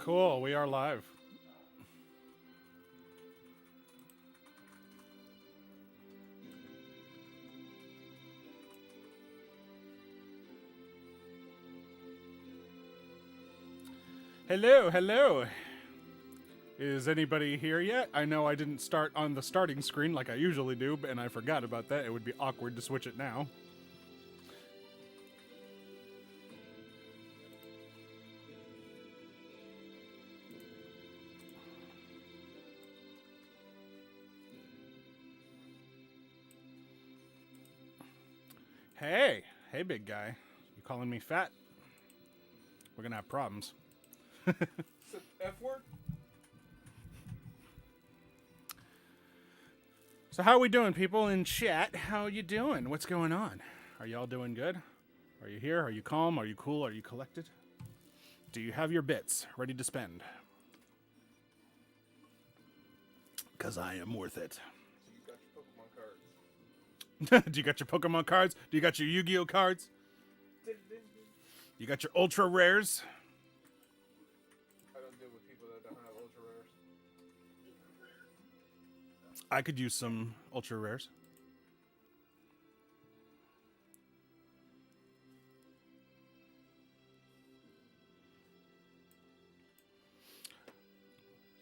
Cool, we are live. Hello, hello. Is anybody here yet? I know I didn't start on the starting screen like I usually do, and I forgot about that. It would be awkward to switch it now. Hey, big guy. You calling me fat? We're gonna have problems. It's an F word? So how are we doing, people in chat? How you doing? What's going on? Are y'all doing good? Are you here? Are you calm? Are you cool? Are you collected? Do you have your bits ready to spend? Because I am worth it. So you got your Pokemon cards. Do you got your Pokemon cards? Do you got your Yu-Gi-Oh cards? You got your ultra rares? I don't deal with people that don't have ultra rares. I could use some ultra rares.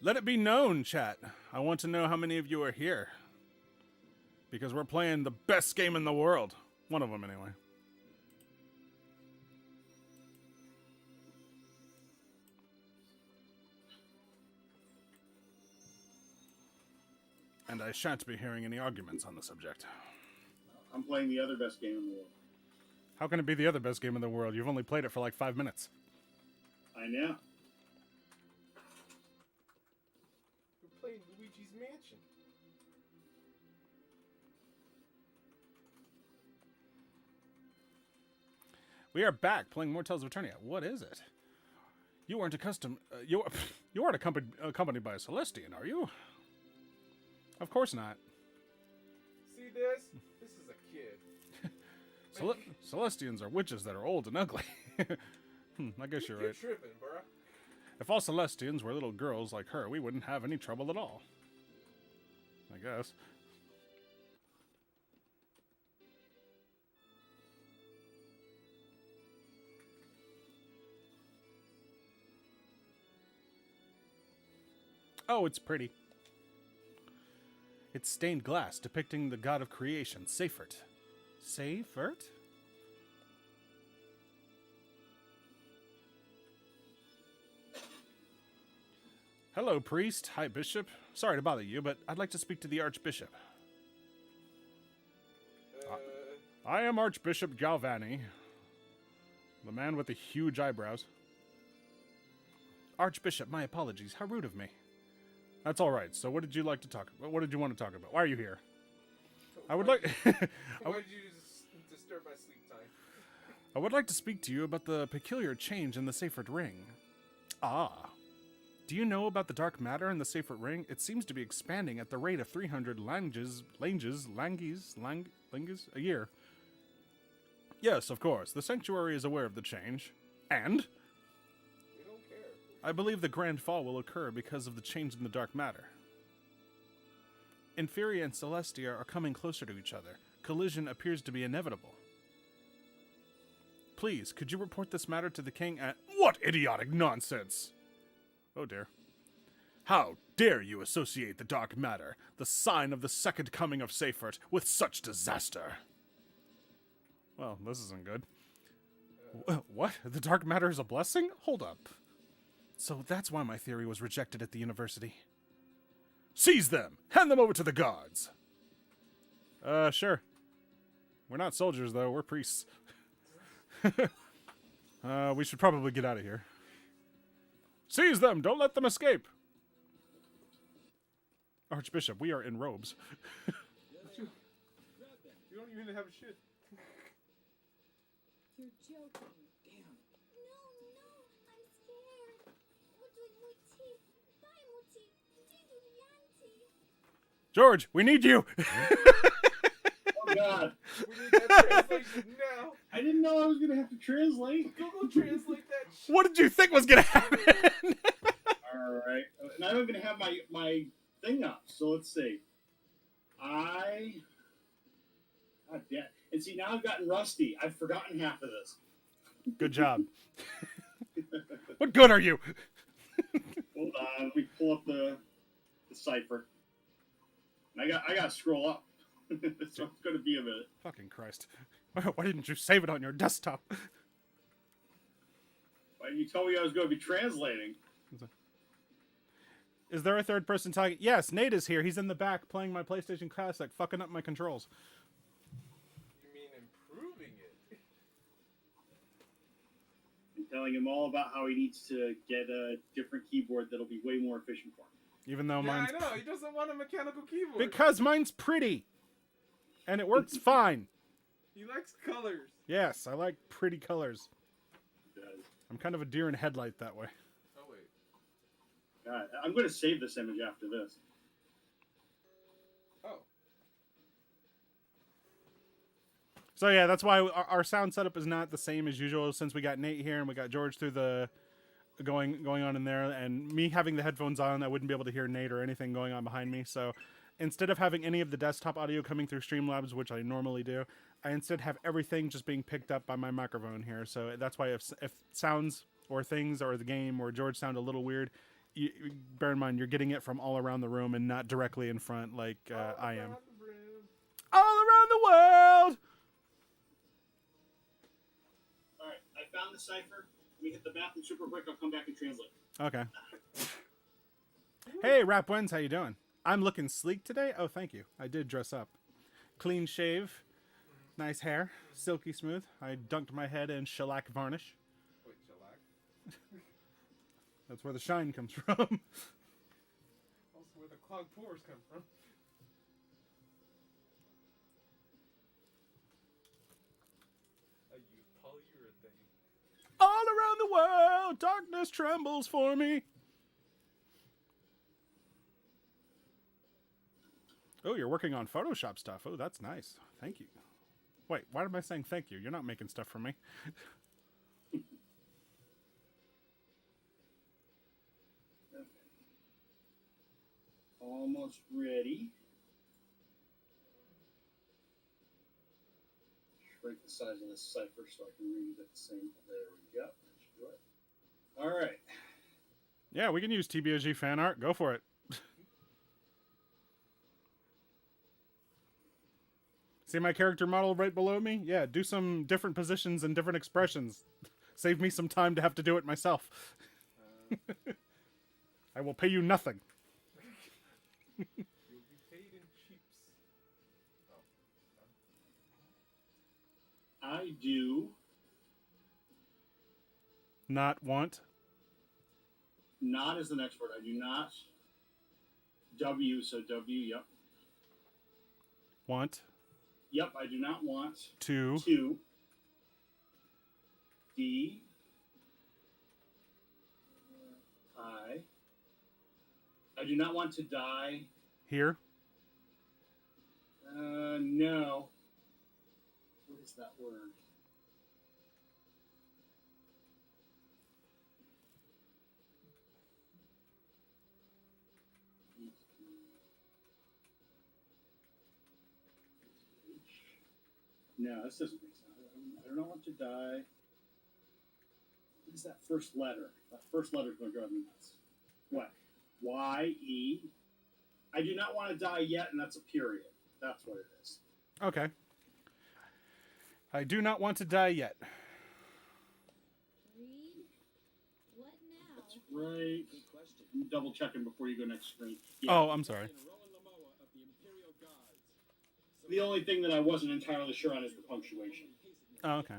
Let it be known, chat. I want to know how many of you are here. Because we're playing the best game in the world. One of them, anyway. And I shan't be hearing any arguments on the subject. I'm playing the other best game in the world. How can it be the other best game in the world? You've only played it for like 5 minutes. I know. We're playing Luigi's Mansion. We are back playing More Tales of Eternia. What is it? You weren't accustomed... you aren't accompanied by a Celestian, are you? Of course not. See this? This is a kid. Celestians are witches that are old and ugly. I guess you're You're right. tripping, bruh. If all Celestians were little girls like her, we wouldn't have any trouble at all. I guess. Oh, it's pretty. It's stained glass depicting the god of creation, Seifert. Seifert? Hello, priest. Hi, bishop. Sorry to bother you, but I'd like to speak to the archbishop. I am Archbishop Galvani, the man with the huge eyebrows. Archbishop, my apologies. How rude of me. That's all right. So what did you like to talk about? What did you want to talk about? Why are you here? I would like... Why did you disturb my sleep time? I would like to speak to you about the peculiar change in the Seifert ring. Ah. Do you know about the dark matter in the Seifert ring? It seems to be expanding at the rate of 300 langes a year. Yes, of course. The sanctuary is aware of the change. And? We don't care. I believe the grand fall will occur because of the change in the dark matter. Inferi and Celestia are coming closer to each other. Collision appears to be inevitable. Please, could you report this matter to the king at... What idiotic nonsense! Oh dear. How dare you associate the dark matter, the sign of the second coming of Seifert, with such disaster? Well, this isn't good. What? The dark matter is a blessing? Hold up. So that's why my theory was rejected at the university. Seize them! Hand them over to the guards! Sure. We're not soldiers, though. We're priests. We should probably get out of here. Seize them! Don't let them escape! Archbishop, we are in robes. You don't even have shit. You're joking. Damn. No, I'm scared. George, we need you! Oh God! We need that translation now. I didn't know I was gonna have to translate. Google translate that shit. What did you think was gonna happen? right, and I don't even have my thing up. So let's see. God damn. And see, now I've gotten rusty. I've forgotten half of this. Good job. What good are you? Hold on, we pull up the cipher. And I got to scroll up. So it's going to be a minute. Fucking Christ. Why didn't you save it on your desktop? Why didn't you tell me I was going to be translating? Is there a third person talking? Yes, Nate is here. He's in the back playing my PlayStation Classic, fucking up my controls. You mean improving it? I'm telling him all about how he needs to get a different keyboard that'll be way more efficient for him. Even though Yeah, mine's... I know. He doesn't want a mechanical keyboard. Because mine's pretty. And it works fine. He likes colors. Yes, I like pretty colors. He does. I'm kind of a deer in headlight that way. Oh, wait. God, I'm going to save this image after this. Oh. So yeah, that's why our sound setup is not the same as usual since we got Nate here and we got George through the... going on in there, and me having the headphones on, I wouldn't be able to hear Nate or anything going on behind me. So instead of having any of the desktop audio coming through Streamlabs, which I normally do, I instead have everything just being picked up by my microphone here. So that's why if sounds or things or the game or George sound a little weird, bear in mind you're getting it from all around the room and not directly in front like I am. All around the world! All right, I found the cipher. Let me hit the bathroom super quick. I'll come back and translate. Okay. Hey, Rap Wens, how you doing? I'm looking sleek today. Oh, thank you. I did dress up. Clean shave, nice hair, silky smooth. I dunked my head in shellac varnish. Wait, shellac? That's where the shine comes from. Also where the clogged pores come from. I use polyurethane. All around the world, darkness trembles for me. Oh, you're working on Photoshop stuff. Oh, that's nice. Thank you. Wait, why am I saying thank you? You're not making stuff for me. Okay. Almost ready. Shrink the size of this cipher so I can read it at the same. There we go. That should do it. All right. Yeah, we can use TBOG fan art. Go for it. See my character model right below me? Yeah, do some different positions and different expressions. Save me some time to have to do it myself. I will pay you nothing. You'll be paid in sheeps. Oh. I do Not want. not is the next word. I do not. W, so W, yep. Want Yep, I do not want to. to. D. I do not want to die. Here. No. What is that word? No, this doesn't make sense. I do not want to die. What is that first letter? That first letter is going to drive me nuts. What? Y-E. I do not want to die yet, and that's a period. That's what it is. Okay. I do not want to die yet. Read. What now? That's right. Good question. I'm double checking before you go next screen. Oh, I'm sorry. The only thing that I wasn't entirely sure on is the punctuation. Oh, okay.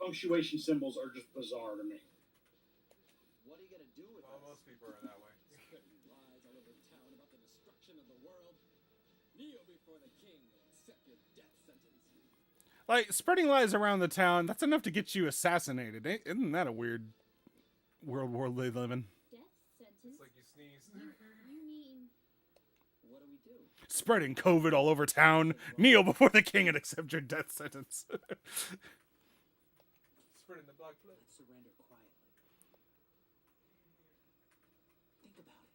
Punctuation symbols are just bizarre to me. What are you gonna do with Well, us? most people are that way. Spreading lies all over town about the destruction of the world. Kneel before the king and accept your death sentence. Like, spreading lies around the town, that's enough to get you assassinated. Isn't that a weird world they live in? Death sentence? It's like you sneeze. You mean What do we do? Spreading COVID all over town. Kneel before the king and accept your death sentence. Spreading the black plague. Let's surrender quietly. Think about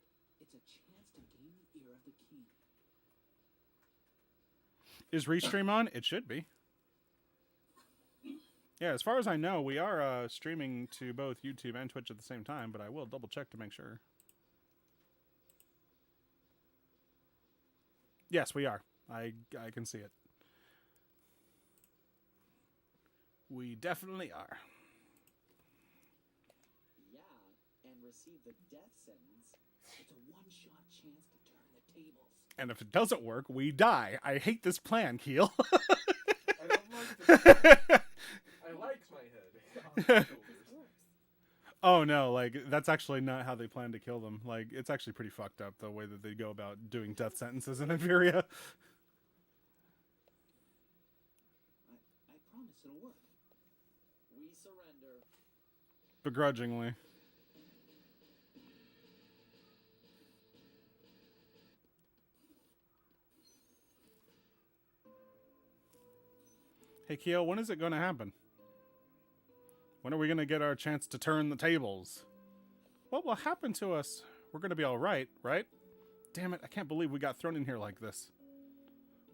Is Restream on? It should be. Yeah, as far as I know, we are streaming to both YouTube and Twitch at the same time, but I will double check to make sure. Yes, we are. I can see it. We definitely are. Yeah, and receive the death sentence. It's a one-shot chance to turn the tables. And if it doesn't work, we die. I hate this plan, Keel. I don't like this. I like my head on my shoulders. Oh no, like, that's actually not how they plan to kill them. Like, it's actually pretty fucked up, the way that they go about doing death sentences in Eteria. I promise it'll work. We surrender. Begrudgingly. Hey, Keel, when is it going to happen? When are we going to get our chance to turn the tables? What will happen to us? We're going to be all right, right? Damn it, I can't believe we got thrown in here like this.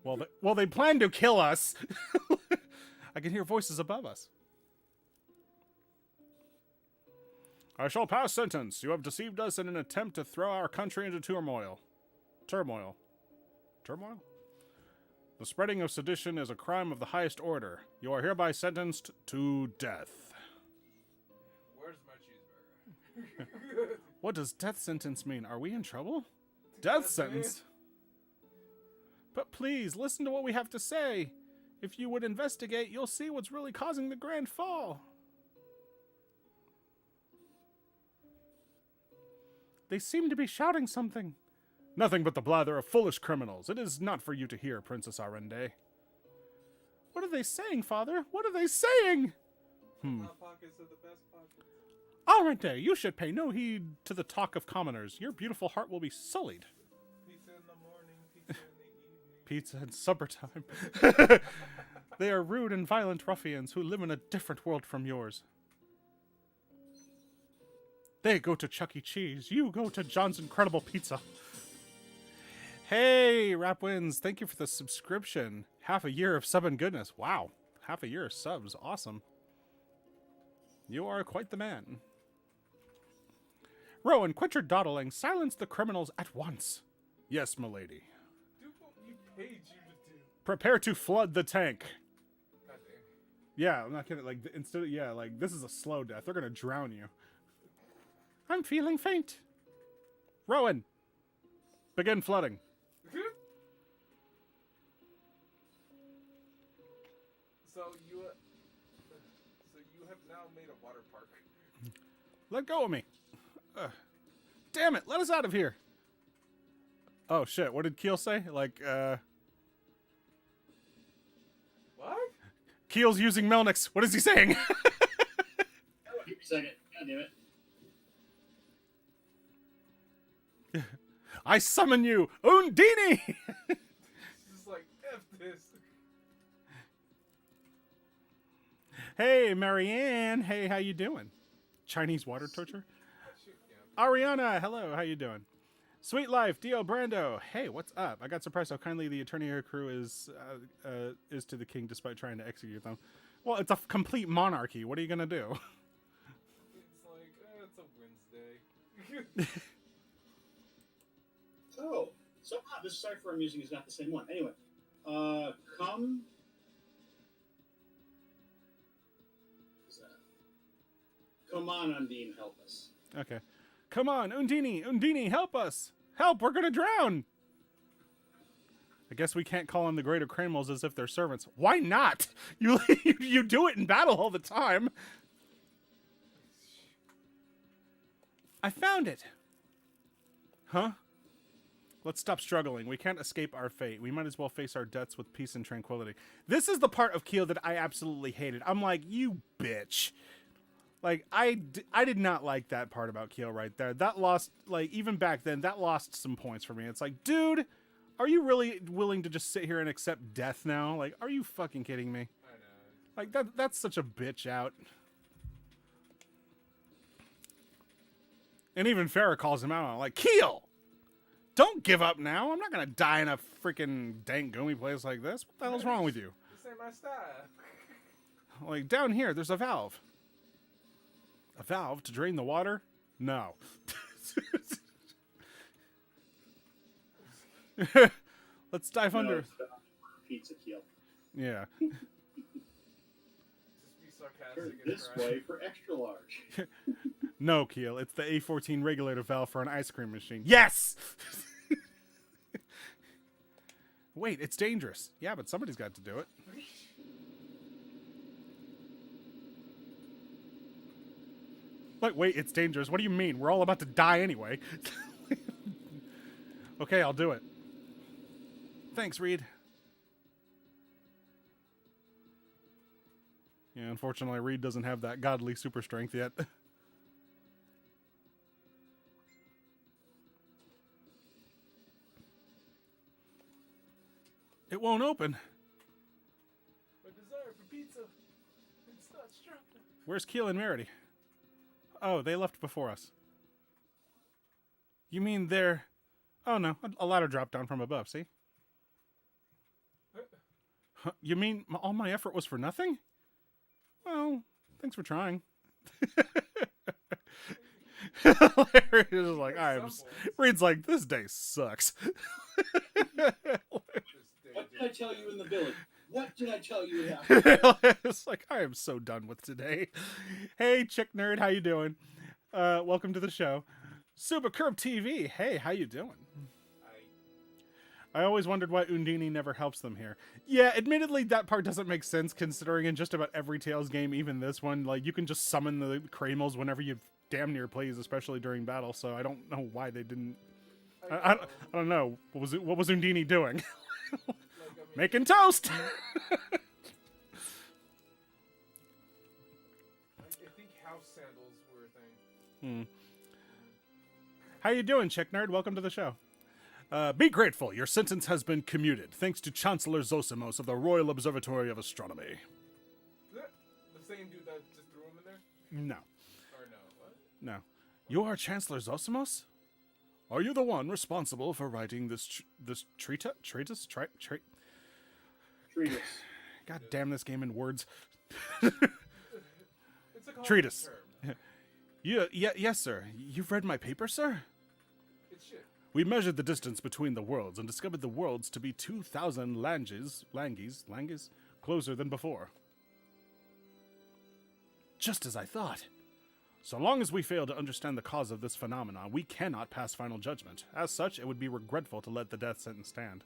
Well, they plan to kill us. I can hear voices above us. I shall pass sentence. You have deceived us in an attempt to throw our country into turmoil. Turmoil? The spreading of sedition is a crime of the highest order. You are hereby sentenced to death. Where's my cheeseburger? What does death sentence mean? Are we in trouble? Death sentence? But please, listen to what we have to say. If you would investigate, you'll see what's really causing the grand fall. They seem to be shouting something. Nothing but the blather of foolish criminals. It is not for you to hear, Princess Arende. What are they saying, Father? What are they saying? My pockets are the best pockets. Arende, you should pay no heed to the talk of commoners. Your beautiful heart will be sullied. Pizza in the morning, pizza in the evening. Pizza in supper time. They are rude and violent ruffians who live in a different world from yours. They go to Chuck E. Cheese. You go to John's Incredible Pizza. Hey, Rapwins, thank you for the subscription. Half a year of sub and goodness. Wow. Half a year of subs. Awesome. You are quite the man. Rowan, quit your dawdling. Silence the criminals at once. Yes, milady. Do what we paid you to do. Prepare to flood the tank. God damn. Yeah, I'm not kidding. Like, instead of, yeah, like, this is a slow death. They're gonna drown you. I'm feeling faint. Rowan, begin flooding. So you have now made a water park. Let go of me. Damn it, let us out of here. Oh, shit, what did Keel say? Like, What? Keel's using Melnix. What is he saying? Give me a second. God damn it. I summon you, Undini! This is like, F this. Hey, Marianne. Hey, how you doing? Chinese water torture? Shoot, yeah. Ariana, hello, how you doing? Sweet Life, Dio Brando. Hey, what's up? I got surprised how kindly the Eternia crew is to the king despite trying to execute them. Well, it's a complete monarchy. What are you gonna do? It's like, it's a Wednesday. Oh, somehow this cipher I'm using is not the same one. Anyway, come. What's that? Come on, Undine, help us. Okay. Come on, Undini! Undini, help us! Help, we're gonna drown! I guess we can't call on the greater criminals as if they're servants. Why not? You do it in battle all the time. I found it. Huh? Let's stop struggling. We can't escape our fate. We might as well face our deaths with peace and tranquility. This is the part of Keel that I absolutely hated. I'm like, you bitch. Like, I did not like that part about Keel right there. That lost, like, even back then, that lost some points for me. It's like, dude, are you really willing to just sit here and accept death now? Like, are you fucking kidding me? I know. Like, that's such a bitch out. And even Farrah calls him out on it, like, Keel! Don't give up now. I'm not gonna die in a freaking dank, goomy place like this. What the hell's wrong with you? This ain't my style. Like, down here, there's a valve. A valve to drain the water? No. Let's dive No, under. it's pizza Keel. Yeah. Just be sarcastic Turn and this cry. way for extra large. No, Keel. It's the A14 regulator valve for an ice cream machine. Yes! Wait, it's dangerous. Yeah, but somebody's got to do it. Wait, it's dangerous. What do you mean? We're all about to die anyway. Okay, I'll do it. Thanks, Reed. Yeah, unfortunately, Reed doesn't have that godly super strength yet. It won't open. My desire for pizza. It's not strong. Where's Keel and Merity? Oh, they left before us. You mean they're... Oh, no. A ladder dropped down from above, see? Huh, you mean all my effort was for nothing? Well, thanks for trying. Larry is like, Reed's like, this day sucks. What did I tell you in the village? What did I tell you happened? It's like, I am so done with today. Hey, chick nerd, how you doing? Welcome to the show. Super Curb TV. Hey, how you doing? I always wondered why Undini never helps them here. Yeah, admittedly, that part doesn't make sense considering in just about every Tales game, even this one, like, you can just summon the Kramels whenever you damn near plays, especially during battle, so I don't know why they didn't... I don't know. What was Undini doing? Making toast! I think house sandals were a thing. How you doing, chick nerd? Welcome to the show. Be grateful. Your sentence has been commuted, thanks to Chancellor Zosimos of the Royal Observatory of Astronomy. Is that the same dude that just threw him in there? No. Or no? What? No. You are Chancellor Zosimos? Are you the one responsible for writing this treatise? Treatise. God damn this game in words. It's a common Treatise. term. Yes, sir. You've read my paper, sir? It's shit. We measured the distance between the worlds and discovered the worlds to be 2,000 langes closer than before. Just as I thought. So long as we fail to understand the cause of this phenomenon, we cannot pass final judgment. As such, it would be regretful to let the death sentence stand.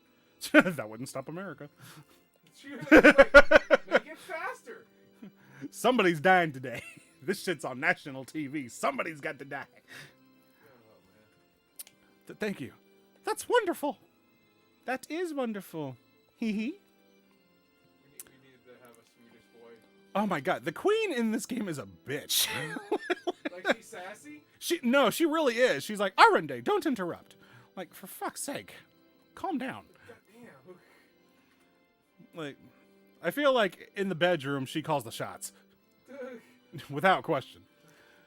That wouldn't stop America. Make it faster. Somebody's dying today. This shit's on national TV. Somebody's got to die. Thank you. That's wonderful. That is wonderful. Hee hee. We needed to have a Swedish boy. Oh my god, the queen in this game is a bitch. Like she's sassy? She really is. She's like, Arende, don't interrupt. Like, for fuck's sake, calm down. God damn. Like, I feel like in the bedroom she calls the shots, without question.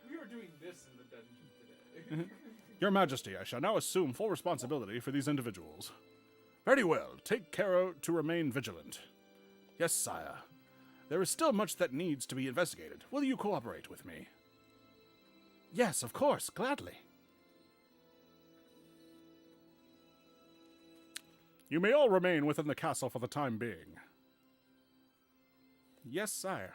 We were doing this in the dungeon today. Your Majesty, I shall now assume full responsibility for these individuals. Very well. Take care to remain vigilant. Yes, sire. There is still much that needs to be investigated. Will you cooperate with me? Yes, of course. Gladly. You may all remain within the castle for the time being. Yes, sire.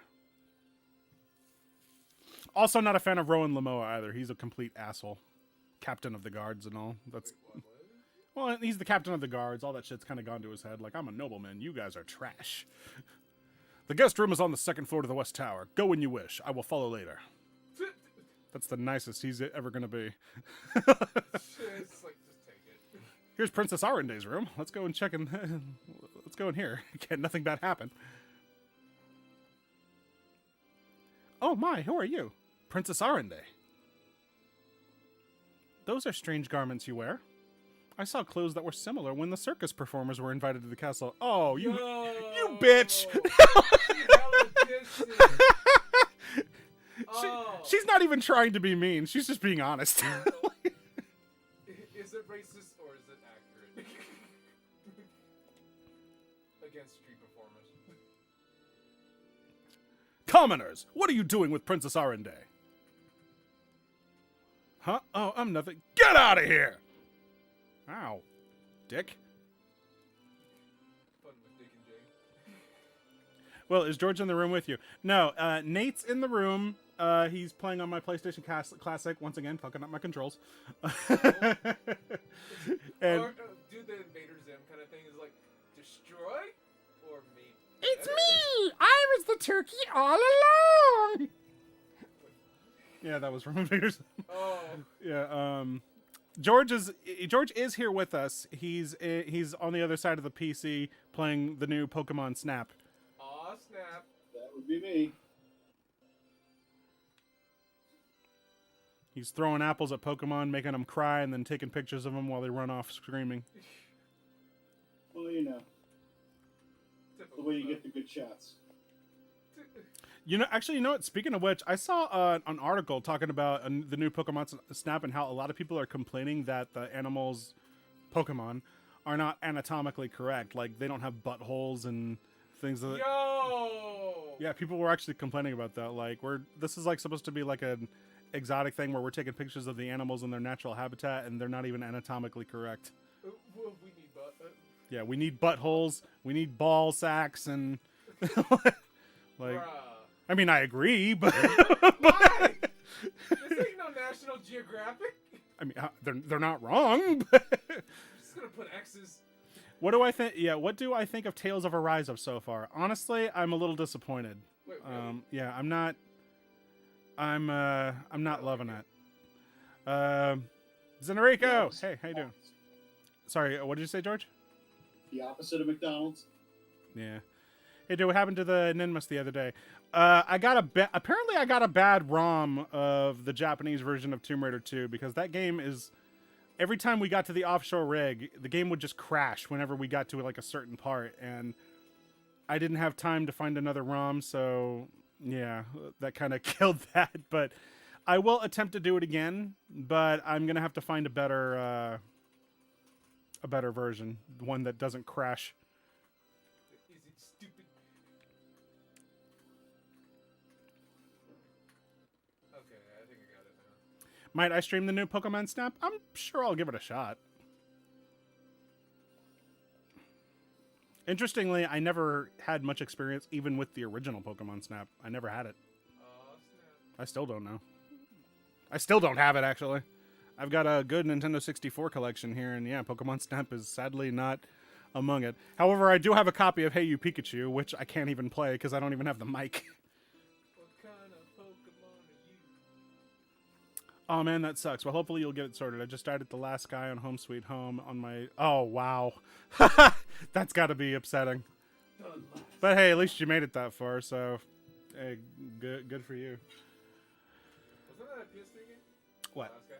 Also not a fan of Rowan Lamoa either. He's a complete asshole. Captain of the guards and all. That's well, he's the captain of the guards. All that shit's kind of gone to his head. Like, I'm a nobleman. You guys are trash. The guest room is on the second floor to the west tower. Go when you wish. I will follow later. That's the nicest he's ever going to be. It's like, just take it. Here's Princess Arende's room. Let's go and check in. Let's go in here. Can't nothing bad happen. Oh my, who are you? Princess Arende. Those are strange garments you wear. I saw clothes that were similar when the circus performers were invited to the castle. Oh, you bitch! She's not even trying to be mean. She's just being honest. Is it racist or is it performers. Commoners, what are you doing with Princess Arende? Huh? Oh, I'm nothing. Get out of here! Ow. Dick. Fun with Dick and Jane. Well, is George in the room with you? No, Nate's in the room. He's playing on my PlayStation Classic. Once again, fucking up my controls. And Or do the Invader Zim kind of thing is like, destroy or meet? it's me! I was the turkey all along! Yeah, that was from Invaders. Oh. Yeah, George is here with us. He's on the other side of the PC playing the new Pokemon Snap. Aw, snap. That would be me. He's throwing apples at Pokemon, making them cry, and then taking pictures of them while they run off screaming. Well, you know, the Typical way you stuff. get the good shots. You know what? Speaking of which, I saw an article talking about the new Pokemon Snap and how a lot of people are complaining that the animals, Pokemon, are not anatomically correct. Like, they don't have buttholes and things like that. Yo! Yeah, people were actually complaining about that. Like, this is like supposed to be like an exotic thing where we're taking pictures of the animals in their natural habitat and they're not even anatomically correct. Well, we need butt. Yeah, we need buttholes, we need ball sacks, and like, Bruh. I mean, I agree, but Why? This ain't no National Geographic. I mean, they're not wrong. But I'm just gonna put X's. what do I think? Yeah, what do I think of Tales of Arise so far? Honestly, I'm a little disappointed. Wait, really? Yeah, I'm not loving it. Zenarico, Yes. hey, how you doing? Sorry, what did you say, George? The opposite of McDonald's. Yeah. Hey, dude, what happened to the Ninmas the other day? Apparently I got a bad ROM of the Japanese version of Tomb Raider 2 because that game is, every time we got to the offshore rig, the game would just crash whenever we got to like a certain part, and I didn't have time to find another ROM, so yeah, that kind of killed that. But I will attempt to do it again, but I'm gonna have to find a better version, one that doesn't crash. Is it stupid? Okay, I think I got it now. Might I stream the new Pokemon Snap? I'm sure I'll give it a shot. Interestingly, I never had much experience even with the original Pokemon Snap. I never had it. Aw, snap. I still don't know. I still don't have it, actually. I've got a good Nintendo 64 collection here, and yeah, Pokemon Snap is sadly not among it. However, I do have a copy of Hey You Pikachu, which I can't even play because I don't even have the mic. What kind of Pokemon are you? Oh man, that sucks. Well, hopefully you'll get it sorted. I just died at the last guy on Home Sweet Home on my... Oh, wow. That's got to be upsetting. The last. But hey, at least you made it that far, so... Hey, good for you. Wasn't that a PS3 game? What? Last guy?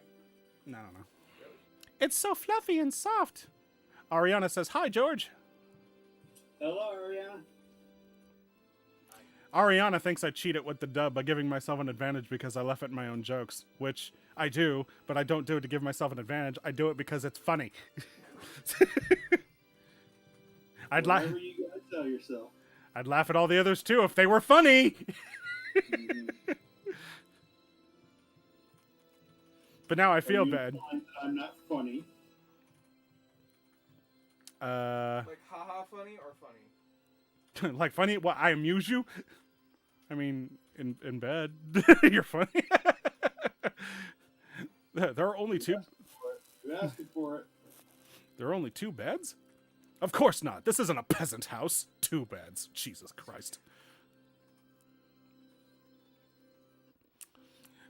No, I don't know. Really? It's so fluffy and soft. Ariana says, hi, George. Hello, Ariana. Ariana thinks I cheated with the dub by giving myself an advantage because I laugh at my own jokes, which I do, but I don't do it to give myself an advantage. I do it because it's funny. Whatever you gotta tell yourself. I'd laugh at all the others too if they were funny. Mhm. But now I So feel you bad. find that I'm not funny. Like, haha funny or funny? Like funny? What? I amuse you? I mean, in bed, you're funny. There are only two. You're asking for it. There are only two beds? Of course not. This isn't a peasant house. Two beds. Jesus Christ.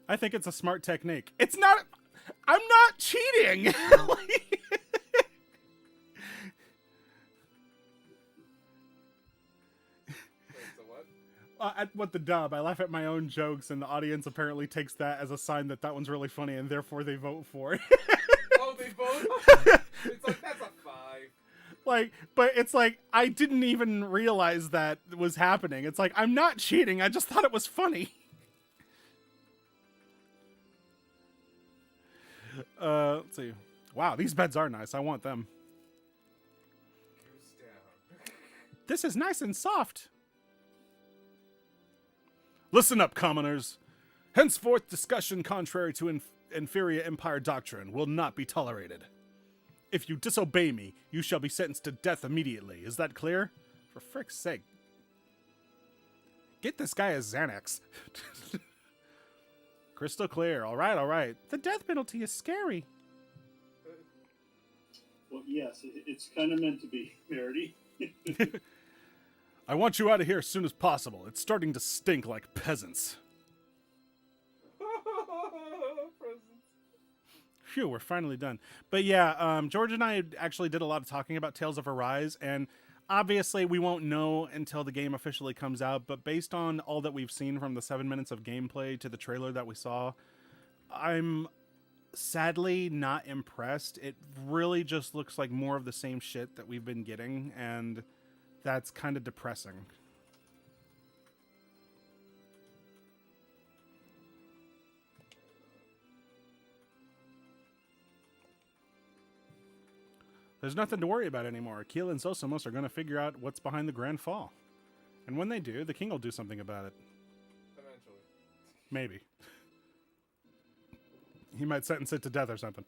I think it's a smart technique. It's not. I'm not cheating. Wait, so what? At what the dub, I laugh at my own jokes, and the audience apparently takes that as a sign that that one's really funny, and therefore they vote for it. Oh, they both? It's like, that's a 5. Like, but it's like I didn't even realize that was happening. It's like I'm not cheating. I just thought it was funny. Let's see. Wow, these beds are nice. I want them. Goose down. This is nice and soft. Listen up, commoners. Henceforth, discussion contrary to inferior empire doctrine will not be tolerated. If you disobey me, you shall be sentenced to death immediately. Is that clear? For frick's sake. Get this guy a Xanax. Crystal clear. All right, all right. The death penalty is scary. Well, yes, it's kind of meant to be, Verity. I want you out of here as soon as possible. It's starting to stink like peasants. Phew, we're finally done. But yeah, George and I actually did a lot of talking about Tales of Arise, and obviously we won't know until the game officially comes out, but based on all that we've seen from the 7 minutes of gameplay to the trailer that we saw, I'm sadly not impressed. It really just looks like more of the same shit that we've been getting, and that's kind of depressing. There's nothing to worry about anymore. Keel and Zosamos are going to figure out what's behind the Grand Fall. And when they do, the king will do something about it. Eventually. Maybe. He might sentence it to death or something.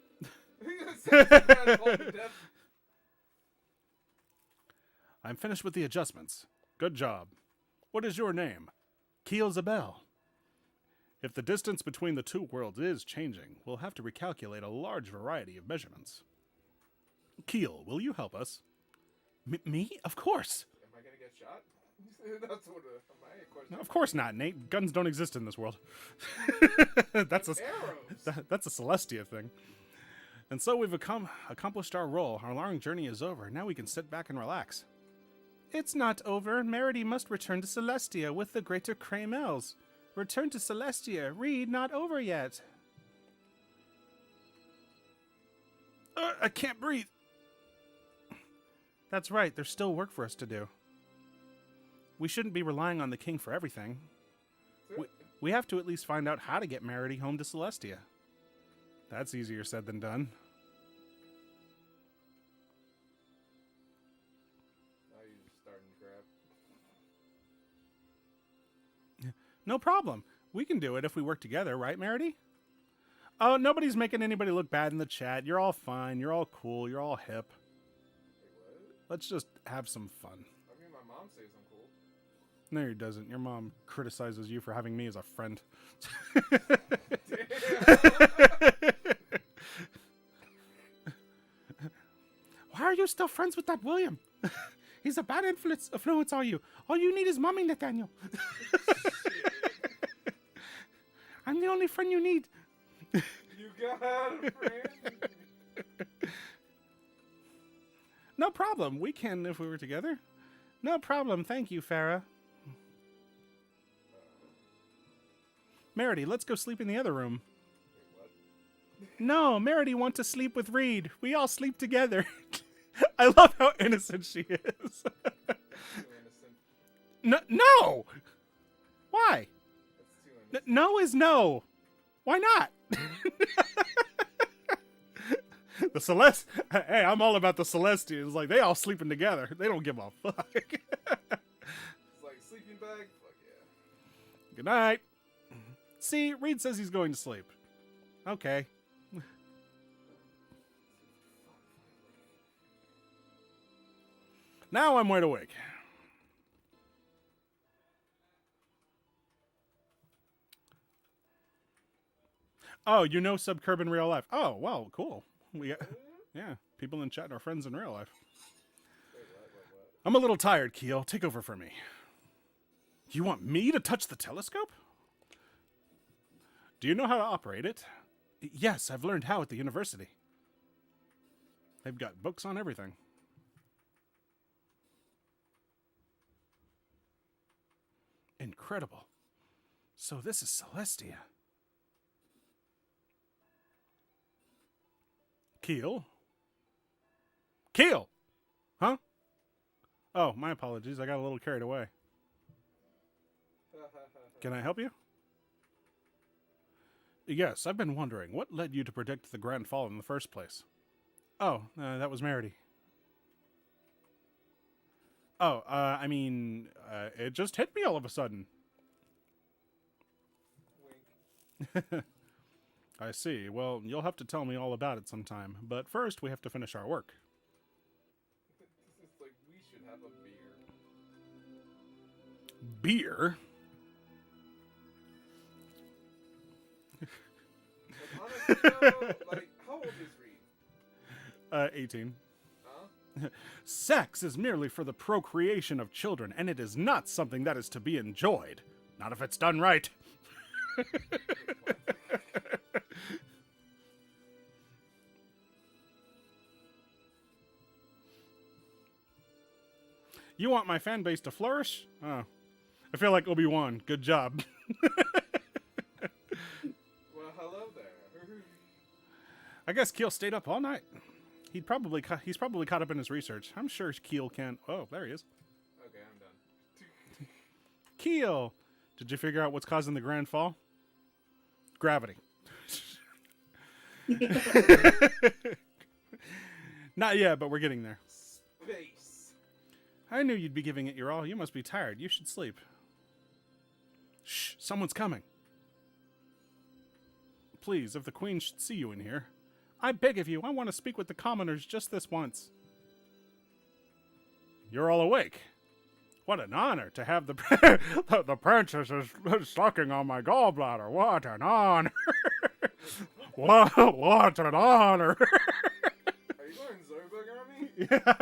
I'm finished with the adjustments. Good job. What is your name? Keel Zabel. If the distance between the two worlds is changing, we'll have to recalculate a large variety of measurements. Keel, will you help us? Me? Of course. Am I gonna get shot? That's what my question. No, of course not, Nate. Guns don't exist in this world. That's a Celestia thing. And so we've accomplished our role. Our long journey is over. Now we can sit back and relax. It's not over. Merity must return to Celestia with the greater Cramels. Return to Celestia. Read, not over yet. I can't breathe. That's right. There's still work for us to do. We shouldn't be relying on the king for everything. We have to at least find out how to get Merity home to Celestia. That's easier said than done. Now you're just starting crap. No problem. We can do it if we work together, right, Merity? Oh, nobody's making anybody look bad in the chat. You're all fine. You're all cool. You're all hip. Wait, what? Let's just have some fun. I mean, my mom says I'm cool. No, he doesn't. Your mom criticizes you for having me as a friend. Why are you still friends with that William? He's a bad influence on you. All you need is mommy, Nathaniel. I'm the only friend you need. You got a friend? No problem. We can if we were together. No problem. Thank you, Farah. Merity, let's go sleep in the other room. Wait, what? No, Merity wants to sleep with Reed. We all sleep together. I love how innocent she is. Too innocent. No! Why? That's too innocent. No is no. Why not? The Celest. Hey, I'm all about the Celestians. Like, they all sleeping together. They don't give a fuck. It's like sleeping bag? Fuck yeah. Good night. See, Reed says he's going to sleep. Okay. Now I'm wide awake. Oh, you know Subcurb in real life. Oh, wow, cool. We got, yeah, people in chat are friends in real life. Wait, what? I'm a little tired, Keel. Take over for me. You want me to touch the telescope? Do you know how to operate it? Yes, I've learned how at the university. They've got books on everything. Incredible. So this is Celestia. Keel? Keel! Huh? Oh, my apologies. I got a little carried away. Can I help you? Yes, I've been wondering, what led you to predict the Grand Fall in the first place? Oh, that was Merity. Oh, I mean, it just hit me all of a sudden. Wink. I see. Well, you'll have to tell me all about it sometime. But first, we have to finish our work. It's like we should have a beer. Beer? Like, honestly, though, like, how old is Reed? 18. Huh? Sex is merely for the procreation of children, and it is not something that is to be enjoyed. Not if it's done right. You want my fan base to flourish? Oh. I feel like Obi-Wan. Good job. Well, hello there. I guess Keel stayed up all night. He's probably caught up in his research. I'm sure Keel can... Oh, there he is. Okay, I'm done. Keel! Did you figure out what's causing the grand fall? Gravity. Not yet, but we're getting there. Space. I knew you'd be giving it your all. You must be tired. You should sleep. Shh, someone's coming. Please, if the Queen should see you in here, I beg of you, I want to speak with the commoners just this once. You're all awake. What an honor to have the the princess is sucking on my gallbladder. What an honor. what an honor. Are you going Zorbug on me? Yeah.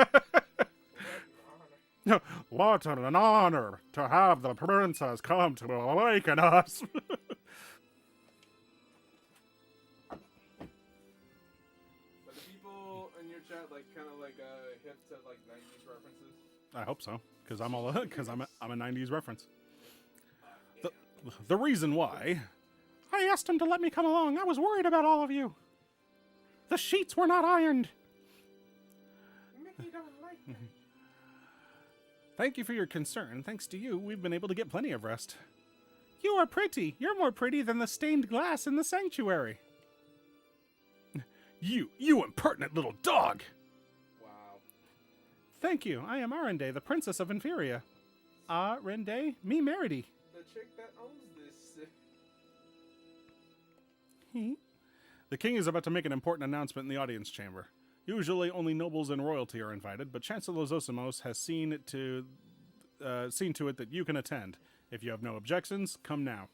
What an honor. What an honor to have the princess come to awaken us. But the people in your chat, like, kind of like hip to like 90s references. I hope so, because I'm a 90s reference. The reason why, I asked him to let me come along. I was worried about all of you. The sheets were not ironed. Mickey don't like that. Thank you for your concern. Thanks to you, we've been able to get plenty of rest. You are pretty. You're more pretty than the stained glass in the sanctuary. You impertinent little dog! Wow. Thank you. I am Arende, the princess of Inferia. Arende, me Merity. The chick that owns this. The king is about to make an important announcement in the audience chamber. Usually only nobles and royalty are invited, but Chancellor Zosimos has seen to it that you can attend. If you have no objections, come now.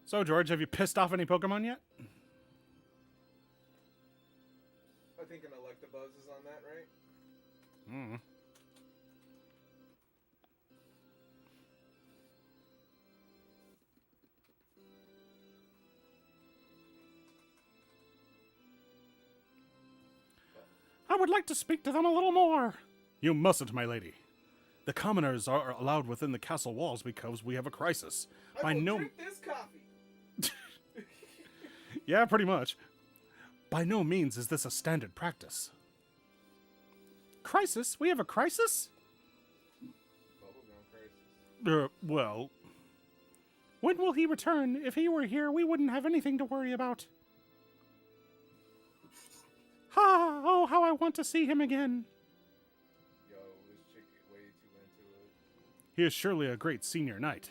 So, George, have you pissed off any Pokemon yet? I think an Electabuzz is on that, right? Mm. I would like to speak to them a little more. You mustn't, my lady. The commoners are allowed within the castle walls because we have a crisis. I will drink this coffee. Yeah, pretty much. By no means is this a standard practice. Crisis? We have a crisis? Bubblegum crisis. Well... When will he return? If he were here, we wouldn't have anything to worry about. Oh, how I want to see him again. Yo, this chick is way too into it. He is surely a great senior knight.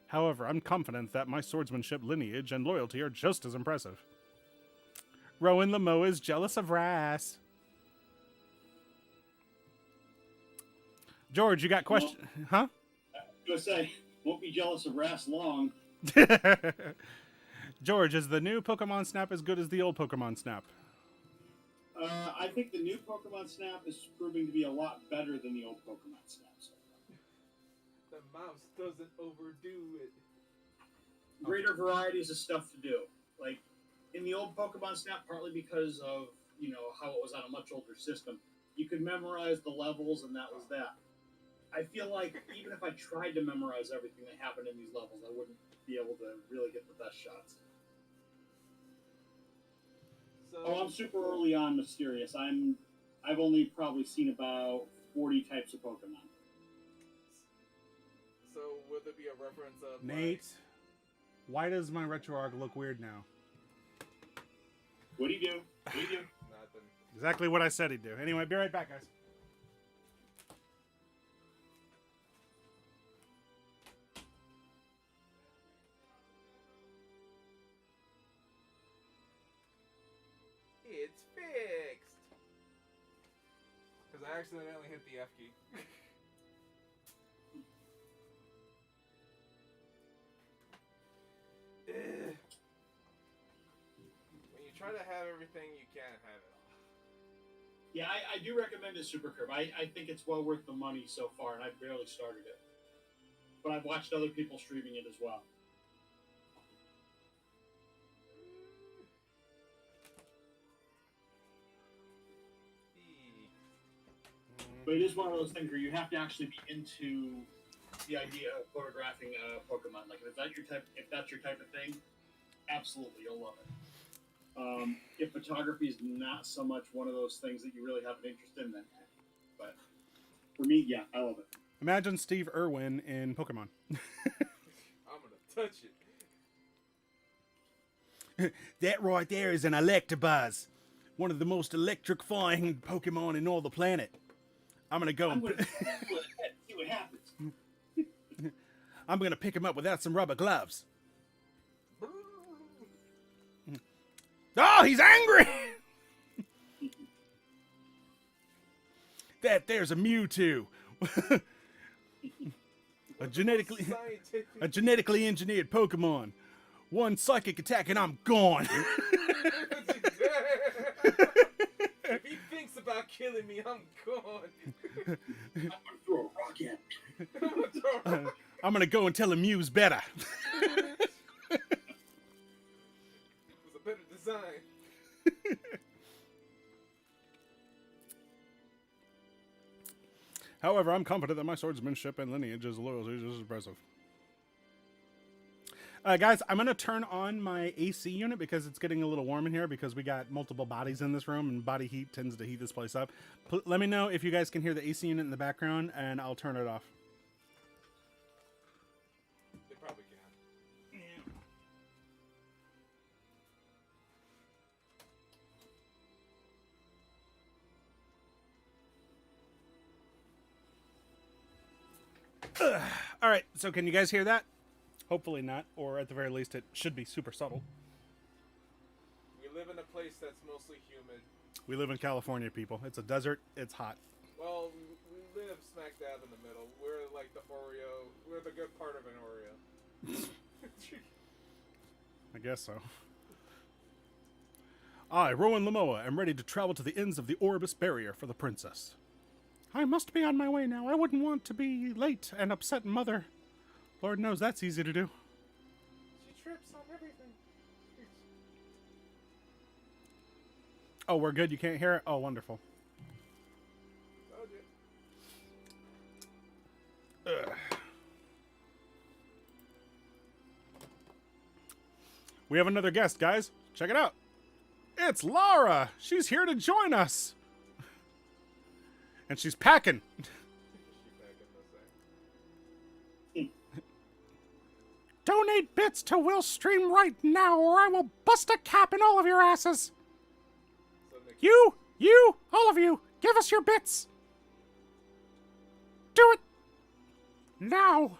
However, I'm confident that my swordsmanship, lineage, and loyalty are just as impressive. Rowan Lamo is jealous of Ras. George, you got question? Huh? I was gonna say, won't be jealous of Ras long. George, is the new Pokemon Snap as good as the old Pokemon Snap? I think the new Pokemon Snap is proving to be a lot better than the old Pokemon Snap. So The mouse doesn't overdo it. greater varieties of stuff to do. Like in the old Pokemon Snap, partly because of how it was on a much older system, you could memorize the levels, and that was that. I feel like even if I tried to memorize everything that happened in these levels, I wouldn't be able to really get the best shots. So, Oh, I'm super early on Mysterious. I've only probably seen about 40 types of Pokemon. So would there be a reference of Nate, why does my RetroArch look weird now? What do you do? What do you do? Nothing. Exactly what I said he'd do. Anyway, be right back, guys. It's fixed. Because I accidentally hit the F key. Ugh. When you try to have everything, you can't have it all. Yeah, I do recommend a Super Curve. I think it's well worth the money so far, and I've barely started it. But I've watched other people streaming it as well. But it is one of those things where you have to actually be into the idea of photographing Pokemon. Like if that's your type of thing, absolutely, you'll love it. If photography is not so much one of those things that you really have an interest in, then. But for me, yeah, I love it. Imagine Steve Irwin in Pokemon. I'm gonna touch it. That right there is an Electabuzz. One of the most electrifying Pokemon in all the planet. I'm gonna go I'm and going to see what happens. I'm gonna pick him up without some rubber gloves. Oh, he's angry! There's a Mewtwo. a genetically engineered Pokemon. One psychic attack and I'm gone. If he thinks about killing me, I'm gone. I'm going to throw a rock at him. I'm gonna go and tell him Mew's better. It was a better design. However, I'm confident that my swordsmanship and lineage is loyalty just as impressive. Guys, I'm going to turn on my AC unit because it's getting a little warm in here because we got multiple bodies in this room and body heat tends to heat this place up. Let me know if you guys can hear the AC unit in the background and I'll turn it off. They probably can. All right, so can you guys hear that? Hopefully not, or at the very least, it should be super subtle. We live in a place that's mostly humid. We live in California, people. It's a desert. It's hot. Well, we live smack dab in the middle. We're like the Oreo. We're the good part of an Oreo. I guess so. I, Rowan Lamoa, am ready to travel to the ends of the Orbis barrier for the princess. I must be on my way now. I wouldn't want to be late and upset Mother. Lord knows that's easy to do. She trips on everything. Oh, we're good? You can't hear it? Oh, wonderful. Oh, dear. Ugh. We have another guest, guys. Check it out. It's Lara. She's here to join us. And she's packing. Donate bits to Will Stream right now, or I will bust a cap in all of your asses. You, all of you, give us your bits. Do it now.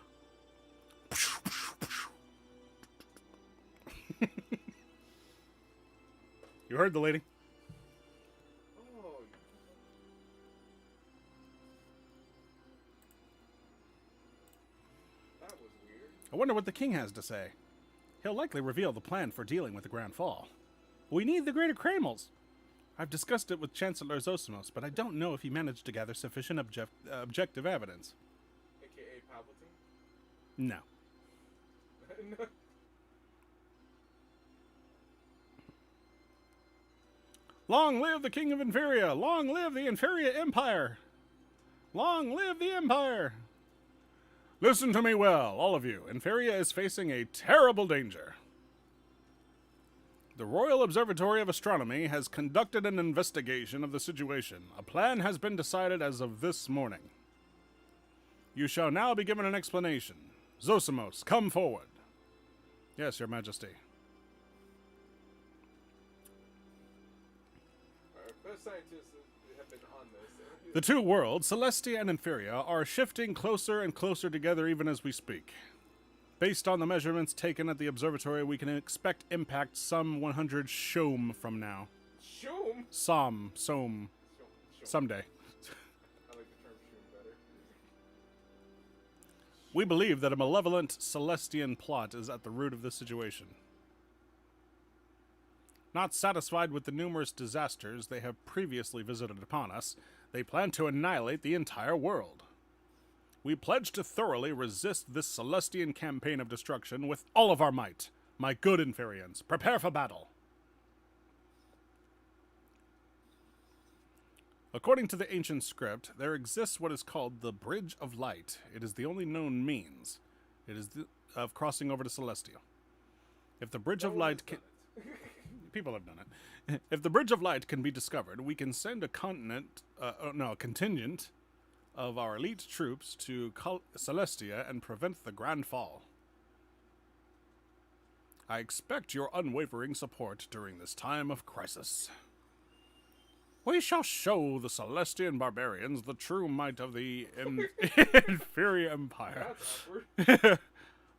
You heard the lady. Oh. That was weird. I wonder what the king has to say. He'll likely reveal the plan for dealing with the Grand Fall. We need the Greater Kramels. I've discussed it with Chancellor Zosimos, but I don't know if he managed to gather sufficient objective evidence. AKA Palpatine? No. No. Long live the King of Inferia! Long live the Inferia Empire! Long live the Empire! Listen to me well, all of you. Inferia is facing a terrible danger. The Royal Observatory of Astronomy has conducted an investigation of the situation. A plan has been decided as of this morning. You shall now be given an explanation. Zosimos, come forward. Yes, Your Majesty. Our best scientists have been on this. The two worlds, Celestia and Inferior, are shifting closer and closer together even as we speak. Based on the measurements taken at the observatory, we can expect impact some 100 shom from now. Shoom? Som. Shoom. Someday. I like the term shoom better. We believe that a malevolent Celestian plot is at the root of this situation. Not satisfied with the numerous disasters they have previously visited upon us, they plan to annihilate the entire world. We pledge to thoroughly resist this Celestian campaign of destruction with all of our might. My good Inferians, prepare for battle. According to the ancient script, there exists what is called the Bridge of Light. It is the only known means of crossing over to Celestia. If the Bridge of Light can... People have done it. If the Bridge of Light can be discovered, we can send a contingent of our elite troops to Celestia and prevent the Grand Fall. I expect your unwavering support during this time of crisis. We shall show the Celestian barbarians the true might of the inferior empire. That's awkward.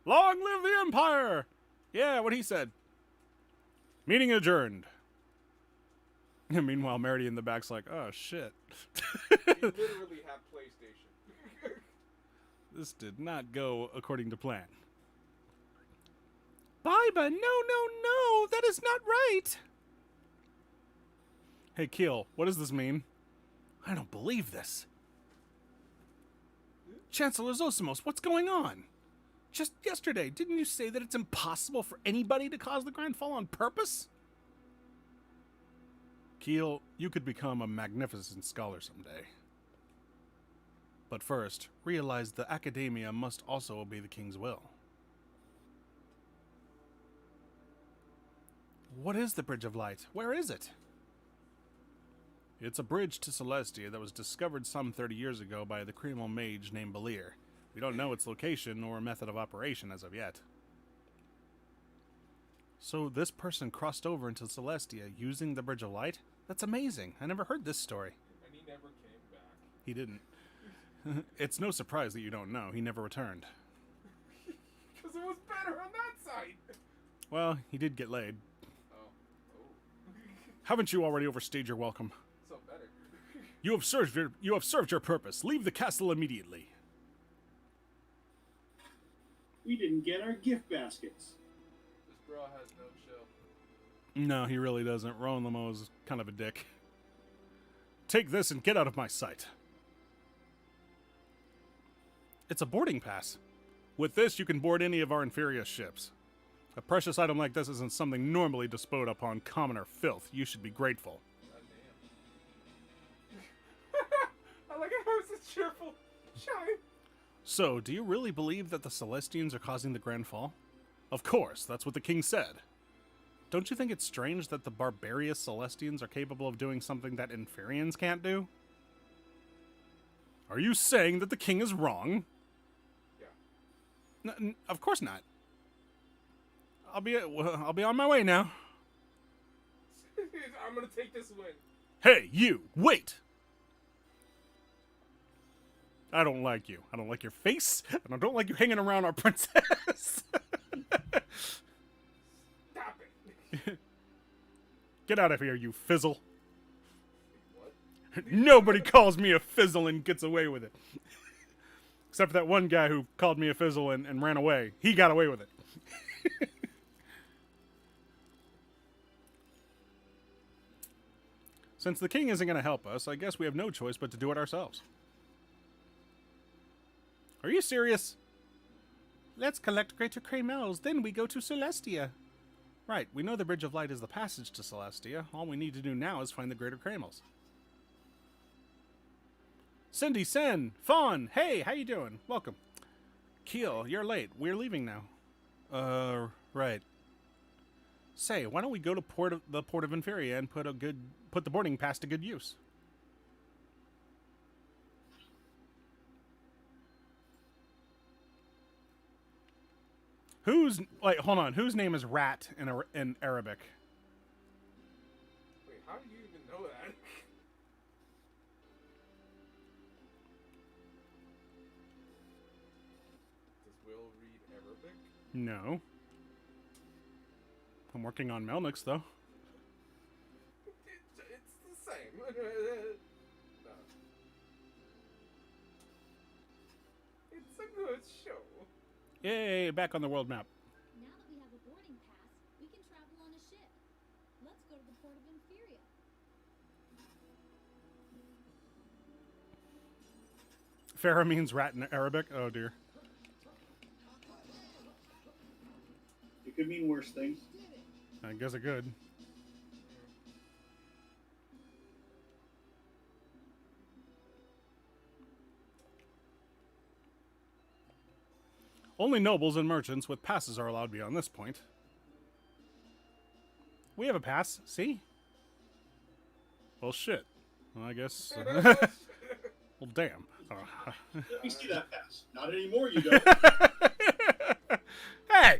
Long live the Empire! Yeah, what he said. Meeting adjourned. Meanwhile, Merity in the back's like, oh, shit. You literally have PlayStation. This did not go according to plan. Baiba, no, that is not right. Hey, Keel, what does this mean? I don't believe this. Chancellor Zosimos, what's going on? Just yesterday, didn't you say that it's impossible for anybody to cause the Grand Fall on purpose? Keel, you could become a magnificent scholar someday. But first, realize the academia must also obey the king's will. What is the Bridge of Light? Where is it? It's a bridge to Celestia that was discovered some 30 years ago by the criminal mage named Belir. We don't know its location or method of operation as of yet. So this person crossed over into Celestia using the Bridge of Light? That's amazing. I never heard this story. And he never came back. He didn't. It's no surprise that you don't know. He never returned. Because it was better on that side. Well, he did get laid. Oh. Haven't you already overstayed your welcome? So better. You have served your purpose. Leave the castle immediately. We didn't get our gift baskets. This bra has no chill. No, he really doesn't. Rowan Lamo is kind of a dick. Take this and get out of my sight. It's a boarding pass. With this, you can board any of our inferior ships. A precious item like this isn't something normally bestowed upon commoner filth. You should be grateful. Goddamn. I like how it's a cheerful shine. So, do you really believe that the Celestians are causing the Grand Fall? Of course, that's what the king said. Don't you think it's strange that the barbarous Celestians are capable of doing something that Inferians can't do? Are you saying that the king is wrong? Yeah. Of course not. I'll be on my way now. I'm gonna take this win. Hey, you! Wait! I don't like you. I don't like your face, and I don't like you hanging around our princess. Stop it. Get out of here, you fizzle. What? Nobody calls me a fizzle and gets away with it. Except for that one guy who called me a fizzle and ran away. He got away with it. Since the king isn't going to help us, I guess we have no choice but to do it ourselves. Are you serious? Let's collect Greater Cremels, then we go to Celestia. Right, we know the Bridge of Light is the passage to Celestia. All we need to do now is find the Greater Cremels. Cindy, Sen, Fawn, hey, how you doing? Welcome. Keel, you're late. We're leaving now. Right. Say, why don't we go to the Port of Inferior and put the boarding pass to good use? Hold on, whose name is Rat in Arabic? Wait, how do you even know that? Arabic? No. I'm working on Melnix, though. It's the same. No. It's a good show. Yay, back on the world map. Now that we have a boarding pass, we can travel on a ship. Let's go to the port of Inferior. Farah means rat in Arabic. Oh, dear. It could mean worse things. I guess it could. Only nobles and merchants with passes are allowed beyond this point. We have a pass, see? Well, shit. Well, I guess... well, damn. Let me see that pass. Not anymore, you don't. Hey!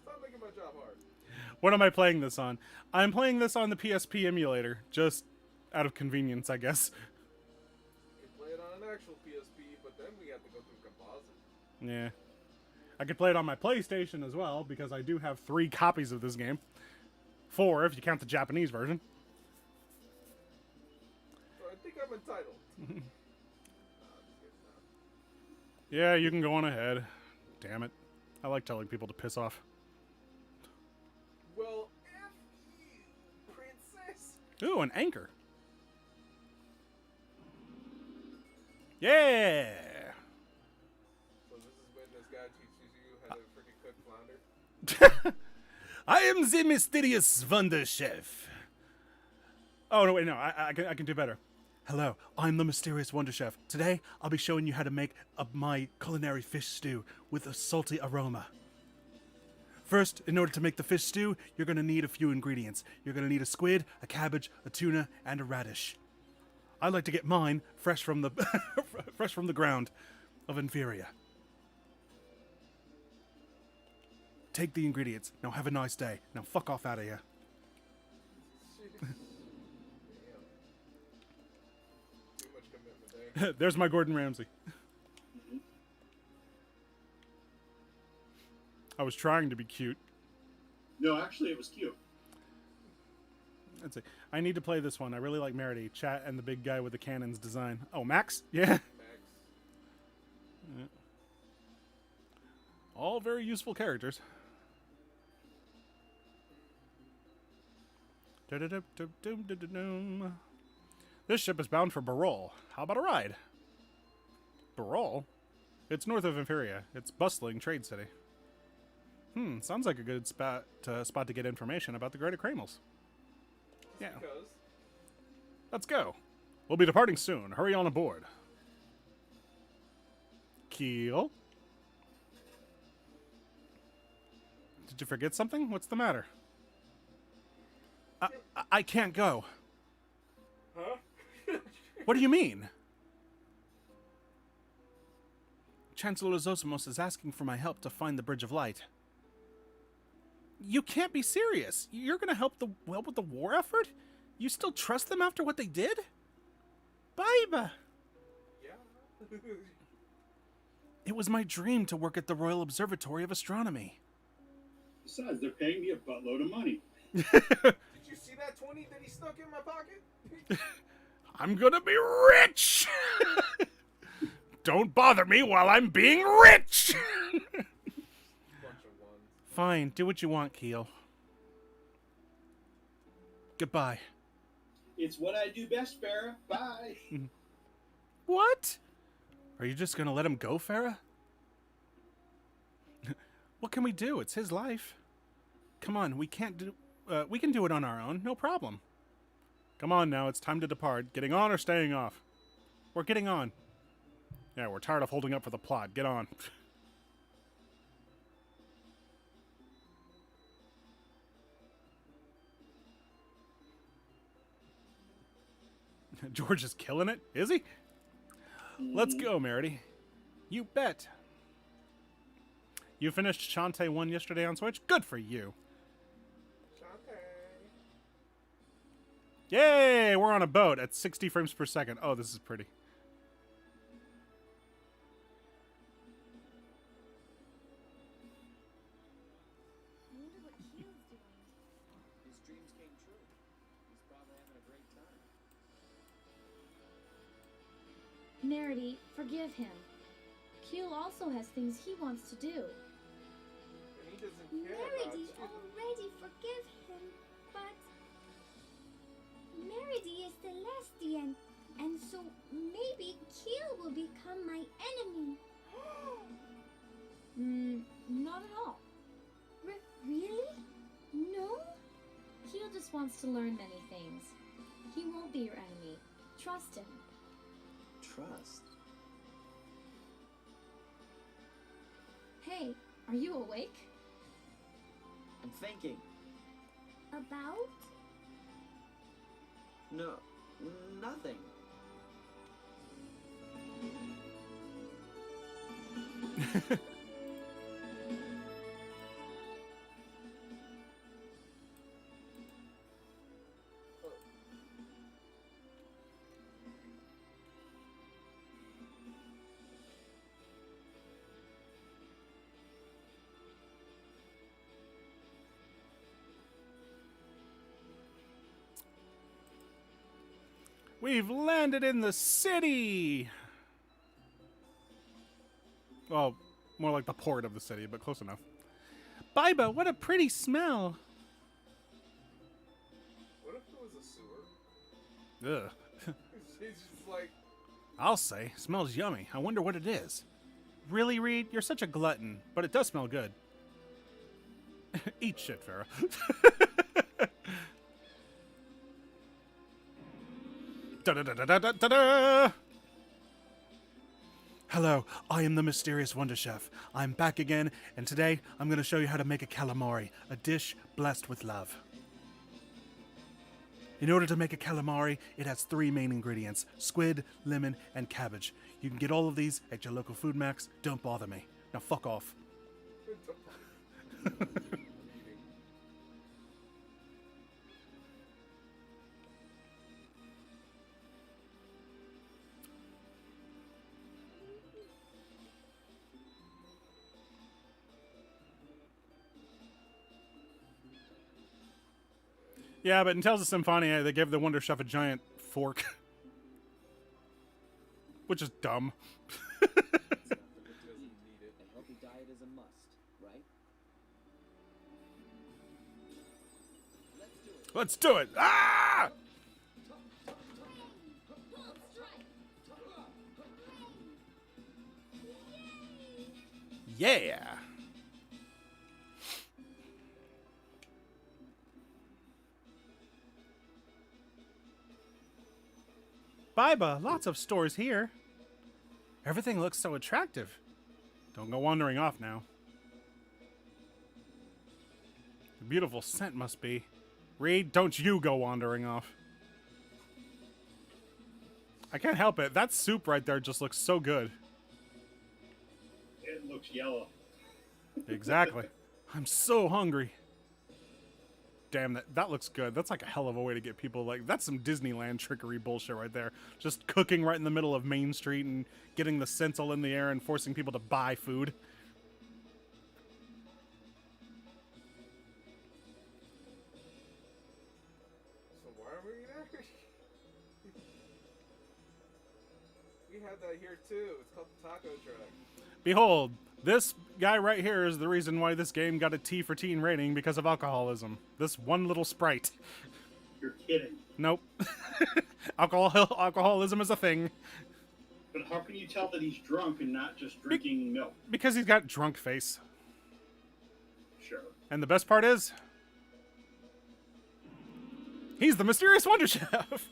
Stop making my job hard. What am I playing this on? I'm playing this on the PSP emulator, just out of convenience, I guess. You can play it on an actual PSP, but then we have to go through composite. Yeah. I could play it on my PlayStation as well, because I do have 3 copies of this game. 4, if you count the Japanese version. So I think I'm entitled. Nah, I'm just kidding, no. Yeah, you can go on ahead. Damn it. I like telling people to piss off. Well, F you, princess. Ooh, an anchor. Yeah! So this is when this guy teaches you how to freaking cook flounder? I am the mysterious Wonder Chef. Oh, no, wait, no. I can do better. Hello, I'm the mysterious Wonder Chef. Today, I'll be showing you how to make my culinary fish stew with a salty aroma. First, in order to make the fish stew, you're going to need a few ingredients. You're going to need a squid, a cabbage, a tuna, and a radish. I like to get mine fresh from the fresh from the ground of Inferior. Take the ingredients. Now have a nice day. Now fuck off out of here. Damn. Too much commitment there. There's my Gordon Ramsay. I was trying to be cute. No, actually, it was cute. Let's see. I need to play this one. I really like Merity. Chat and the big guy with the cannons design. Oh, Max? Yeah. Max. All very useful characters. This ship is bound for Barol. How about a ride? Barol? It's north of Inferior. It's bustling trade city. Sounds like a good spot to get information about the Greater Kramels. Yeah. Because Let's go. We'll be departing soon. Hurry on aboard. Keel? Did you forget something? What's the matter? I can't go. huh? What do you mean? Chancellor Zosimos is asking for my help to find the Bridge of Light. You can't be serious. You're going to help with the war effort? You still trust them after what they did? Baiba! Yeah. It was my dream to work at the Royal Observatory of Astronomy. Besides, they're paying me a buttload of money. Did you see that 20 that he stuck in my pocket? I'm gonna be rich! Don't bother me while I'm being rich! Bunch of ones. Fine, do what you want, Keel. Goodbye. It's what I do best, Farah. Bye. What? Are you just gonna let him go, Farah? What can we do? It's his life. Come on, we can do it on our own, no problem. Come on now, it's time to depart. Getting on or staying off? We're getting on. Yeah, we're tired of holding up for the plot. Get on. George is killing it, is he? Let's go, Merity. You bet. You finished Shantae 1 yesterday on Switch? Good for you. Shantae. Yay! We're on a boat at 60 frames per second. Oh, this is pretty. Merity, forgive him. Keel also has things he wants to do. And he doesn't care about Merity you. already forgive him, but Merity is Celestian, and so maybe Keel will become my enemy. Not at all. Really? No? Keel just wants to learn many things. He won't be your enemy. Trust him. Trust? Hey, are you awake? I'm thinking. About? No, nothing. We've landed in the city! Well, more like the port of the city, but close enough. Biba, what a pretty smell! What if it was a sewer? Ugh. She's just like, I'll say, smells yummy. I wonder what it is. Really, Reed? You're such a glutton, but it does smell good. Eat shit, Farrah. Da-da-da-da-da-da-da! Hello, I am the Mysterious Wonder Chef. I'm back again, and today I'm going to show you how to make a calamari, a dish blessed with love. In order to make a calamari, it has 3 main ingredients: squid, lemon, and cabbage. You can get all of these at your local Food Max. Don't bother me. Now fuck off. Yeah, but in Tales of Symphonia, they gave the Wonder Chef a giant fork. Which is dumb. I healthy diet is a must, right? Let's do it. Let's do it! Ah! Yeah! Biba, lots of stores here. Everything looks so attractive. Don't go wandering off now. The beautiful scent must be. Reed, don't you go wandering off. I can't help it. That soup right there just looks so good. It looks yellow. Exactly. I'm so hungry. Damn, that looks good. That's like a hell of a way to get people, like, that's some Disneyland trickery bullshit right there. Just cooking right in the middle of Main Street and getting the scents all in the air and forcing people to buy food. so why are we there? We had that here too. It's called the taco truck. Behold, this guy right here is the reason why this game got a T for teen rating, because of alcoholism. This one little sprite. You're kidding. Nope. Alcoholism is a thing. But how can you tell that he's drunk and not just drinking milk? Because he's got drunk face. Sure. And the best part is, he's the Mysterious Wonder Chef.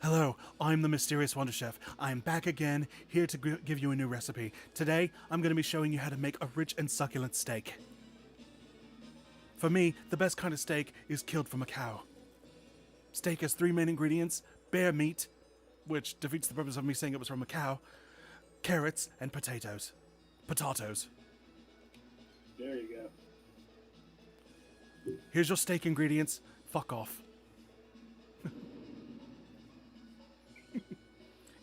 Hello, I'm the Mysterious Wonder Chef. I'm back again, here to give you a new recipe. Today, I'm going to be showing you how to make a rich and succulent steak. For me, the best kind of steak is killed from a cow. Steak has 3 main ingredients: bear meat, which defeats the purpose of me saying it was from a cow, carrots, and potatoes. Potatoes. There you go. Here's your steak ingredients. Fuck off.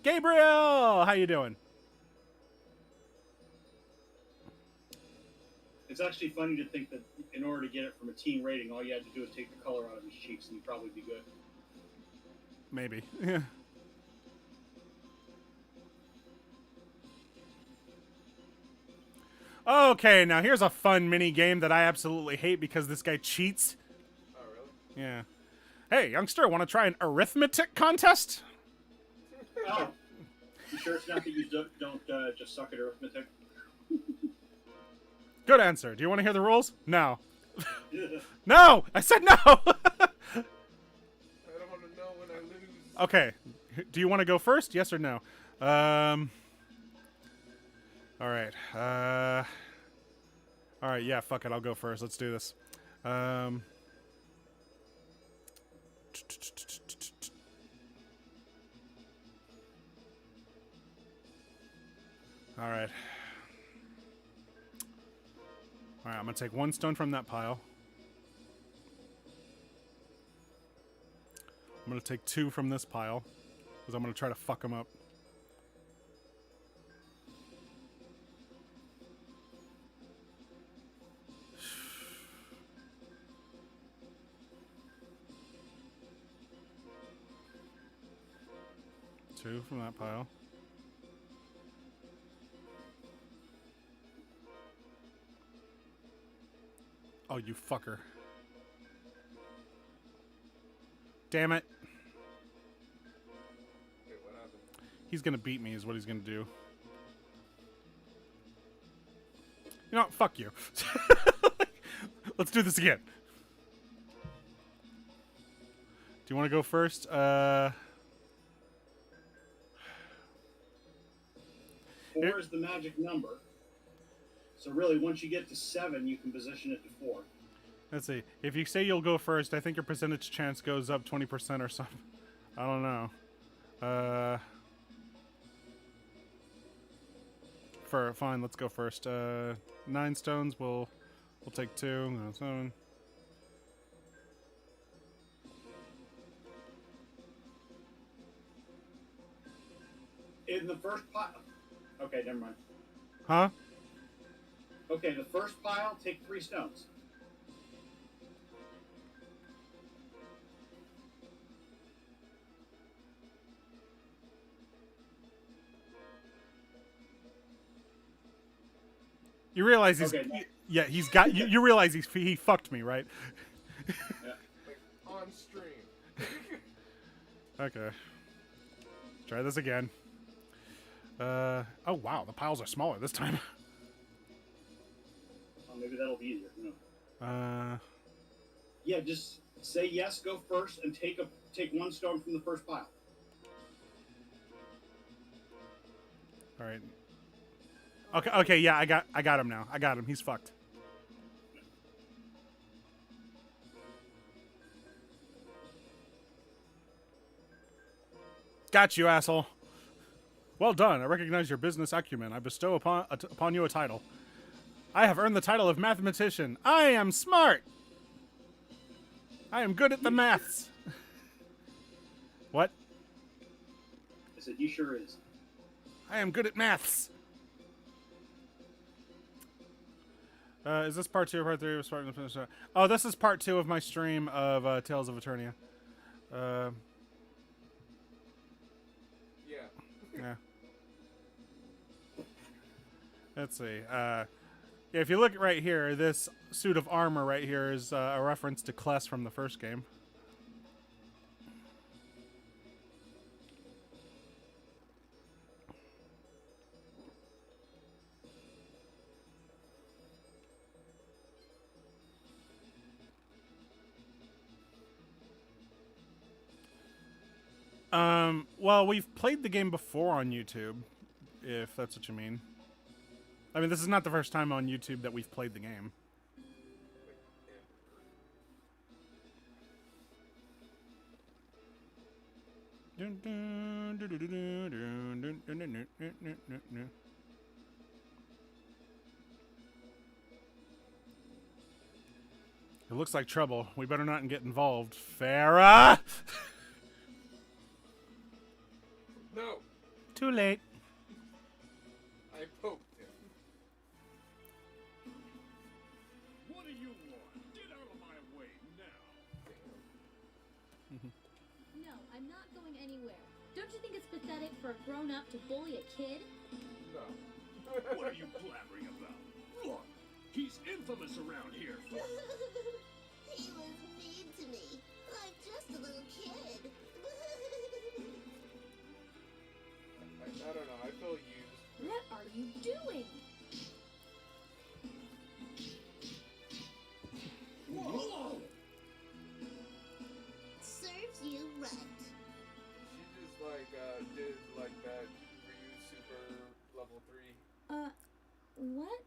Gabriel! How you doing? It's actually funny to think that in order to get it from a teen rating, all you had to do is take the color out of his cheeks and he'd probably be good. Maybe. Yeah. Okay, now here's a fun mini game that I absolutely hate because this guy cheats. Oh, really? Yeah. Hey, youngster, want to try an arithmetic contest? Oh, you sure it's not that you don't just suck at arithmetic? Good answer. Do you want to hear the rules? No. No! I said no! I don't want to know when I lose. Okay. Do you want to go first? Yes or no? Alright. Alright, yeah, fuck it. I'll go first. Let's do this. Alright. Alright, I'm gonna take 1 stone from that pile. I'm gonna take 2 from this pile. Because I'm gonna try to fuck him up. Two from that pile. Oh, you fucker. Damn it. Wait, what happened? He's gonna beat me is what he's gonna do. You know what? Fuck you. Let's do this again. Do you want to go first? 4 is the magic number. So really, once you get to 7, you can position it to 4. Let's see. If you say you'll go first, I think your percentage chance goes up 20% or something. I don't know. Fine, let's go first. 9 stones. We'll take 2. 7. In the first pile. Okay, never mind. Huh? Okay, the first pile, take 3 stones. You realize he's Okay. yeah, he's got you realize he fucked me, right? Yeah. Like, on stream. Okay. Let's try this again. Oh wow, the piles are smaller this time. Oh, maybe that'll be easier. Who knows? Uh Yeah, just say yes, go first, and take 1 stone from the first pile. all right. Okay, yeah, I got him now. I got him. He's fucked. Got you, asshole. Well done. I recognize your business acumen. I bestow upon you a title. I have earned the title of mathematician. I am smart. I am good at the maths. What? I said, you sure is. I am good at maths. Is this part 2 or part 3 of Spartan Finish? Oh, this is part 2 of my stream of Tales of Eternia. Yeah. Yeah. Let's see. Yeah, if you look right here, this suit of armor right here is a reference to Kless from the first game. Well, we've played the game before on YouTube, if that's what you mean. I mean, this is not the first time on YouTube that we've played the game. It looks like trouble. We better not get involved. Farah! No, Too late. I poked him. What do you want? Get out of my way now. No, I'm not going anywhere. Don't you think it's pathetic for a grown-up to bully a kid? No. What are you blabbering about? Look, he's infamous around here for... He was mean to me, like just a little kid. I don't know, I feel used. What are you doing? Whoa! Serves you right. She just like did like that Ryu Super level 3. What?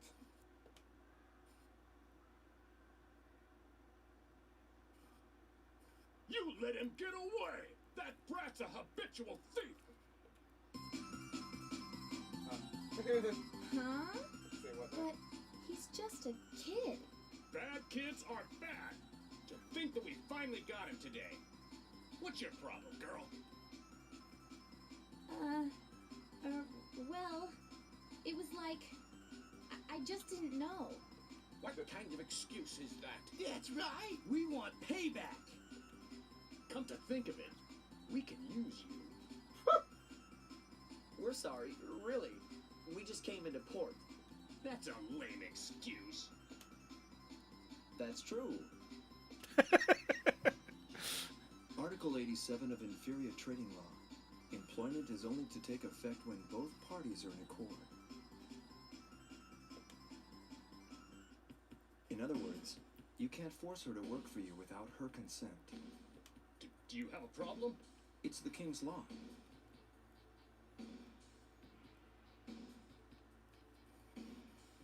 You let him get away! That brat's a habitual thief! Huh? Say what now? But he's just a kid. Bad kids are bad! To think that we finally got him today. What's your problem, girl? Well, it was like, I just didn't know. What kind of excuse is that? That's right. We want payback. Come to think of it, we can use you. We're sorry, really. We just came into port. That's a lame excuse. That's true. Article 87 of Inferior Trading Law. Employment is only to take effect when both parties are in accord. In other words, you can't force her to work for you without her consent. Do you have a problem? It's the King's Law.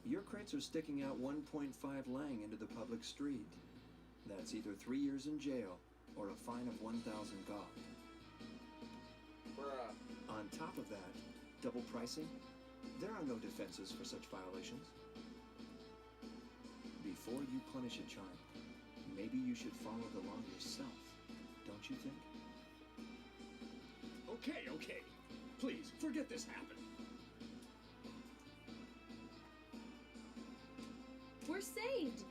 Your crates are sticking out 1.5 lang into the public street. That's either 3 years in jail or a fine of 1,000 gok. Bruh. On top of that, double pricing? There are no defenses for such violations. Before you punish a child, maybe you should follow the law yourself, don't you think? Okay. Please, forget this happened. We're saved.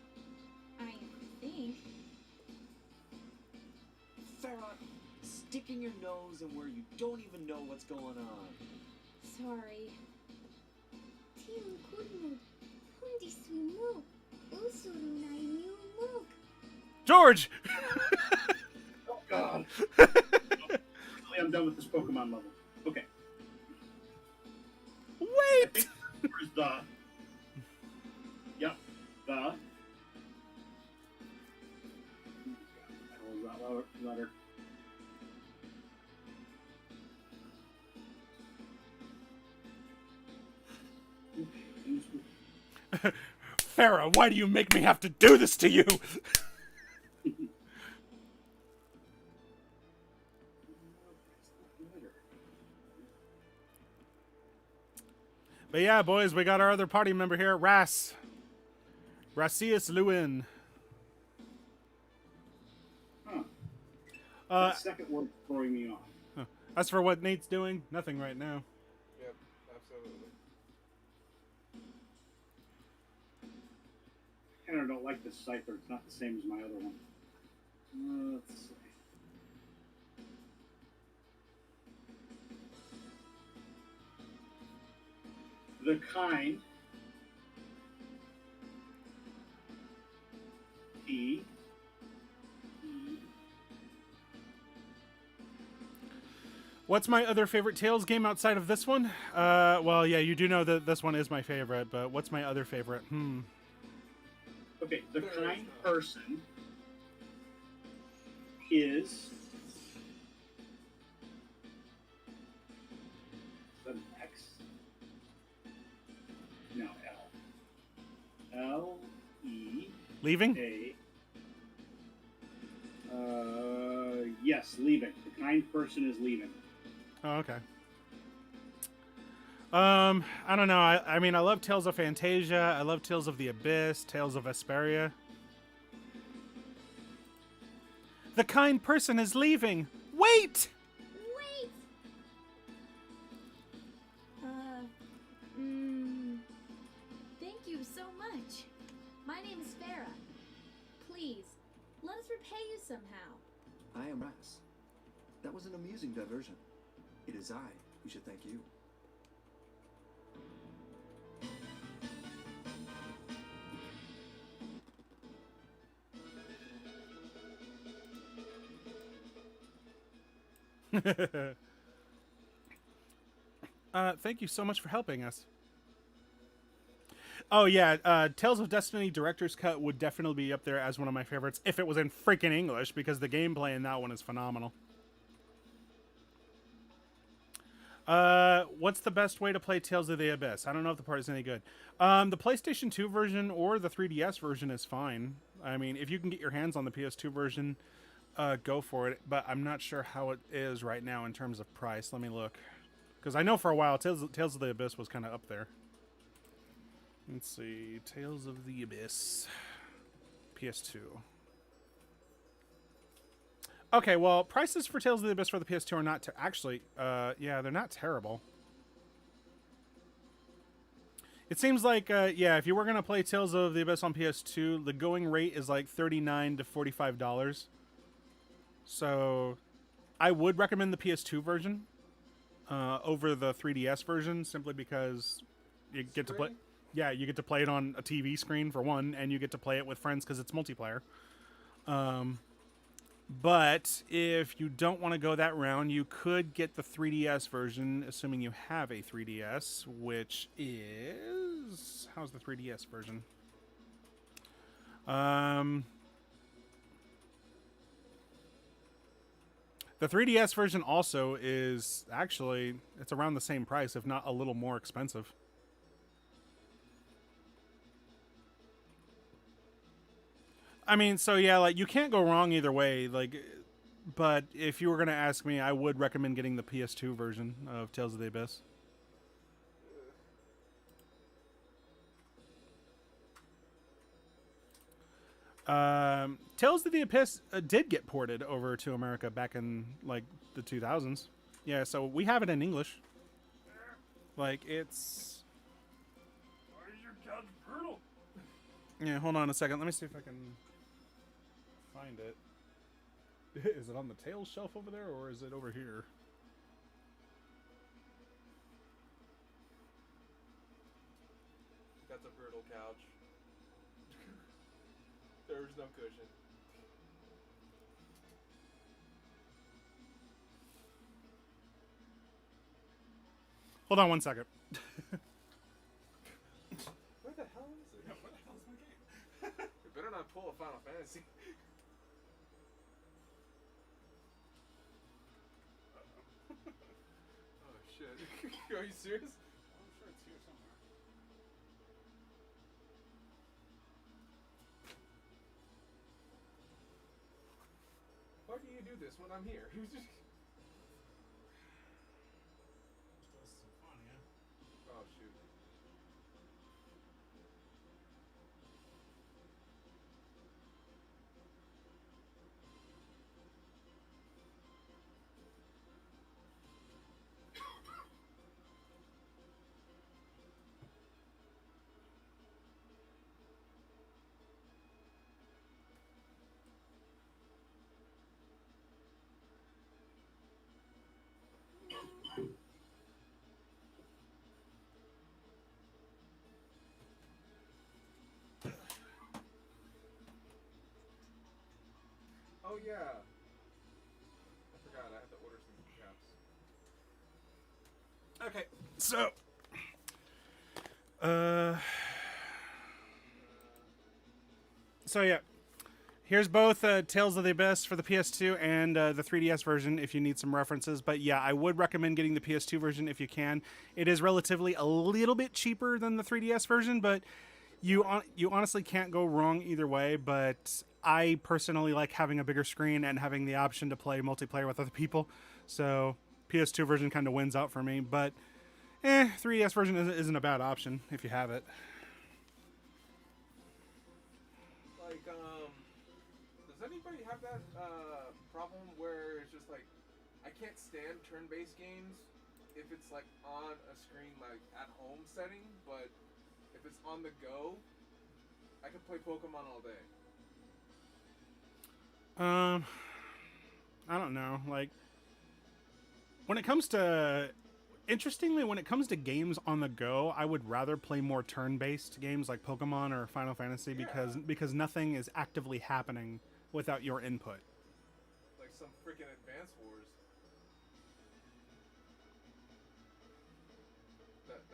I think. Farah, sticking your nose in where you don't even know what's going on. Sorry. Tim Kurmuk, Hundi Swimuk, Usurunai Muk. George! Oh God. I'm done with this Pokemon level. Okay. I Wait! think where's the? Yep, the. That letter. Farah, why do you make me have to do this to you? But yeah, boys, we got our other party member here, Rasius Lewin. Huh. That second word throwing me off. As for what Nate's doing, nothing right now. Yep, absolutely. I kind of don't like this cipher. It's not the same as my other one. Let's see. The kind. P. What's my other favorite Tales game outside of this one? Well, yeah, you do know that this one is my favorite, but what's my other favorite? Okay, the kind person is an X. No, L. L-E. Leaving? A. Yes, leaving. The kind person is leaving. Oh, okay. I don't know. I mean, I love Tales of Fantasia. I love Tales of the Abyss, Tales of Vesperia. The kind person is leaving. Wait! Wait! Thank you so much. My name is Farah. Please, let us repay you somehow. I am Ras. That was an amusing diversion. It is I who should thank you. Thank you so much for helping us. Oh yeah, Tales of Destiny Director's Cut would definitely be up there as one of my favorites if it was in freaking English, because the gameplay in that one is phenomenal. What's the best way to play Tales of the Abyss? I don't know if the part is any good. The PlayStation 2 version or the 3DS version is fine. I mean, if you can get your hands on the PS2 version, go for it. But I'm not sure how it is right now in terms of price. Let me look. Because I know for a while Tales of the Abyss was kind of up there. Let's see. Tales of the Abyss. PS2. Okay, well, prices for Tales of the Abyss for the PS2 are not... actually, yeah, they're not terrible. It seems like, yeah, if you were going to play Tales of the Abyss on PS2, the going rate is like $39 to $45. So, I would recommend the PS2 version over the 3DS version, simply because you get to play... Yeah, you get to play it on a TV screen, for one, and you get to play it with friends because it's multiplayer. But if you don't want to go that route, you could get the 3DS version, assuming you have a 3DS, which is... how's the 3DS version? The 3DS version also is actually... it's around the same price, if not a little more expensive. I mean, so yeah, like, you can't go wrong either way, like, but if you were going to ask me, I would recommend getting the PS2 version of Tales of the Abyss. Tales of the Abyss did get ported over to America back in, like, the 2000s. Yeah, so we have it in English. Like, it's... Why is your couch brutal? Yeah, hold on a second. Let me see if I can... find it. Is it on the Tales shelf over there, or is it over here? That's a brutal couch. There's no cushion. Hold on one second. Where the hell is it? Yeah, where the hell is my game? You better not pull a Final Fantasy. Oh shit. Are you serious? I'm sure it's here somewhere. Why do you do this when I'm here? He was just... Oh shoot. Oh yeah. I forgot I had to order some caps. Okay, so... so yeah. Here's both Tales of the Abyss for the PS2 and the 3DS version if you need some references. But yeah, I would recommend getting the PS2 version if you can. It is relatively a little bit cheaper than the 3DS version, but you honestly can't go wrong either way. But I personally like having a bigger screen and having the option to play multiplayer with other people. So PS2 version kind of wins out for me. But 3DS version isn't a bad option if you have it. Like, does anybody have that problem where it's just like, I can't stand turn-based games if it's like on a screen like at home setting, but if it's on the go, I can play Pokemon all day. I don't know. Like, when it comes to... interestingly, when it comes to games on the go, I would rather play more turn-based games like Pokemon or Final Fantasy because nothing is actively happening without your input. Like some freaking Advance Wars.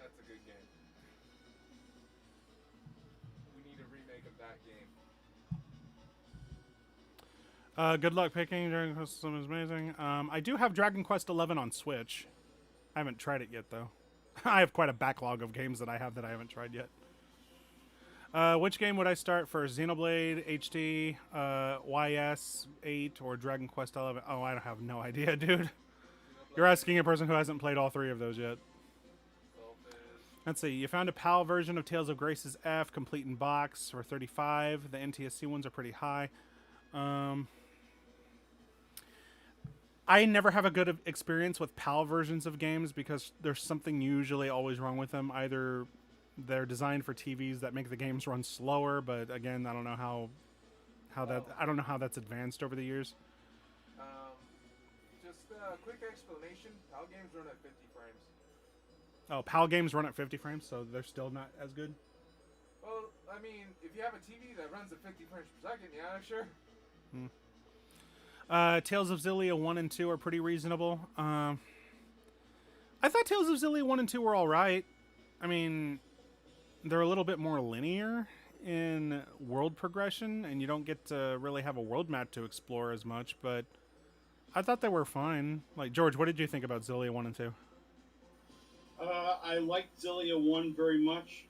That's a good game. We need a remake of that game. Good luck picking. Dragon Quest is amazing. I do have Dragon Quest 11 on Switch. I haven't tried it yet, though. I have quite a backlog of games that I have that I haven't tried yet. Which game would I start first? Xenoblade HD, YS 8, or Dragon Quest 11? Oh, I have no idea, dude. You're asking a person who hasn't played all three of those yet. Let's see. You found a PAL version of Tales of Grace's F, complete in box, for $35. The NTSC ones are pretty high. I never have a good experience with PAL versions of games because there's something usually always wrong with them. Either they're designed for TVs that make the games run slower, but again, I don't know how that's advanced over the years. Just a quick explanation. PAL games run at 50 frames. Oh, PAL games run at 50 frames, so they're still not as good? Well, I mean, if you have a TV that runs at 50 frames per second, yeah, sure. Tales of Xillia 1 and 2 are pretty reasonable. I thought Tales of Xillia 1 and 2 were alright. I mean, they're a little bit more linear in world progression, and you don't get to really have a world map to explore as much, but I thought they were fine. Like, George, what did you think about Xillia 1 and 2? I liked Xillia 1 very much.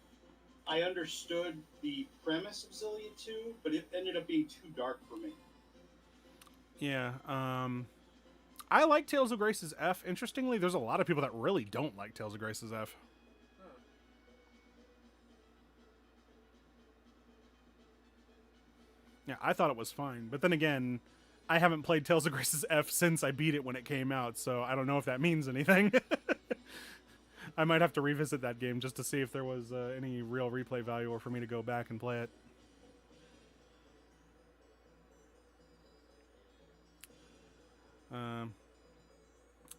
I understood the premise of Xillia 2, but it ended up being too dark for me. Yeah, I like Tales of Grace's F. Interestingly, there's a lot of people that really don't like Tales of Grace's F. Yeah, I thought it was fine. But then again, I haven't played Tales of Grace's F since I beat it when it came out, so I don't know if that means anything. I might have to revisit that game just to see if there was any real replay value or for me to go back and play it.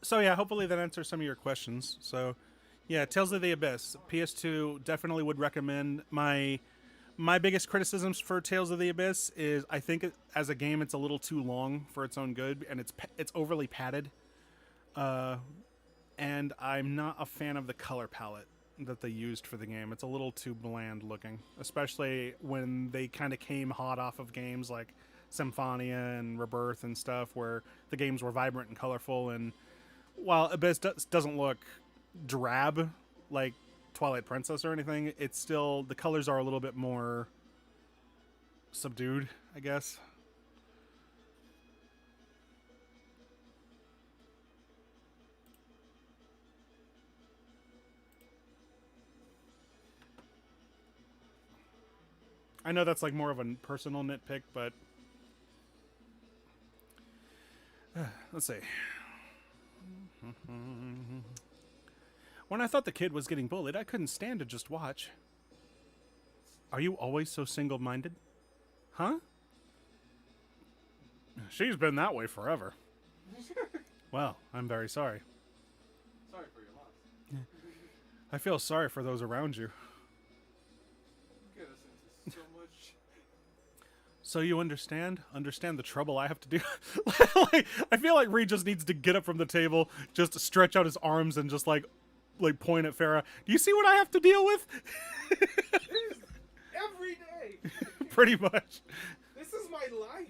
So yeah, hopefully that answers some of your questions. So yeah, Tales of the Abyss, PS2, definitely would recommend. My biggest criticisms for Tales of the Abyss is I think as a game it's a little too long for its own good, and it's overly padded. And I'm not a fan of the color palette that they used for the game. It's a little too bland looking, especially when they kind of came hot off of games like Symphonia and Rebirth and stuff, where the games were vibrant and colorful. And while Abyss doesn't look drab like Twilight Princess or anything, it's still, the colors are a little bit more subdued, I guess. I know that's like more of a personal nitpick, but let's see. When I thought the kid was getting bullied, I couldn't stand to just watch. Are you always so single-minded? Huh? She's been that way forever. Well, I'm very sorry. Sorry for your loss. I feel sorry for those around you. Get us into so much. So you understand the trouble I have to do. Like, I feel like Reed just needs to get up from the table, just stretch out his arms, and just like point at Farah. Do you see what I have to deal with? Every day. Pretty much. This is my life.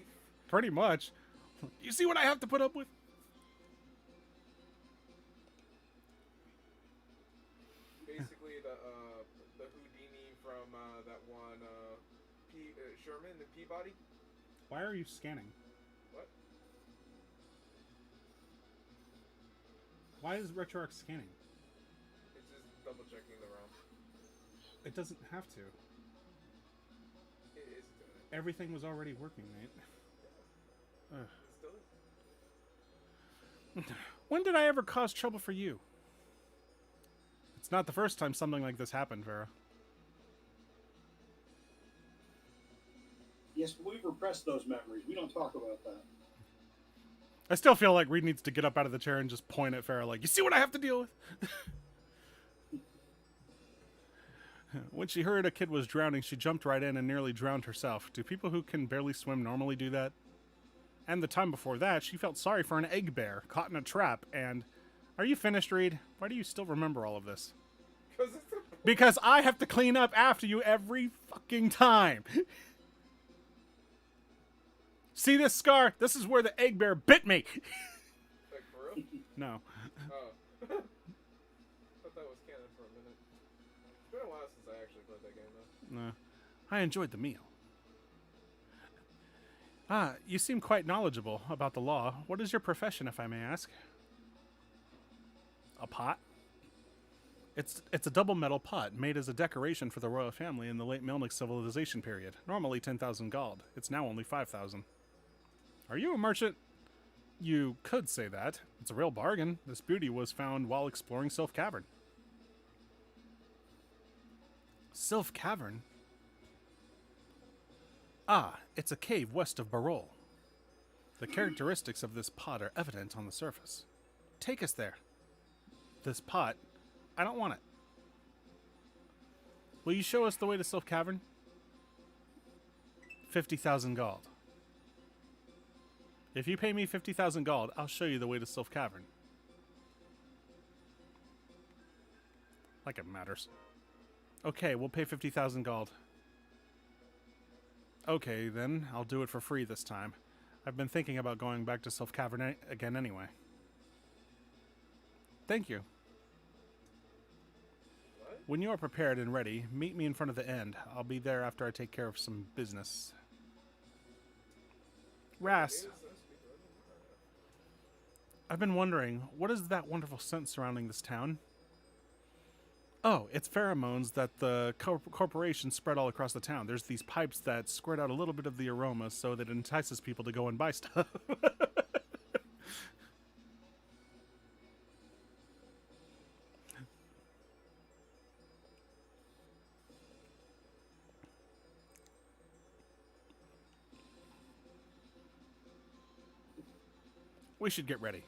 Pretty much. You see what I have to put up with? Basically, the Houdini from that one Sherman and Peabody. Why are you scanning? What? Why is RetroArch scanning? It's just double checking the ROM. It doesn't have to. It is doing it. Everything was already working, mate. Ugh. It still is. When did I ever cause trouble for you? It's not the first time something like this happened, Vera. Yes, but we've repressed those memories. We don't talk about that. I still feel like Reed needs to get up out of the chair and just point at Farah like, you see what I have to deal with? When she heard a kid was drowning, she jumped right in and nearly drowned herself. Do people who can barely swim normally do that? And the time before that, she felt sorry for an egg bear caught in a trap. And are you finished, Reed? Why do you still remember all of this? Because it's Because I have to clean up after you every fucking time. See this scar? This is where the egg bear bit me. Like, for real? No. Oh. Thought that was canon for a minute. It's been a while since I actually played that game, though. No. I enjoyed the meal. Ah, you seem quite knowledgeable about the law. What is your profession, if I may ask? A pot? It's a double metal pot made as a decoration for the royal family in the late Melnick civilization period. Normally 10,000 gold. It's now only 5,000. Are you a merchant? You could say that. It's a real bargain. This beauty was found while exploring Sylph Cavern. Sylph Cavern? Ah, it's a cave west of Barol. The characteristics of this pot are evident on the surface. Take us there. This pot, I don't want it. Will you show us the way to Sylph Cavern? 50,000 gold. If you pay me 50,000 gold, I'll show you the way to Sylph Cavern. Like it matters. Okay, we'll pay 50,000 gold. Okay, then. I'll do it for free this time. I've been thinking about going back to Sylph Cavern again anyway. Thank you. What? When you are prepared and ready, meet me in front of the end. I'll be there after I take care of some business. Ras, I've been wondering, what is that wonderful scent surrounding this town? Oh, it's pheromones that the corporation spread all across the town. There's these pipes that squirt out a little bit of the aroma so that it entices people to go and buy stuff. We should get ready.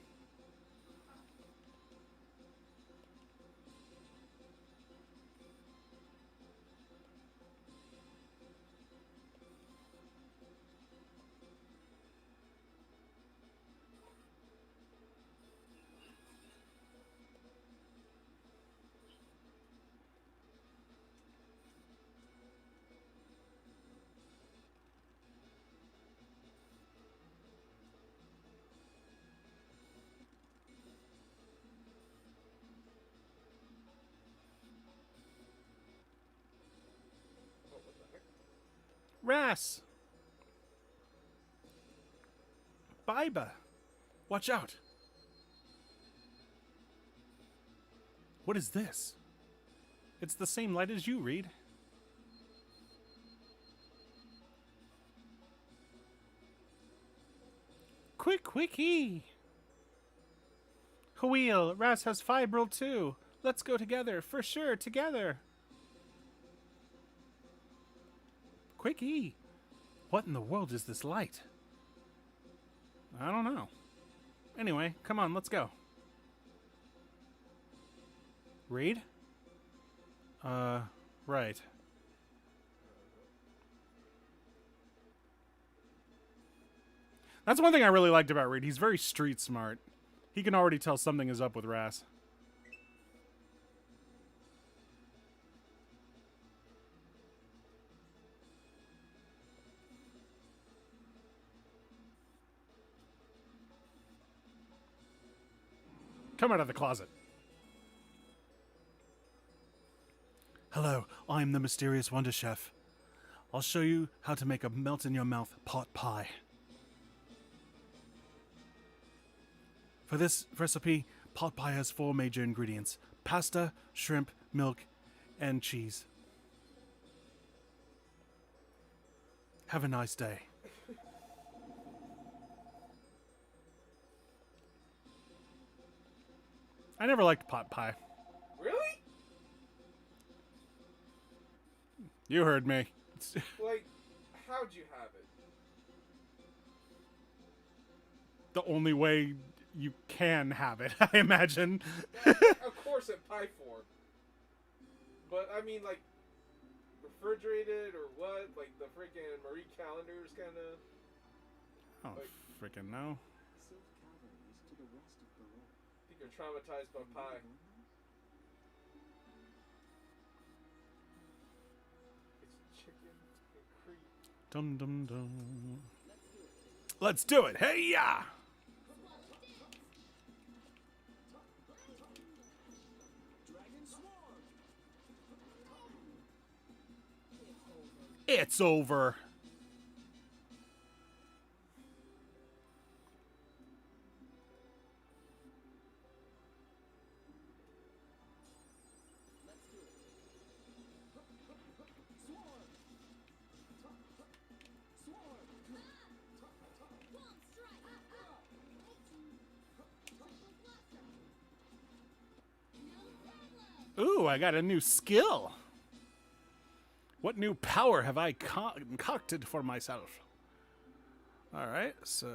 Ras! Biba! Watch out! What is this? It's the same light as you, Reed. Quickie! Wheel, Ras has fibril too. Let's go together, for sure, together. Quickie! What in the world is this light? I don't know. Anyway, come on, let's go. Reed? Right. That's one thing I really liked about Reed. He's very street smart. He can already tell something is up with Ras. Come out of the closet. Hello, I'm the mysterious Wonder Chef. I'll show you how to make a melt-in-your-mouth pot pie. For this recipe, pot pie has 4 major ingredients: pasta, shrimp, milk, and cheese. Have a nice day. I never liked pot pie. Really? You heard me. Like, how'd you have it? The only way you can have it, I imagine. Of course in pie form. But, I mean, like, refrigerated or what? Like, the freaking Marie Callender's kind of... Oh, freaking no. Sylph Cavern is to the west of Barol. I think you're traumatized by pie. Dum dum dum. Let's do it. Hey ya! It's over. Ooh, I got a new skill. What new power have I concocted for myself? All right, so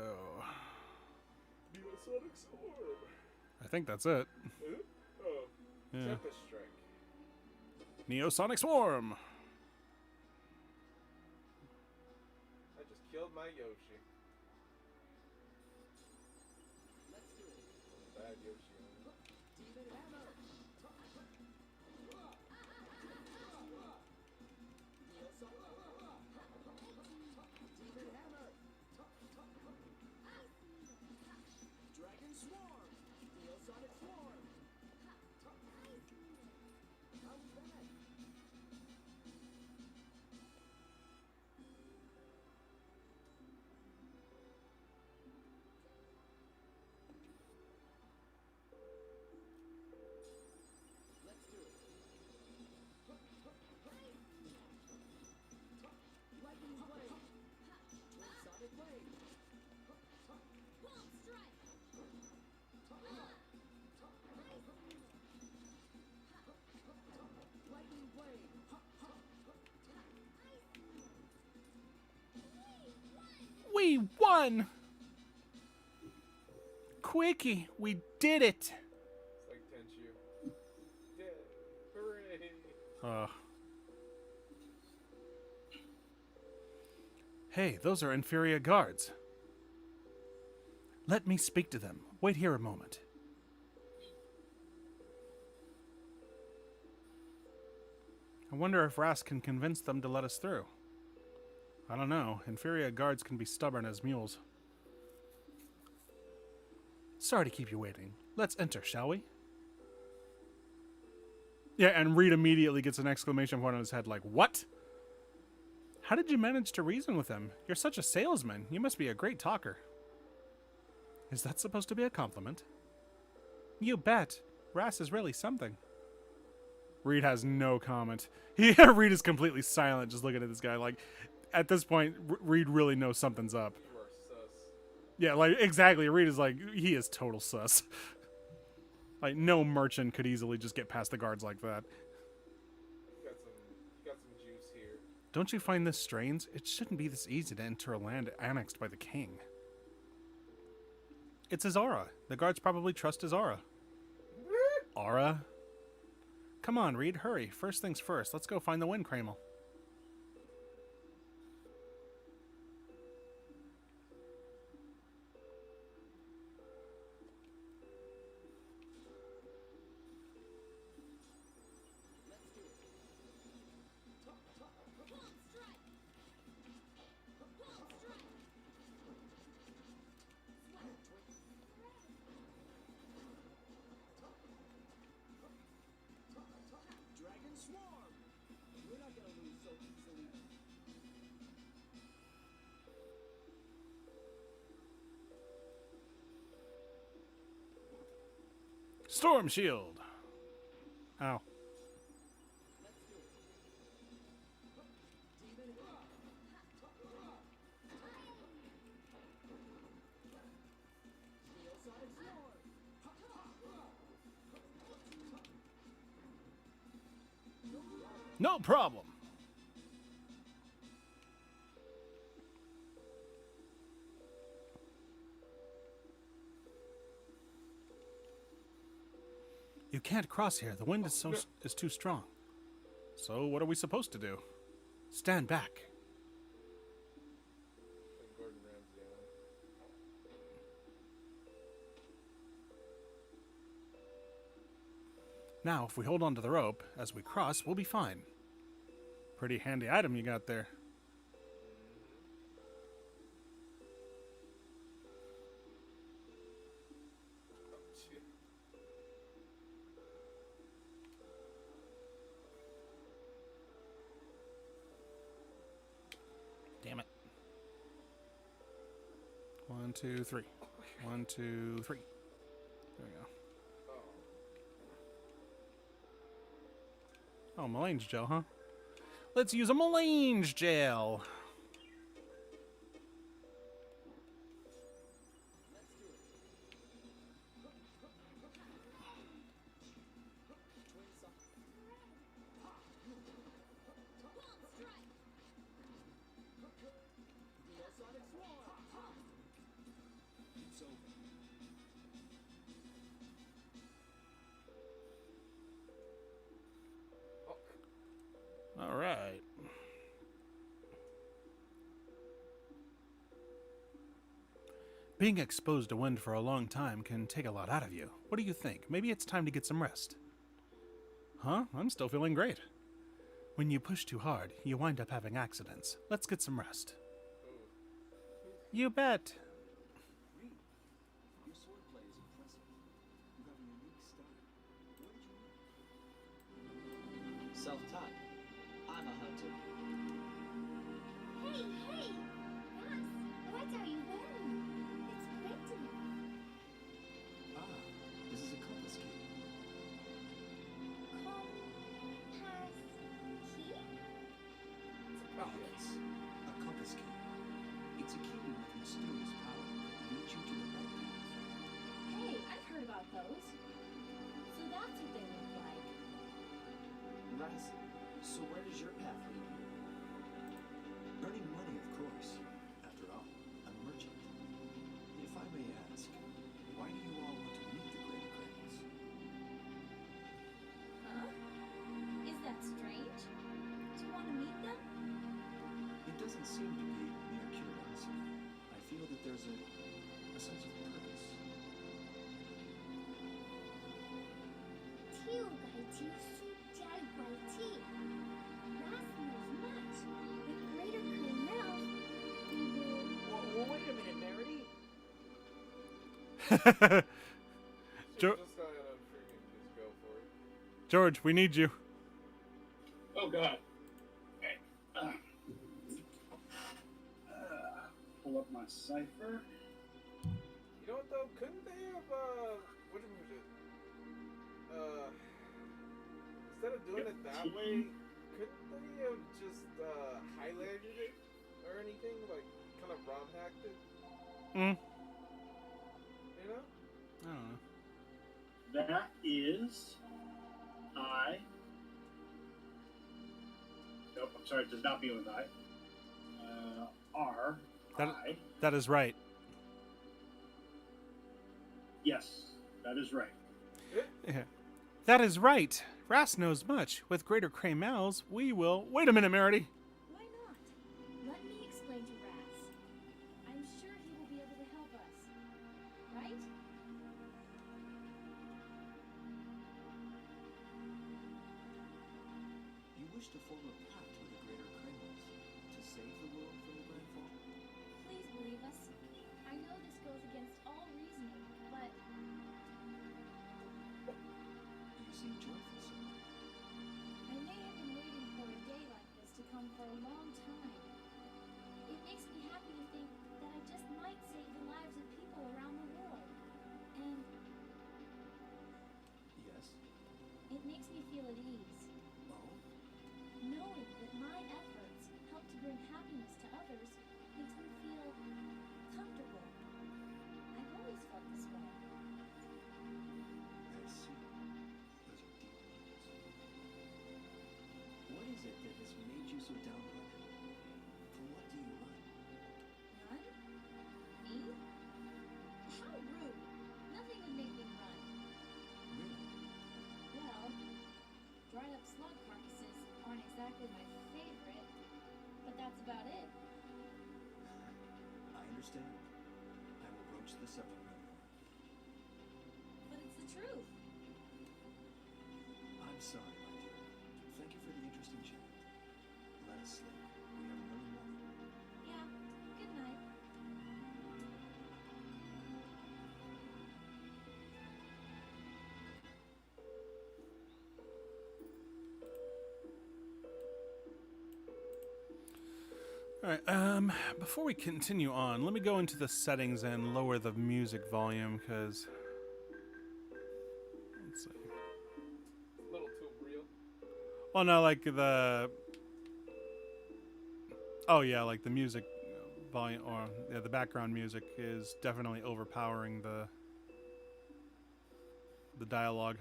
Neosonic Sword. I think that's it. Oh, Yeah. Tempest Strike. Neosonic Swarm. I just killed my Yoshi. Bad Yoshi. Dragon Swarm! Neosonic Swarm! How was that? Let's do it. Lightning Blade! Twin Sonic Blade! Lightning Blade! We won! Quickie, we did it! It's like Tenchu. Dead. Hooray! Hey, those are inferior guards. Let me speak to them. Wait here a moment. I wonder if Ras can convince them to let us through. I don't know. Inferior guards can be stubborn as mules. Sorry to keep you waiting. Let's enter, shall we? Yeah, and Reed immediately gets an exclamation point on his head like, what? How did you manage to reason with him? You're such a salesman. You must be a great talker. Is that supposed to be a compliment? You bet. Ras is really something. Reed has no comment. Reed is completely silent, just looking at this guy. Like, at this point, Reed really knows something's up. You are sus. Yeah, like, exactly. Reed is like, he is total sus. Like, no merchant could easily just get past the guards like that. You got some juice here. Don't you find this strange? It shouldn't be this easy to enter a land annexed by the king. It's Azara. The guards probably trust Azara. Aura? Come on, Reed, hurry. First things first, let's go find the Wind Cramel. Dragon Swarm! We're not gonna lose so easily. Storm Shield! Ow. Let's do it. Demon Neosonic Swarm! No problem. You can't cross here. The wind is too strong. So what are we supposed to do? Stand back. And Gordon Ramsay on. Now, if we hold on to the rope as we cross, we'll be fine. Pretty handy item you got there. 2, 3. 1, 2, 3. There we go. Oh, melange gel, huh? Let's use a melange gel. All right. Being exposed to wind for a long time can take a lot out of you. What do you think? Maybe it's time to get some rest. Huh? I'm still feeling great. When you push too hard, you wind up having accidents. Let's get some rest. You bet. Reed, your swordplay is impressive. You have a unique style. Where did you learn? Self-taught. I'm a hunter. Hey, hey! Ross, what are you wearing? It's great to know. Ah, this is a compass key. Compass key? Oh, yes, a compass key. It's a key with mysterious power that leads you to the right path. Hey, I've heard about those. So that's what they look like. Raz, so where does your path lead you? Earning money, of course. After all, I'm a merchant. If I may ask, why do you all want to meet the Greater Criminals? Huh? Is that strange? Do you want to meet them? It doesn't seem to be mere curiosity. I feel that there's a sense of purpose. Teal guy teal suit jai guai tea. Ross knows much. With greater criminal, we will. Well, wait a minute, Merity. Jo- Just I'm sure you can just go for it. George, we need you. Oh God. Okay. Pull up my cipher. You know what though? Couldn't they have what was it? Instead of doing it that way, couldn't they have just highlighted it or anything? Like kind of ROM hacked it? Mm. You know? I don't know. That is I. Nope, I'm sorry, it does not begin with I. R. That- I. That is right. Yes, that is right. Yeah. That is right. Ras knows much. With greater Cremels, we will. Wait a minute, Merity. Why not? Let me explain to Raz. I'm sure he will be able to help us. Right? You wish to form a pact with the Greater Criminals to save the world from the Grandfall? Please believe us. I know this goes against all reasoning, but You seem joyful, sir. I may have been waiting for a day like this to come for a long time. It makes me happy to think that I just might save the lives of people around the world. And Yes. it makes me feel at ease. Oh? Knowing that my efforts help to bring happiness to others makes me feel comfortable. I've always felt this way. I see. Those are deep words. What is it that has made you so downhearted? From what do you run? Run? Me? How rude. Nothing would make me run. Really? Well, dried up slug carcasses aren't exactly my favorite, but that's about it. I understand. I will broach the subject no more. But it's the truth. I'm sorry, my dear. Thank you for the interesting chat. Let us sleep. We have an early morning. Yeah. Good night. Alright, before we continue on, let me go into the settings and lower the music volume, because... Let's see. A little too real. Well, no, like the... Oh, yeah, like the music volume, or yeah, the background music is definitely overpowering the dialogue.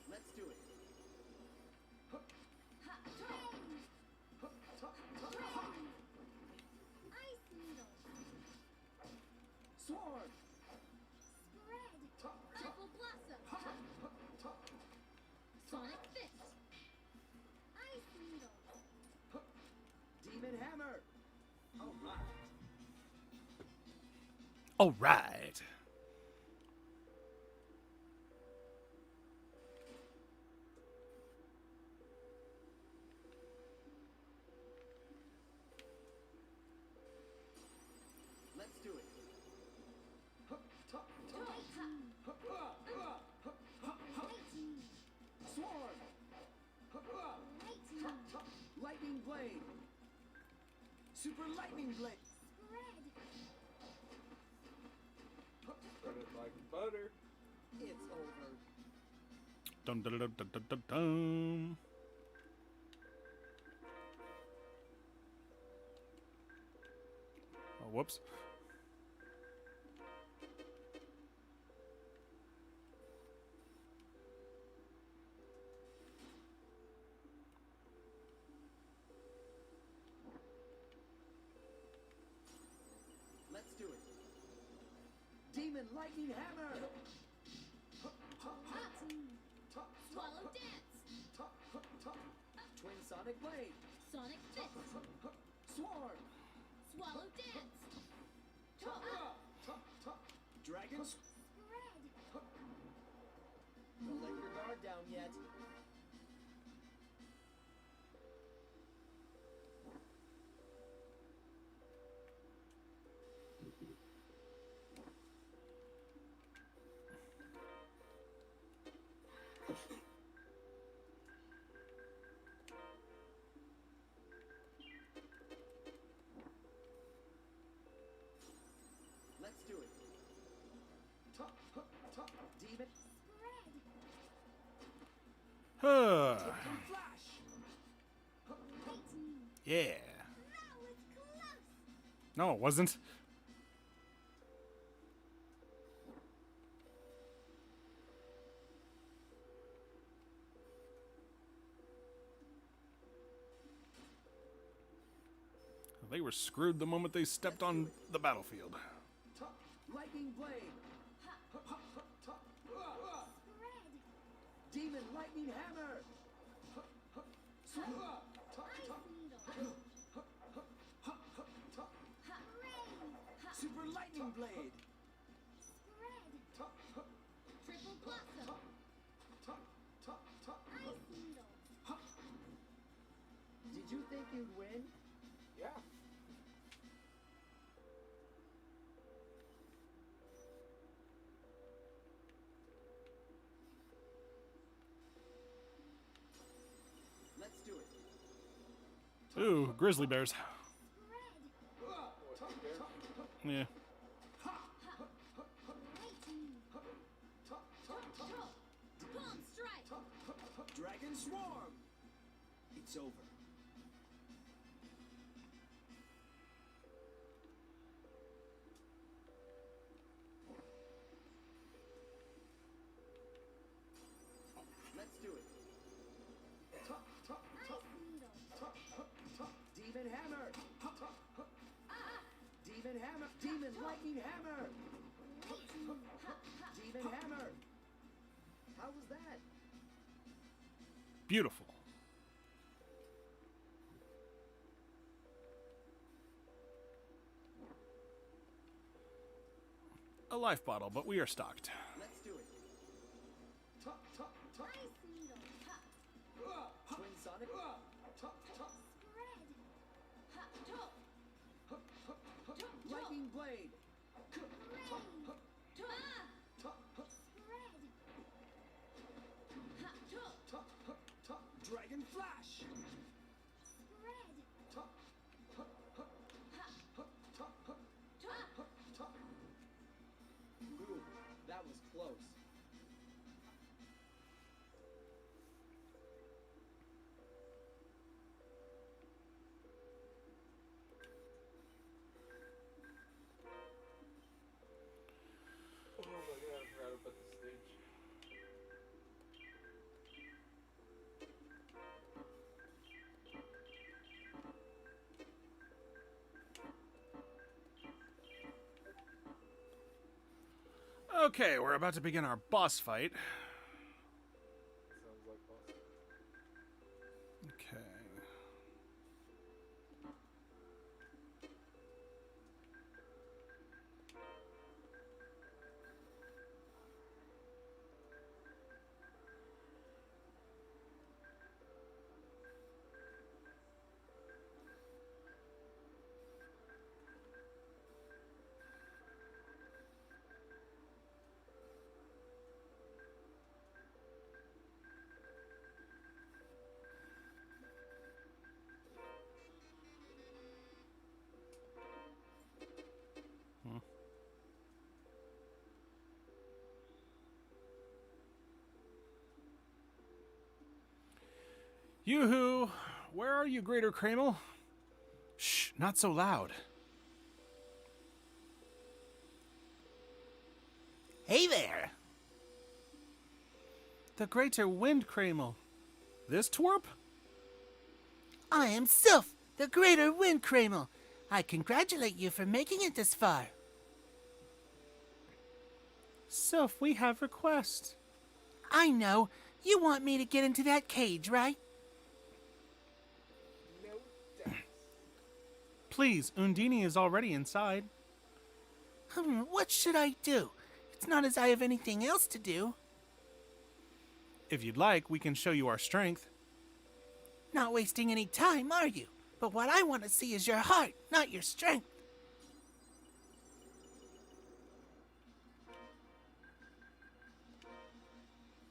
Let's do it. Ice needle. Sword. Spread. Triple blossom. Sonic fist. Ice needle. Demon hammer. All right. Alright. Let's do it. Sword. Lightning blade. Super lightning blade. Spread. Spread it like butter. It's over. Dum dum dum dum dum dum dum. Oh, whoops. Let's do it. Demon lightning hammer. Swallow dance. Twin sonic blade. Sonic fist. Sword. Swallow dance. Dragon. Spread. Don't let your guard down yet. Let's do it. Demon. Spread. Huh. Flash. Lightning. Yeah. That was close. No, it wasn't. They were screwed the moment they stepped on the battlefield. Lightning blade. Spread. Demon lightning hammer. Ice needle. Rain. Super lightning blade. Spread. Triple blossom. Ice needle. Did you think you'd win? Yeah. Let's do it. Ooh, grizzly bears. Spread. What's up there? Yeah. Lightning. Bomb strike. Dragon swarm. It's over. Let's do it. Ice needle. Demon hammer. Demon hammer. Demon lightning hammer. Lightning. Demon hammer. How was that? Beautiful. A life bottle, but we are stocked. Let's do it. Ice needle. Twin sonic. Spread. Lightning blade. Rain. Okay, we're about to begin our boss fight. Sounds like boss. Okay. Yoo-hoo! Where are you, Greater Kramel? Shh, not so loud. Hey there! The Greater Wind Kramel. This twerp? I am Sylph, the Greater Wind Kramel. I congratulate you for making it this far. Sylph, we have requests. I know. You want me to get into that cage, right? No doubt. Please, Undine is already inside. What should I do? It's not as I have anything else to do. If you'd like, we can show you our strength. Not wasting any time, are you? But what I want to see is your heart, not your strength.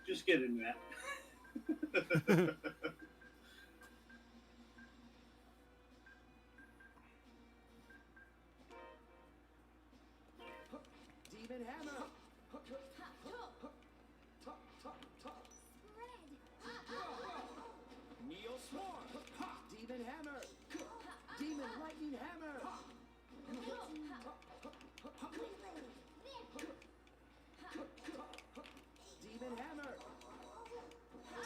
Just get in that. Demon hammer. Neo swarm. Demon hammer. Demon lightning hammer. Demon hammer.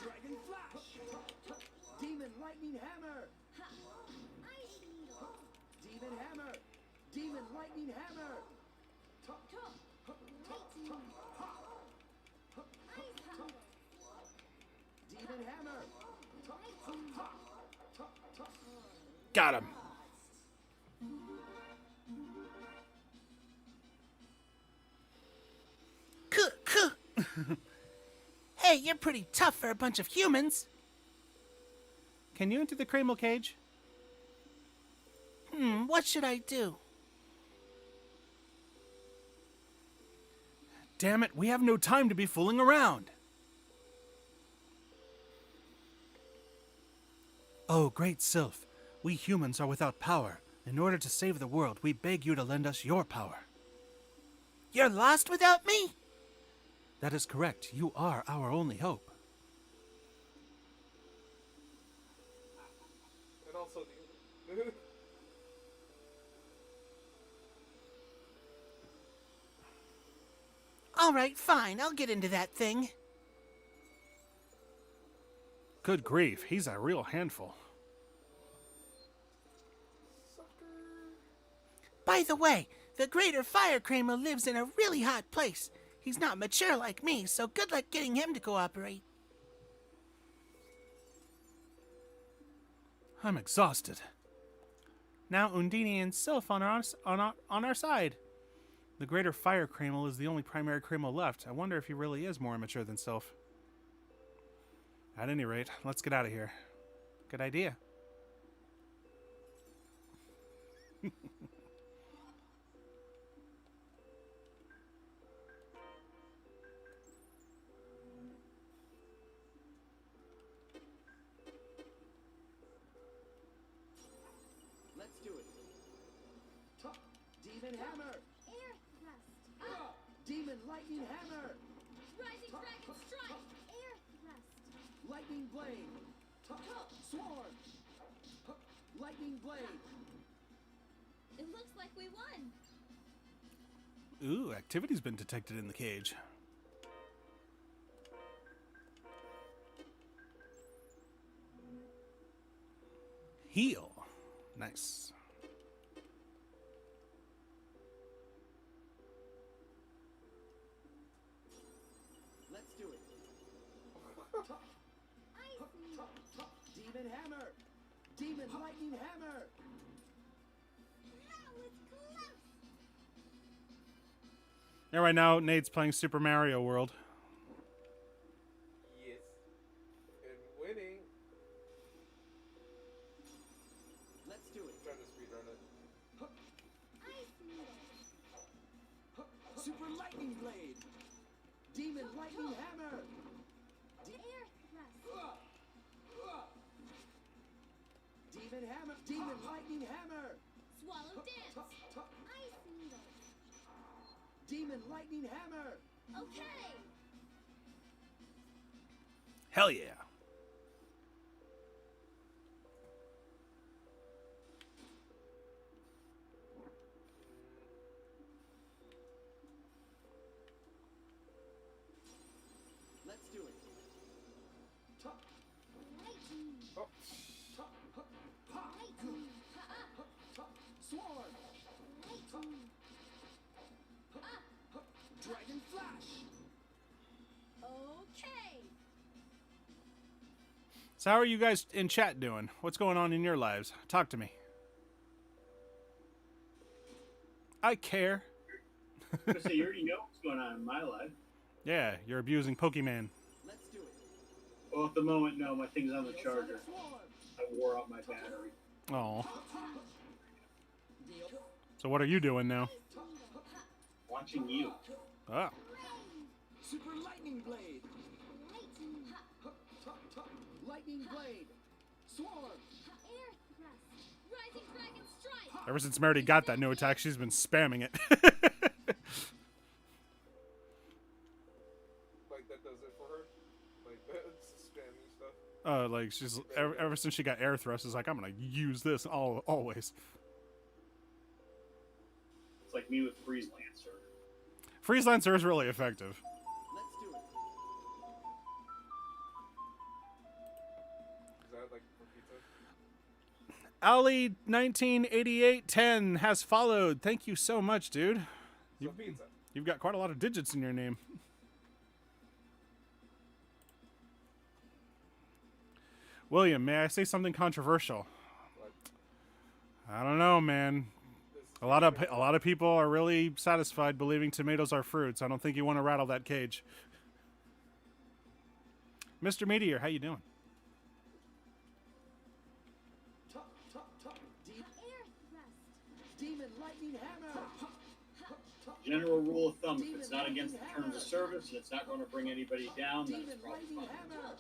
Dragon flash. Demon lightning hammer. Demon hammer. Demon lightning hammer. Demon hammer. Got him. Hey, you're pretty tough for a bunch of humans. Can you enter the Kramel cage? What should I do? Damn it, we have no time to be fooling around. Oh, great Sylph, we humans are without power. In order to save the world, we beg you to lend us your power. You're lost without me? That is correct. You are our only hope. And also the All right, fine. I'll get into that thing. Good grief, he's a real handful. By the way, the Greater Fire Kramer lives in a really hot place. He's not mature like me, so good luck getting him to cooperate. I'm exhausted. Now Undine and Sylph on our side. The Greater Fire Kramel is the only primary Kramel left. I wonder if he really is more immature than Sylph. At any rate, let's get out of here. Good idea. Let's do it. Demon hammer. Air thrust. Demon lightning hammer. Rising Dragon Strike! Air thrust. Lightning blade. Swarm. Lightning blade. It looks like we won. Ooh, activity's been detected in the cage. Heal. Nice. Demon Hammer! Demon Lightning Hammer! That was close. And right now, Nate's playing Super Mario World. Yes. And winning. Let's do it. I'm trying to speedrun it. Ice Noodle. Super Lightning Blade! Demon Lightning Hammer! Air Thrust. Demon Hammer! Demon Lightning Hammer! Swallow dance. Ice Noodle. Demon Lightning Hammer! Okay. Hell yeah. Let's do it. Lightning. Oh, Lightning. Swarm! Lightning. Dragon Flash! Okay. So how are you guys in chat doing? What's going on in your lives? Talk to me. I care. So you already know what's going on in my life. Yeah, you're abusing Pokemon. Let's do it. Well, at the moment, no. My thing's on the Deal charger. Swarm! I wore out my battery. Oh. Deal. So what are you doing now? Watching you. Oh. Super Lightning Blade! Lightning. Lightning Blade! Swarm! Air Thrust. Rising Dragon Strike. Ever since Merity got that new attack, she's been spamming it. like that does it for her? Like that's spammy stuff? Like she's ever since she got air thrust, is like, I'm gonna use this always. It's like me with Freeze Lancer. Freeze Lancer is really effective. Let's do it. Is that like for pizza? Ali 198810 has followed. Thank you so much, dude. So pizza. You've got quite a lot of digits in your name. William, may I say something controversial? Like, I don't know, man. this is A lot of people are really satisfied believing tomatoes are fruits. I don't think you want to rattle that cage. Mr. Meteor, how you doing? Deep Air Thrust. Demon Lightning Hammer! General rule of thumb: if it's not against the terms of service and it's not going to bring anybody down, then it's Demon probably Lightning fine. Hammer!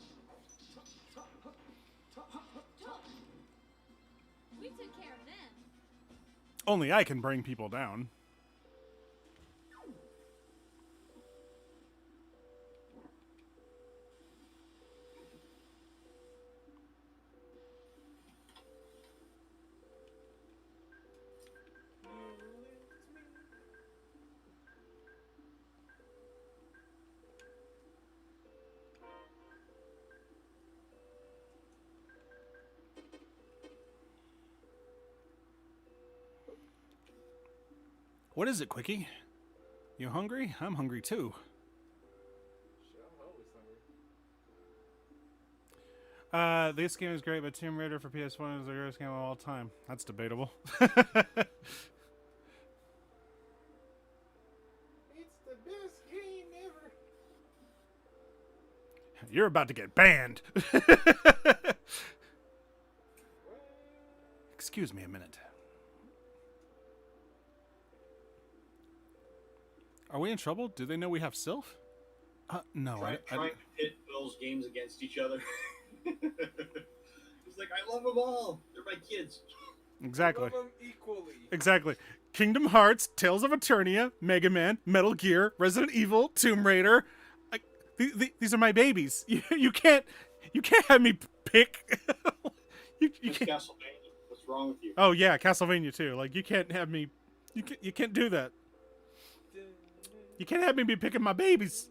We took care of them. Only I can bring people down. What is it, Quickie? You hungry? I'm hungry too. Shit, I'm always hungry. This game is great, but Tomb Raider for PS1 is the greatest game of all time. That's debatable. It's the best game ever. You're about to get banned. Excuse me a minute. Are we in trouble? Do they know we have Sylph? No. Trying to pit Bill's games against each other. He's like, I love them all. They're my kids. Exactly. Love them equally. Exactly. Kingdom Hearts, Tales of Eternia, Mega Man, Metal Gear, Resident Evil, Tomb Raider. These are my babies. You can't have me pick. you It's can't. Castlevania. What's wrong with you? Oh yeah, Castlevania too. Like you can't have me. You can't do that. You can't have me be picking my babies.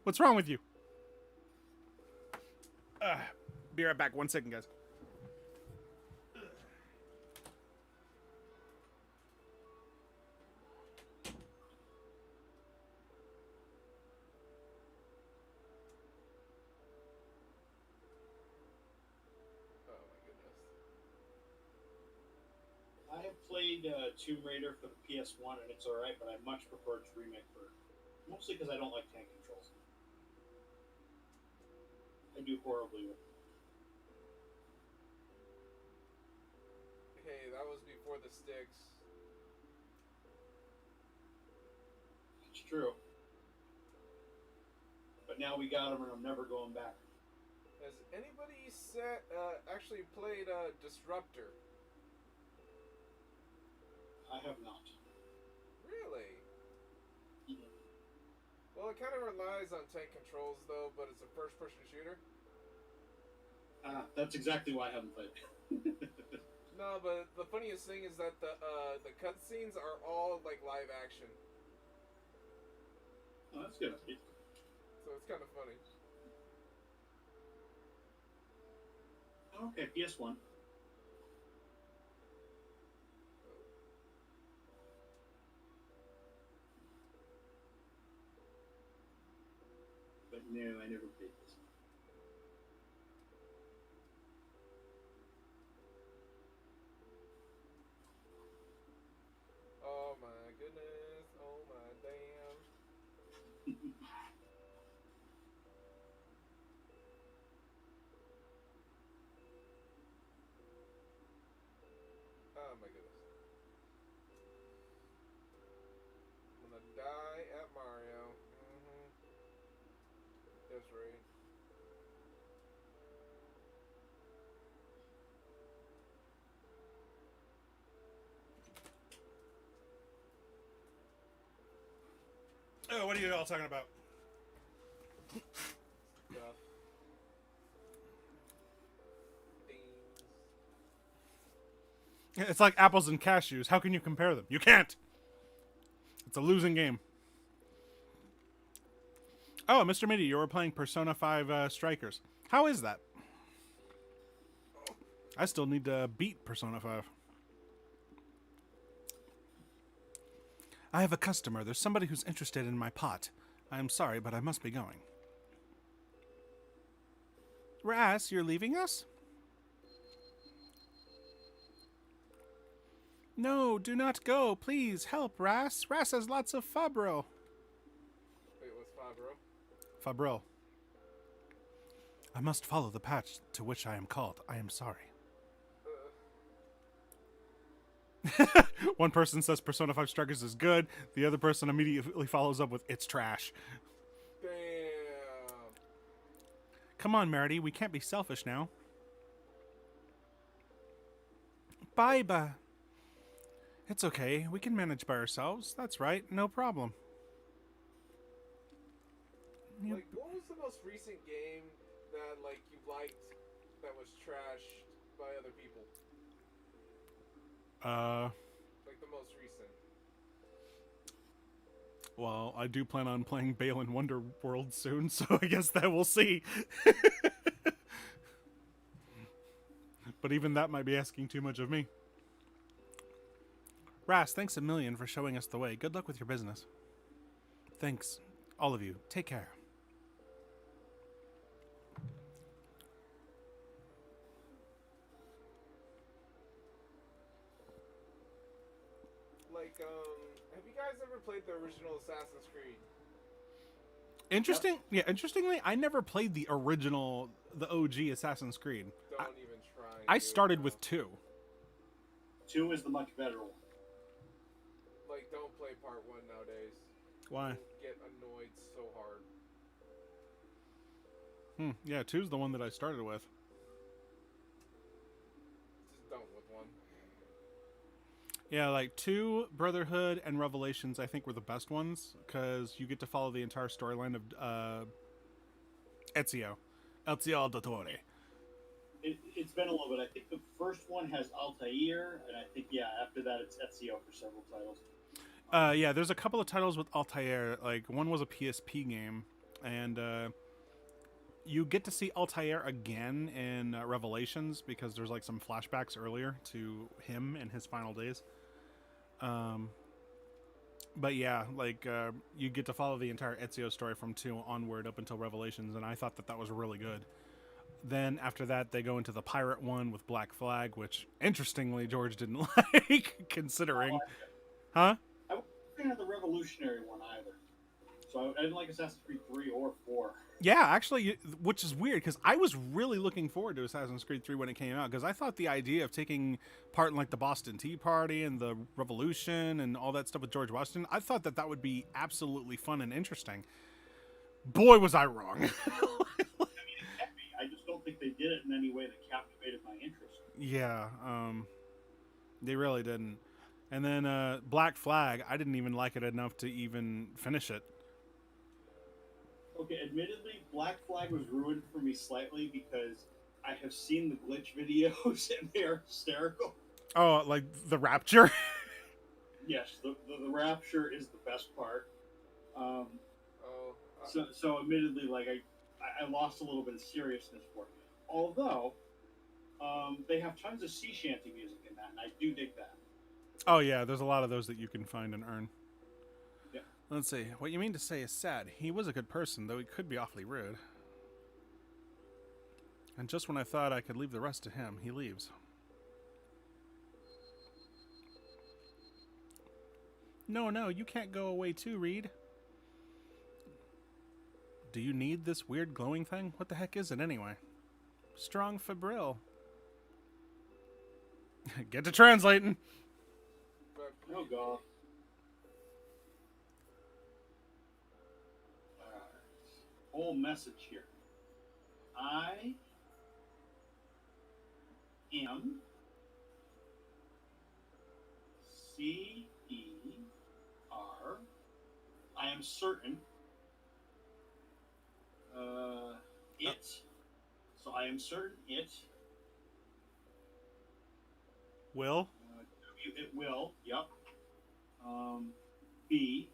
What's wrong with you? Be right back. 1 second, guys. played Tomb Raider for the PS1, and it's alright, but I much prefer its remake for... Mostly because I don't like tank controls. I do horribly with them. Hey, that was before the sticks. It's true. But now we got them, and I'm never going back. Has anybody actually played Disruptor? I have not. Really? Yeah. Well, it kind of relies on tank controls, though, but it's a first-person shooter. That's exactly why I haven't played it. No, but the funniest thing is that the cutscenes are all like live action. Oh, that's good. So it's kind of funny. Okay, PS1. But no, I never played this. Oh my goodness. Oh my damn. Oh my goodness. I'm gonna die at Mario. That's right. Oh, what are you all talking about? Stuff. Things. It's like apples and cashews. How can you compare them? You can't. It's a losing game. Oh, Mr. Mitty, you were playing Persona 5 Strikers. How is that? I still need to beat Persona 5. I have a customer. There's somebody who's interested in my pot. I am sorry, but I must be going. Ras, you're leaving us? No, do not go. Please, help, Ras. Ras has lots of Fabro. Wait, what's Fabro? Fabril. I must follow the patch to which I am called. I am sorry. One person says Persona 5 Strikers is good. The other person immediately follows up with, it's trash. Damn. Come on, Merity. We can't be selfish now. Bye. It's okay. We can manage by ourselves. That's right. No problem. Like, what was the most recent game that, like, you liked that was trashed by other people? Like, the most recent. Well, I do plan on playing Balan Wonder World soon, so I guess that we'll see. But even that might be asking too much of me. Ras, thanks a million for showing us the way. Good luck with your business. Thanks, all of you. Take care. Like, have you guys ever played the original Assassin's Creed? Interestingly, I never played the original, the OG Assassin's Creed. Don't even try. I started with 2. 2 is the much better one. Like, don't play part 1 nowadays. Why? You'll get annoyed so hard. Yeah, 2's the one that I started with. Just don't with 1. Yeah, like 2, Brotherhood, and Revelations I think were the best ones, because you get to follow the entire storyline of Ezio Auditore. It's been a little bit. I think the first one has Altair, and I think, after that it's Ezio for several titles. Yeah, there's a couple of titles with Altair. Like, one was a PSP game, and you get to see Altair again in Revelations, because there's, like, some flashbacks earlier to him in his final days. But yeah, like, you get to follow the entire Ezio story from 2 onward up until Revelations, and I thought that was really good. Then after that, they go into the pirate one with Black Flag, which interestingly George didn't like, considering. Huh? I wasn't a fan of the revolutionary one either. So I didn't like Assassin's Creed 3 or 4. Yeah, actually, which is weird because I was really looking forward to Assassin's Creed 3 when it came out because I thought the idea of taking part in like the Boston Tea Party and the Revolution and all that stuff with George Washington, I thought that would be absolutely fun and interesting. Boy, was I wrong. I mean, it can be. I just don't think they did it in any way that captivated my interest. Yeah, they really didn't. And then Black Flag, I didn't even like it enough to even finish it. Okay, admittedly, Black Flag was ruined for me slightly because I have seen the glitch videos and they are hysterical. Oh, like the Rapture? Yes, the Rapture is the best part. So admittedly, like I lost a little bit of seriousness for it. Although, they have tons of sea shanty music in that, and I do dig that. Oh yeah, there's a lot of those that you can find and earn. Yeah. Let's see. What you mean to say is sad. He was a good person, though he could be awfully rude. And just when I thought I could leave the rest to him, he leaves. No, you can't go away too, Reed. Do you need this weird glowing thing? What the heck is it anyway? Strong Fabril. Get to translating. Oh god. Whole message here. I am C-E-R. I am certain. It. So I am certain it. Will? It will. Yep. Be.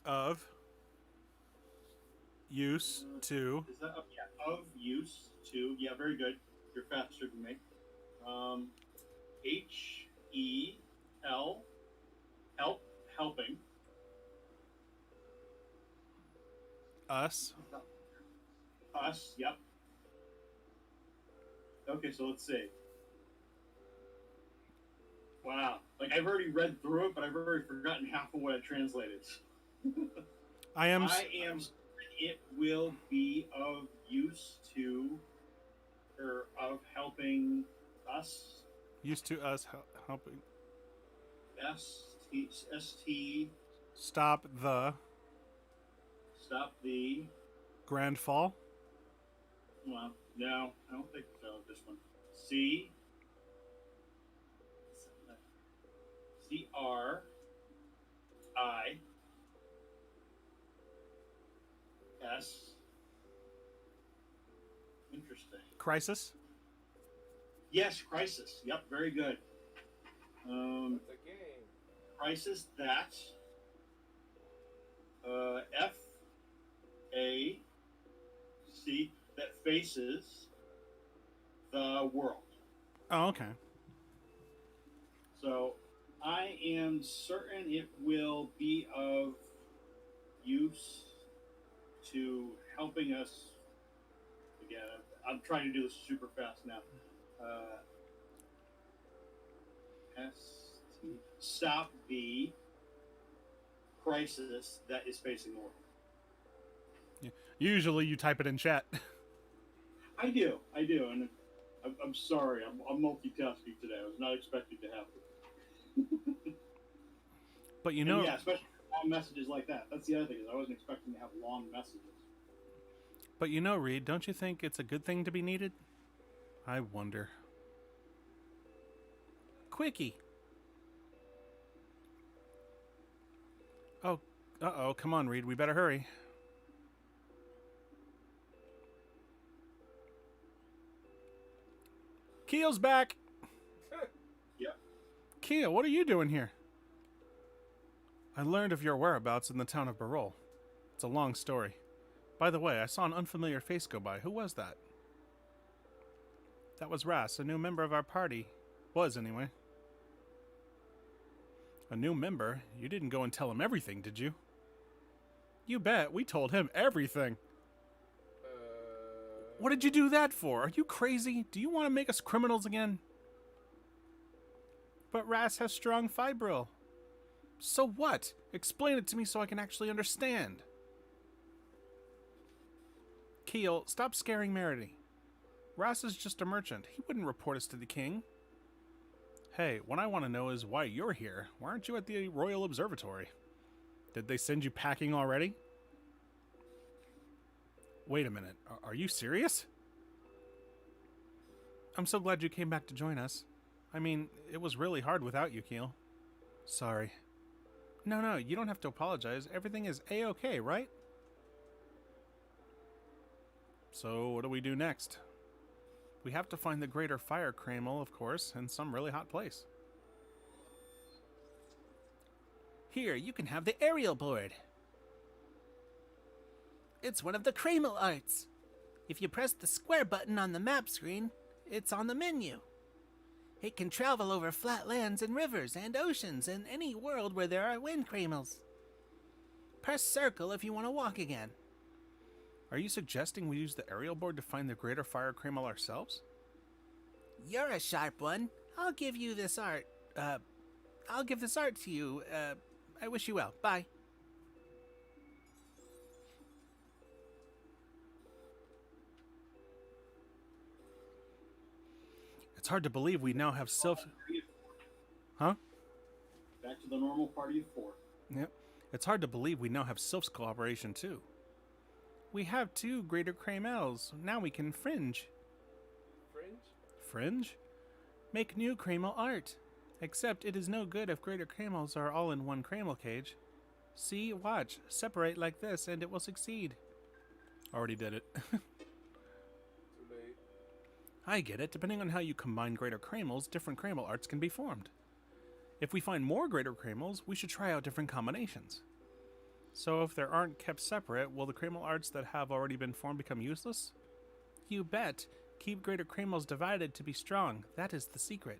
Of. Use to. Is that yeah, of use to? Yeah, very good. You're faster than me. H-E-L. Help. Helping. Us. Us. Yep. Okay, so let's see. Wow. Like, I've already read through it, but I've already forgotten half of what I translated. I am. It will be of use to, or of helping us. Used to us helping. S-T. Stop the. Stop the. Grand Fall. Well, no, I don't think so. This one. C. C-R-I. S. Interesting. Crisis. Yes, Crisis. Yep, very good. That's a game. Crisis that. F-A-C. That faces the world. Oh, okay. So, I am certain it will be of use to helping us. Again, I'm trying to do this super fast now. Stop the crisis that is facing the world. Yeah. Usually you type it in chat. I do, and I'm sorry, I'm multitasking today. I was not expecting to have it. But you know, and yeah, especially long messages like that. That's the other thing, is I wasn't expecting to have long messages. But you know, Reed, don't you think it's a good thing to be needed? I wonder. Quickie. Oh, uh-oh, come on, Reed, we better hurry. Keel's back! Yeah. Keel, what are you doing here? I learned of your whereabouts in the town of Barol. It's a long story. By the way, I saw an unfamiliar face go by. Who was that? That was Ras, a new member of our party. Was, anyway. A new member? You didn't go and tell him everything, did you? You bet. We told him everything. What did you do that for? Are you crazy? Do you want to make us criminals again? But Ras has strong fibril. So what? Explain it to me so I can actually understand. Keel, stop scaring Merity. Ras is just a merchant. He wouldn't report us to the king. Hey, what I want to know is why you're here. Why aren't you at the Royal Observatory? Did they send you packing already? Wait a minute. Are you serious? I'm so glad you came back to join us. I mean, it was really hard without you, Keel. Sorry. No, you don't have to apologize. Everything is A-okay, right? So, what do we do next? We have to find the Greater Fire Kramel, of course, in some really hot place. Here, you can have the aerial board. It's one of the Kramel arts. If you press the square button on the map screen, it's on the menu. It can travel over flat lands and rivers and oceans in any world where there are wind Kramels. Press circle if you want to walk again. Are you suggesting we use the aerial board to find the Greater Fire Kramel ourselves? You're a sharp one. I'll give you this art. I'll give this art to you. I wish you well. Bye. It's hard to believe we now have Huh? Back to the normal party of 4. Yep. It's hard to believe we now have Sylph's cooperation too. We have 2 Greater Kramels. Now we can fringe. Fringe? Fringe? Make new Kramel art. Except it is no good if Greater Kramels are all in one Kramel cage. See, watch. Separate like this and it will succeed. Already did it. Too late. I get it. Depending on how you combine Greater Kramels, different Kramel arts can be formed. If we find more Greater Kramels, we should try out different combinations. So if they aren't kept separate, will the Kramel arts that have already been formed become useless? You bet. Keep Greater Kramels divided to be strong. That is the secret.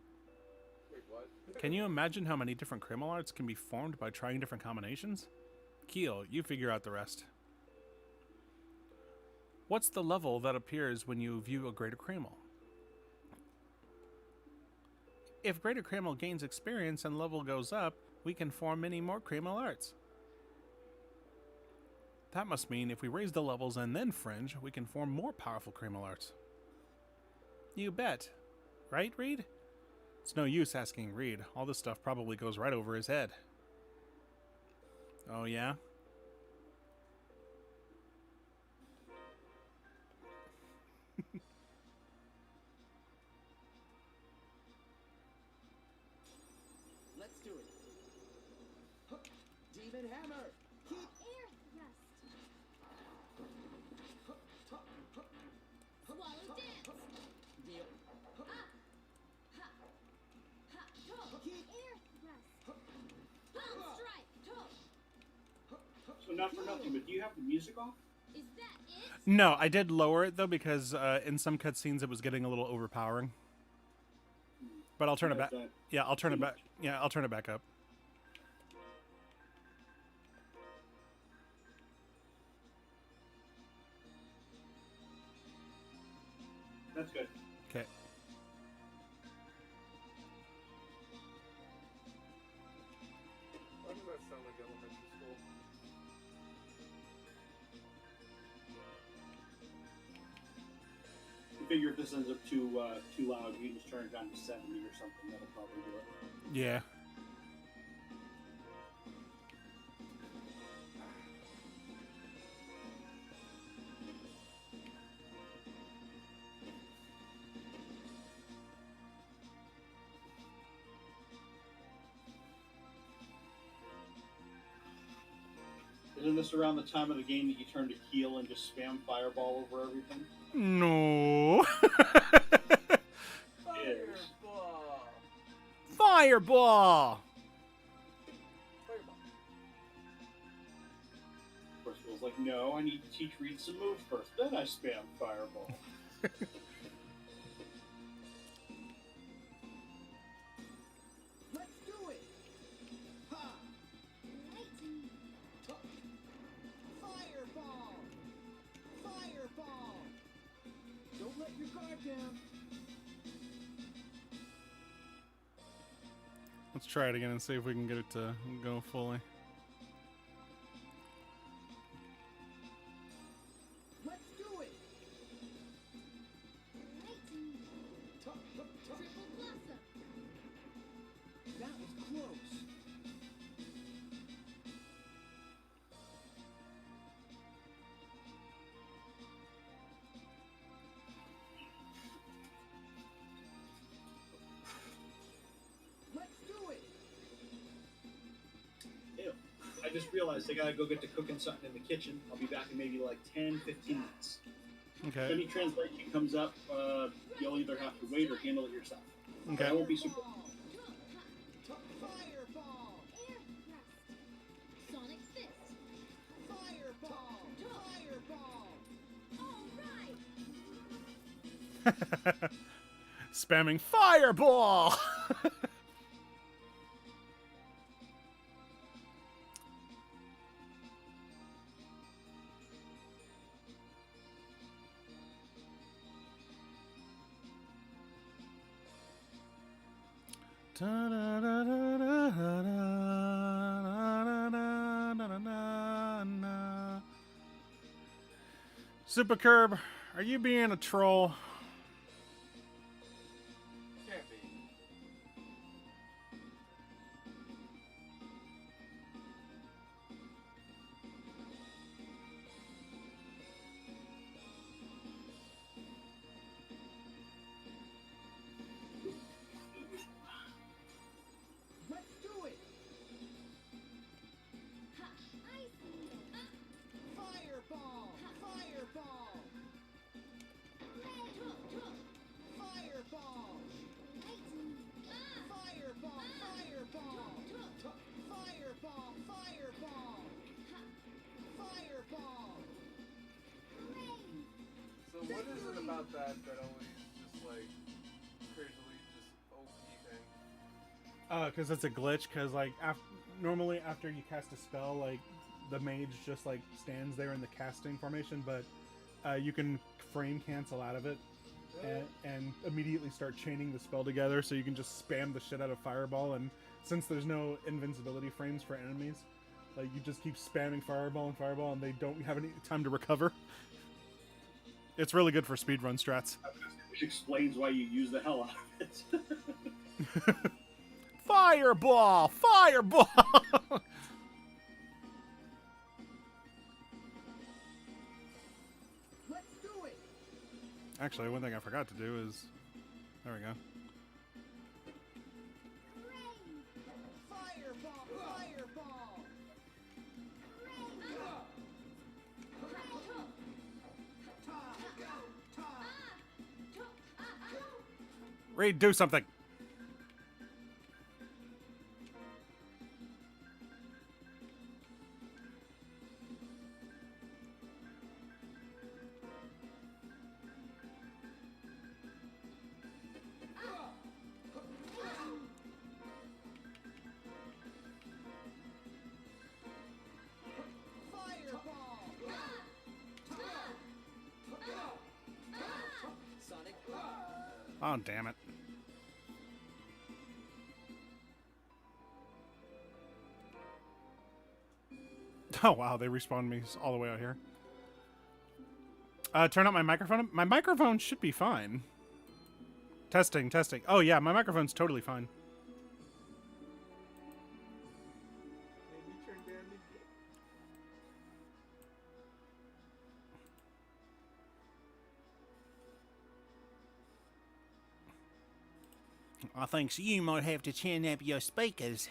Wait, what? Can you imagine how many different Kramel arts can be formed by trying different combinations? Keel, you figure out the rest. What's the level that appears when you view a Greater Kramel? If Greater Kramel gains experience and level goes up, we can form many more Kramel arts. That must mean if we raise the levels and then fringe, we can form more powerful Kramel arts. You bet. Right, Reed? It's no use asking Reed. All this stuff probably goes right over his head. Oh, yeah? Let's do it. Demon hammer. Keep Air thrust. Swallow dance. deal. Ha. Ha. Toe. Keep Air thrust. Palm strike. Toe. So not for nothing, but do you have the music off? Is that it? No, I did lower it, though, because in some cutscenes it was getting a little overpowering. But I'll turn it back. Yeah, I'll turn it back. Yeah, I'll turn it back up. That's good. Okay. Why does that sound like elementary school? I figure if this ends up too loud, you can just turn it down to 70 or something. That'll probably do it. Yeah. Isn't this around the time of the game that you turn to Keel and just spam Fireball over everything? No. Fireball! Fireball! Fireball. Of course, Will's like, no, I need to teach Reed some moves first. Then I spam Fireball. Let's do it. Ha. Lightning. Fireball. Fireball. Let's try it again and see if we can get it to go fully. Let's do it. Triple blossom. That was close. Let's do it. Ew. I just realized I gotta go get to cooking something in the kitchen. I'll be back in maybe like 10, 15 minutes. If Okay. any translation comes up, you'll either have to wait or handle it yourself. Okay. I won't be super. Fireball. Air thrust. Sonic fist. Fireball. Fireball. All right. Spamming fireball. Super Curb, are you being a troll? Can't be. Let's do it. Ha. Ice. Fireball. Fireball. Fireball. Lightning. Fireball. Fireball. Fireball. Fireball. Fireball. So what is it about that always just like crazily just OP thing? Because it's a glitch. Because like normally after you cast a spell, like the mage just like stands there in the casting formation, but you can frame cancel out of it and immediately start chaining the spell together. So you can just spam the shit out of fireball, and since there's no invincibility frames for enemies, like you just keep spamming fireball, and they don't have any time to recover. It's really good for speedrun strats. Which explains why you use the hell out of it. Fireball! Fireball! Let's do it. Actually, one thing I forgot to do is... There we go. Fireball. Fireball. Reed, do something! Sonic. Oh, damn it. Oh, wow, they respawned me all the way out here. Turn up my microphone. My microphone should be fine. Testing, testing. Oh, yeah, my microphone's totally fine. Maybe turn down the gain. I think so you might have to turn up your speakers.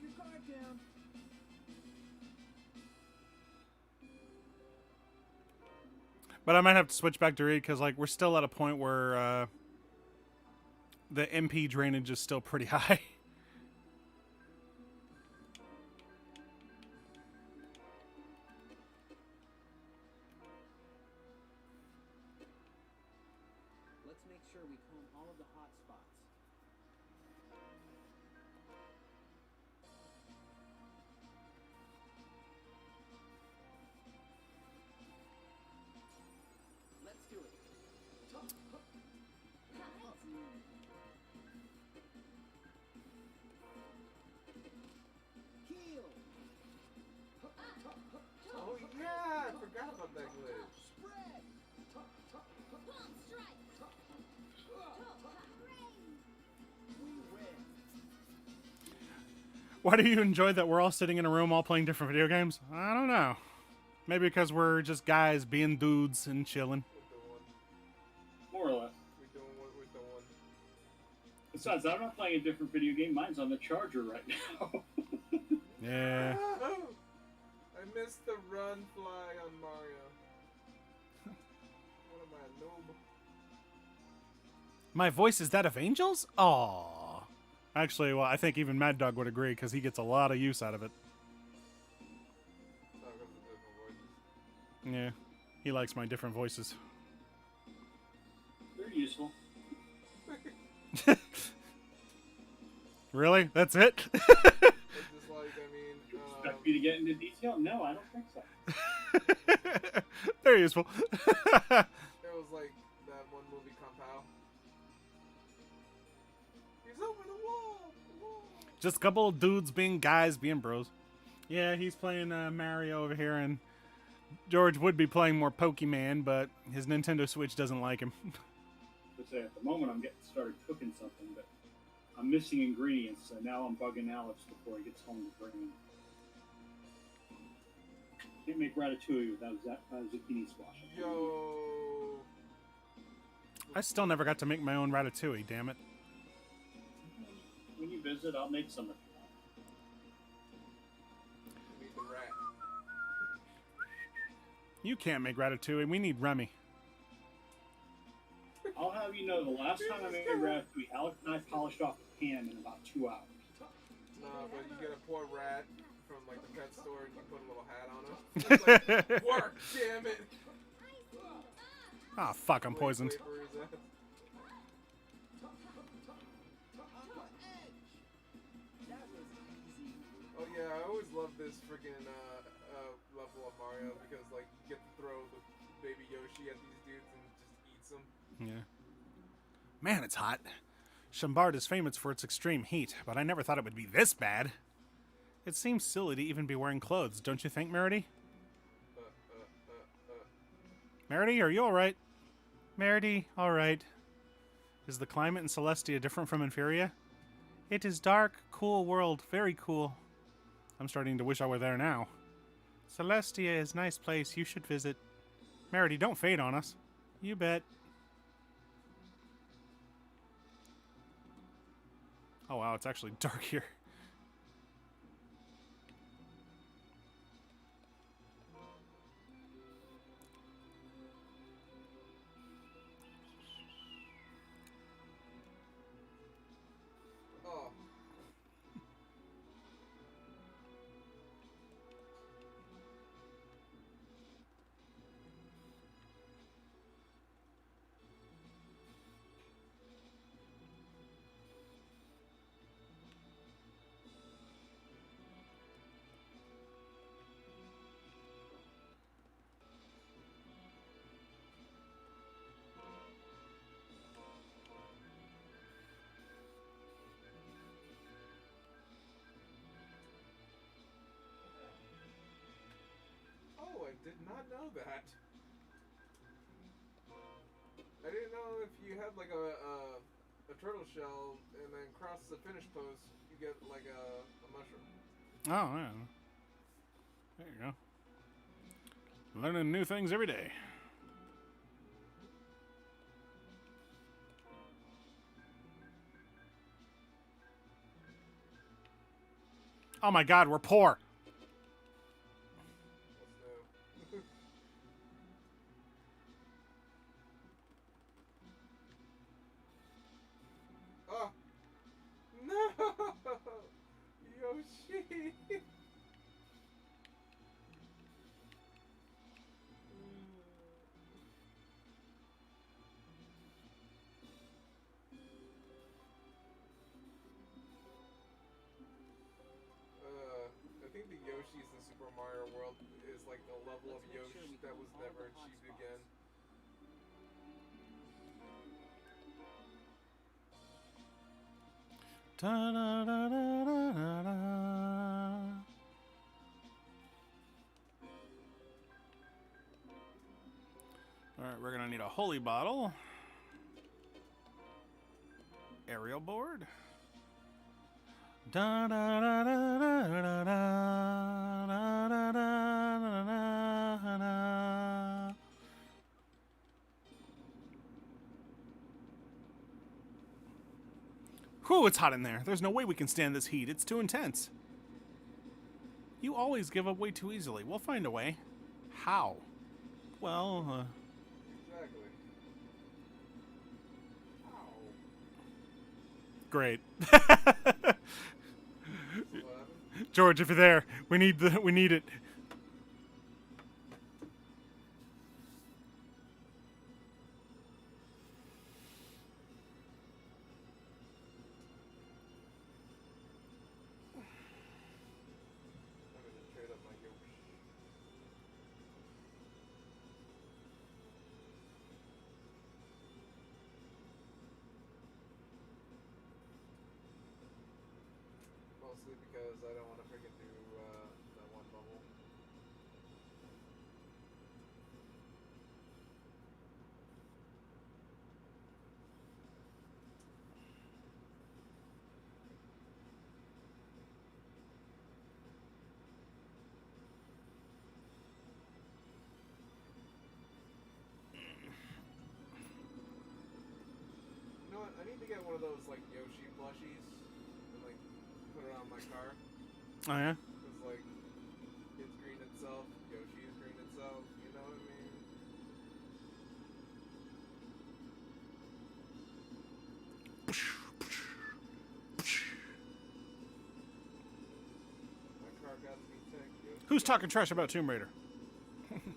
your guard down. But I might have to switch back to read because, like, we're still at a point where the MP drainage is still pretty high. Let's make sure we comb all of the hot spots. Let's do it. Heel. Oh yeah, I forgot about that glitch. Spread. Palm strike. We win. Why do you enjoy that we're all sitting in a room all playing different video games? I don't know. Maybe because we're just guys being dudes and chilling. More or less. We're doing what we're doing. Besides, I'm not playing a different video game. Mine's on the charger right now. Yeah. I missed the run fly on Mario. What am I, a noob? My voice is that of Angel's? Aww. Actually, well, I think even Mad Dog would agree because he gets a lot of use out of it. Oh, 'cause of the different voices. Yeah. He likes my different voices. Very useful. Really? That's it? It's just like, I mean, Expect me to get into detail? No, I don't think so. Very useful. it was like that one movie, Compow. He's over the wall! The wall! Just a couple of dudes being guys, being bros. Yeah, he's playing Mario over here, and George would be playing more Pokemon, but his Nintendo Switch doesn't like him. To say at the moment I'm getting started cooking something, but I'm missing ingredients, so now I'm bugging Alex before he gets home to bring them. Can't make ratatouille without zucchini squash. Yo! I still never got to make my own ratatouille, damn it. When you visit, I'll make some of it. Meet the rat. You can't make ratatouille, we need Remy. I'll have you know, the last time I made ratatouille, Alex and I polished off the pan in about 2 hours. Nah, but you get a poor rat from like the pet store and you put a little hat on him. It's like, work, damn it! Ah, fuck, I'm poisoned. Paper is that? Oh yeah, I always love this freaking level of Mario because like you get to throw the baby Yoshi at these dudes and just eats them. Yeah. Man, it's hot. Chambard is famous for its extreme heat, but I never thought it would be this bad. It seems silly to even be wearing clothes, don't you think, Merity? Merity, are you alright? Merity, alright. Is the climate in Celestia different from Inferia? It is dark, cool world, very cool. I'm starting to wish I were there now. Celestia is a nice place, you should visit. Merity, don't fade on us. You bet. Oh wow, it's actually dark here. Oh. Oh, I did not know that. I didn't know if you had like a turtle shell and then cross the finish post, you get like a mushroom. Oh, yeah. There you go. Learning new things every day. Oh my god, we're poor. What's new? Oh no, Yoshi. I think the Yoshis in Super Mario World is like the level of Yoshi that was never achieved again. Da, da, da, da, da, da. Alright, we're gonna need a holy bottle. Aerial board. Da da da da da da da da da da da da. Whew, it's hot in there. There's no way we can stand this heat. It's too intense. You always give up way too easily. We'll find a way. How? Well, Exactly. Ow. great. What happened? George, if you're there, we need it. I'm gonna trade up my Yoshi. Mostly because I don't want to freaking do that one bubble. You know what? I need to get one of those like Yoshi plushies and like put it on my car. Oh yeah. Cause like it's green itself, Yoshi is green itself. You know what I mean? My car got to be tech, Yoshi. Who's talking trash about Tomb Raider? Oh, shoot.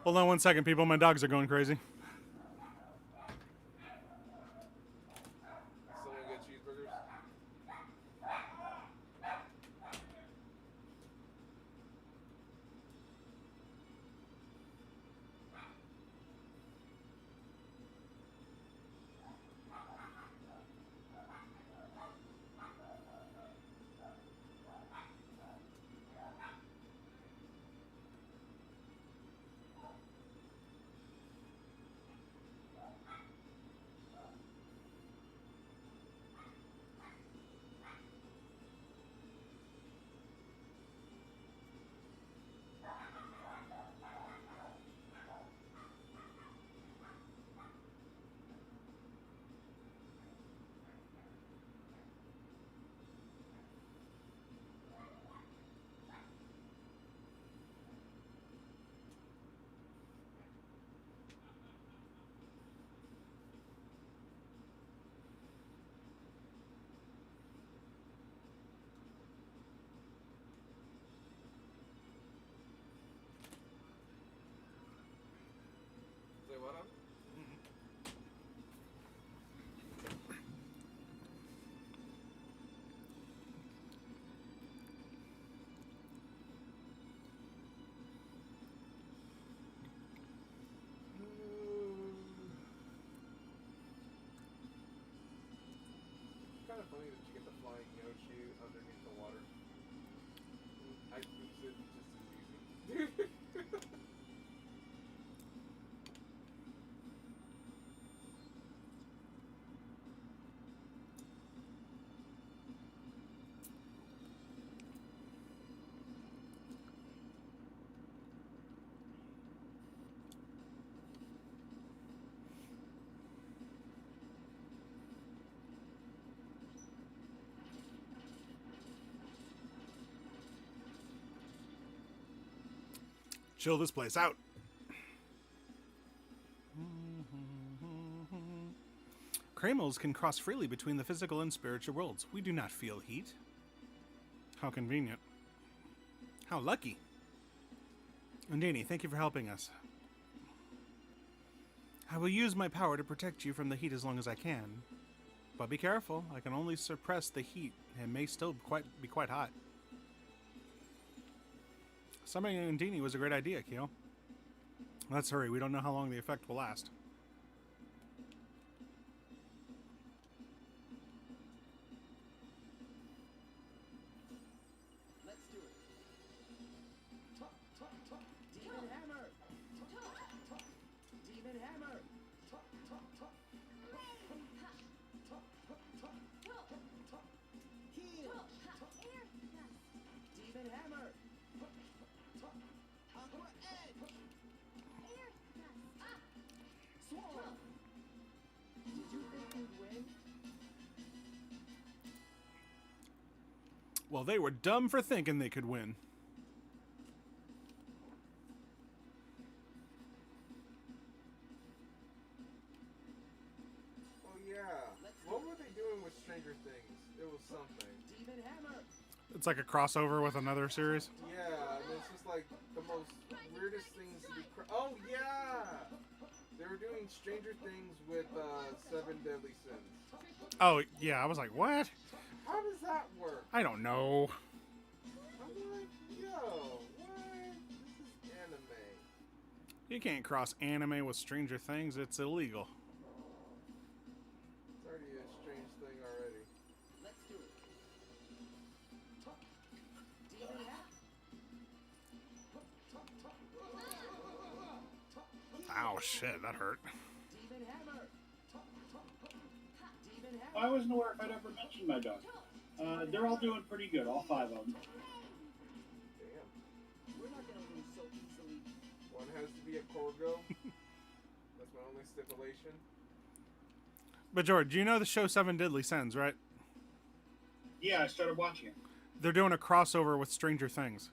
Hold on 1 second, people. My dogs are going crazy. Someone get cheeseburgers? Chill this place out. Kramels can cross freely between the physical and spiritual worlds. We do not feel heat. How convenient. How lucky. Undini, thank you for helping us. I will use my power to protect you from the heat as long as I can. But be careful, I can only suppress the heat and may still be quite hot. Summoning Undini was a great idea, Keel. Let's hurry, we don't know how long the effect will last. Let's do it. Tuck, tuck, tuck. Demon hammer. Tuck, tuck, tuck. Demon hammer. Tuck, tuck, tuck. Tuck, tuck, tuck. Tuck. Heal. Tuck. Demon hammer. Tuck, tuck. Aqua edge. Swallow. Did you think you'd win? Well, they were dumb for thinking they could win. Oh yeah. What were they doing with Stranger Things? It was something. Demon hammer. It's like a crossover with another series. Yeah, and it's just like the most weirdest things to be. Oh yeah. They were doing Stranger Things with Seven Deadly Sins. Oh, yeah, I was like, what? How does that work? I don't know. I'm like, yo, what? This is anime. You can't cross anime with Stranger Things, it's illegal. It's already a strange thing already. Let's do it. Tuck. Demon hammer. Tuck, tuck, tuck. Ow, shit, that hurt. Demon hammer. Tuck, tuck, tuck. Demon hammer. I wasn't aware if I'd ever mentioned my dog. They're all doing pretty good, all 5 of them. Damn. We're not gonna lose so easily. One has to be a Corgo. That's my only stipulation. But George, you know the show Seven Deadly Sins, right? Yeah, I started watching it. They're doing a crossover with Stranger Things.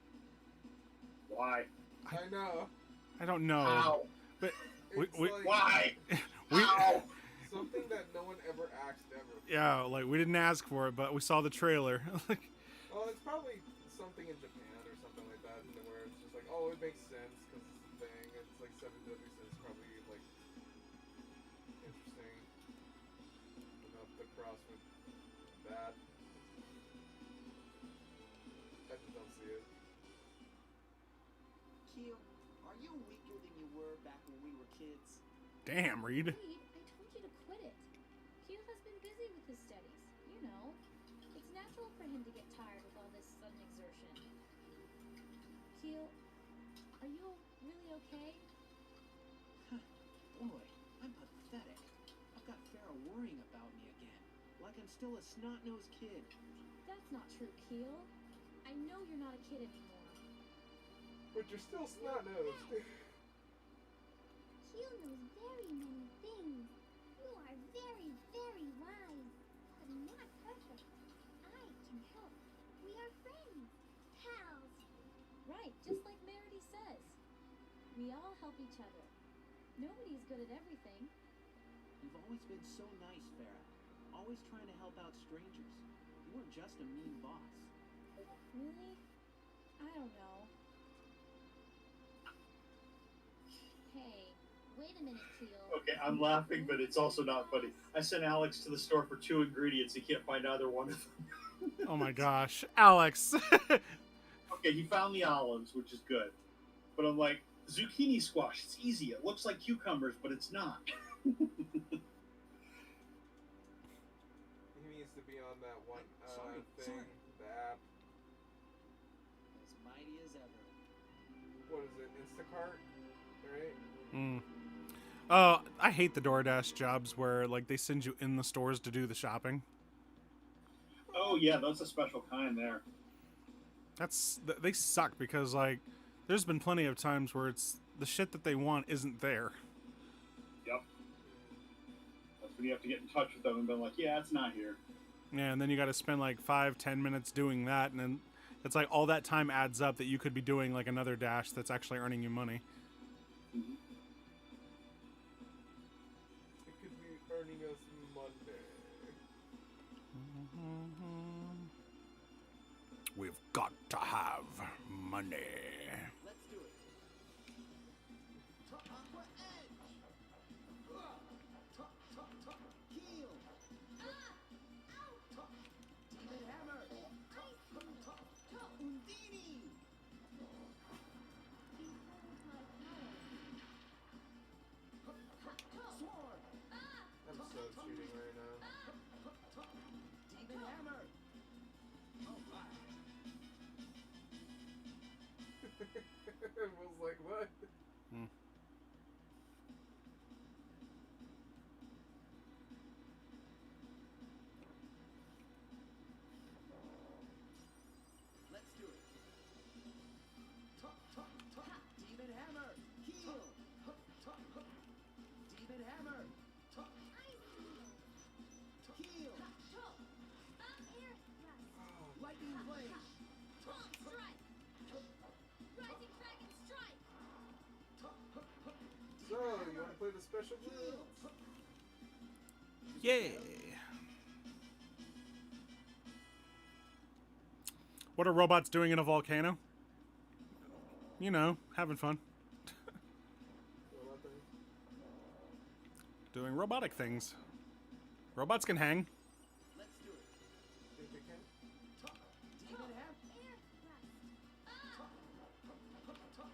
Why? I know. I don't know. How? But It's we, like Why? we How? something that no one ever asked ever. yeah, like we didn't ask for it, but we saw the trailer. Like, Well, it's probably something in Japan or something like that, where it's just like, oh, it makes sense because it's a thing. It's like Seven Deadly Sins, probably like interesting enough to cross with that. I just don't see it. Keel, are you weaker than you were back when we were kids? damn, Reed. Reed, I told you to quit it. Hugh has been busy with his studies. You know, it's natural for him to get tired with all this sudden exertion. Hugh, are you really okay? Boy, I'm pathetic. I've got Farrah worrying about me again, like I'm still a snot-nosed kid. That's not true, Keel. I know you're not a kid anymore. But you're still snot-nosed. Hugh knows very many things. You are very, very wise, but not perfect. I can help. We are friends, pals. Right, just like Meredy says. We all help each other. Nobody's good at everything. You've always been so nice, Farrah. Always trying to help out strangers. You weren't just a mean boss. Really? I don't know. Hey, wait a minute, Keel. Okay, I'm laughing, but it's also not funny. I sent Alex to the store for 2 ingredients. He can't find either one of them. Oh my gosh, Alex. Okay, he found the olives, which is good. But I'm like, zucchini squash, it's easy. It looks like cucumbers, but it's not. He needs to be on that one thing, the app. As mighty as ever. What is it? Instacart, right? Mm. Oh, I hate the DoorDash jobs where like they send you in the stores to do the shopping. Oh yeah, that's a special kind there. They suck because like there's been plenty of times where it's the shit that they want isn't there. Yep. That's when you have to get in touch with them and be like, yeah, it's not here. Yeah, and then you got to spend like 5-10 minutes doing that, and then It's like all that time adds up that you could be doing like another dash that's actually earning you money. Mhm. It could be earning us money. We've got to have money. Let's do it. Aqua Edge. Heal. Demon Hammer. Undini. Swarm. I'm so cheating right now. Demon Hammer. Oh my. It was like, what? Hmm. Let's do it. Demon Hammer. Heal. Demon Hammer. Heal. Lightning Blade. So, you want to play the special moves? Yay! What are robots doing in a volcano? You know, having fun. Robot thing? Doing robotic things. Robots can hang. Let's do it. Think they can? Demon Hammer.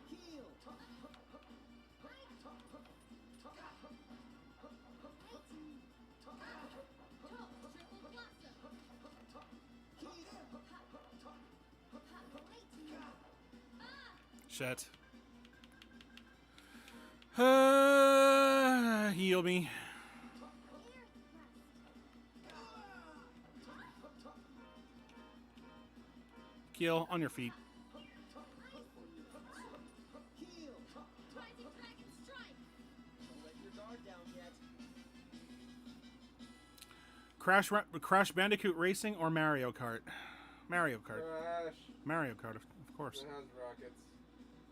Heal. Shit. Heal me. Keel, on your feet. Heal. Don't let your guard down yet. Crash Bandicoot Racing or Mario Kart? Mario Kart. Crash. Mario Kart, of course. It has rockets.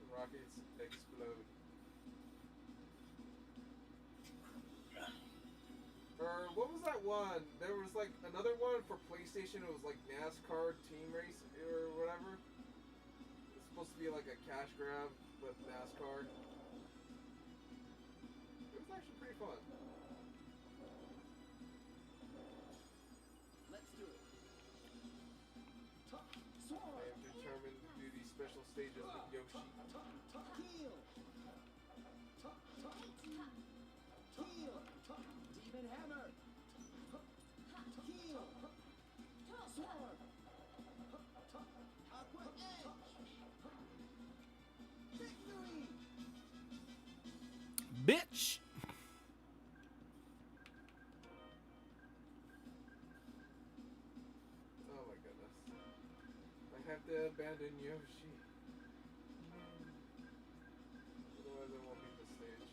The rockets explode. Or what was that one? There was like another one for PlayStation. It was like NASCAR team race or whatever. It's supposed to be like a cash grab, but NASCAR. It was actually pretty fun. Let's do it. I am determined to do these special stages with Yoshi. Heal. Heal. Demon Hammer. Heal. Swarm. Aqua Edge. Victory. Bitch! Oh my goodness. I have to abandon Yoshi. Otherwise I won't beat the stage.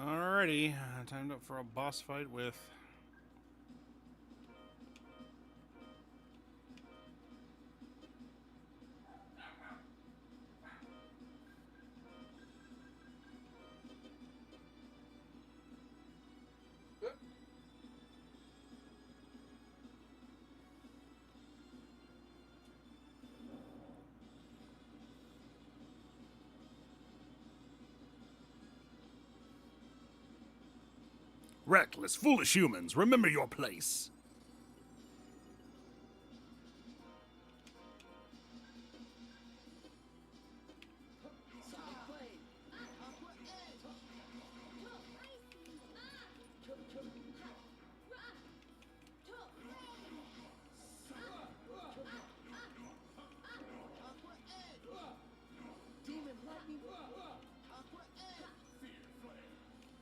Alrighty, timed up for a boss fight with... Reckless, foolish humans, remember your place.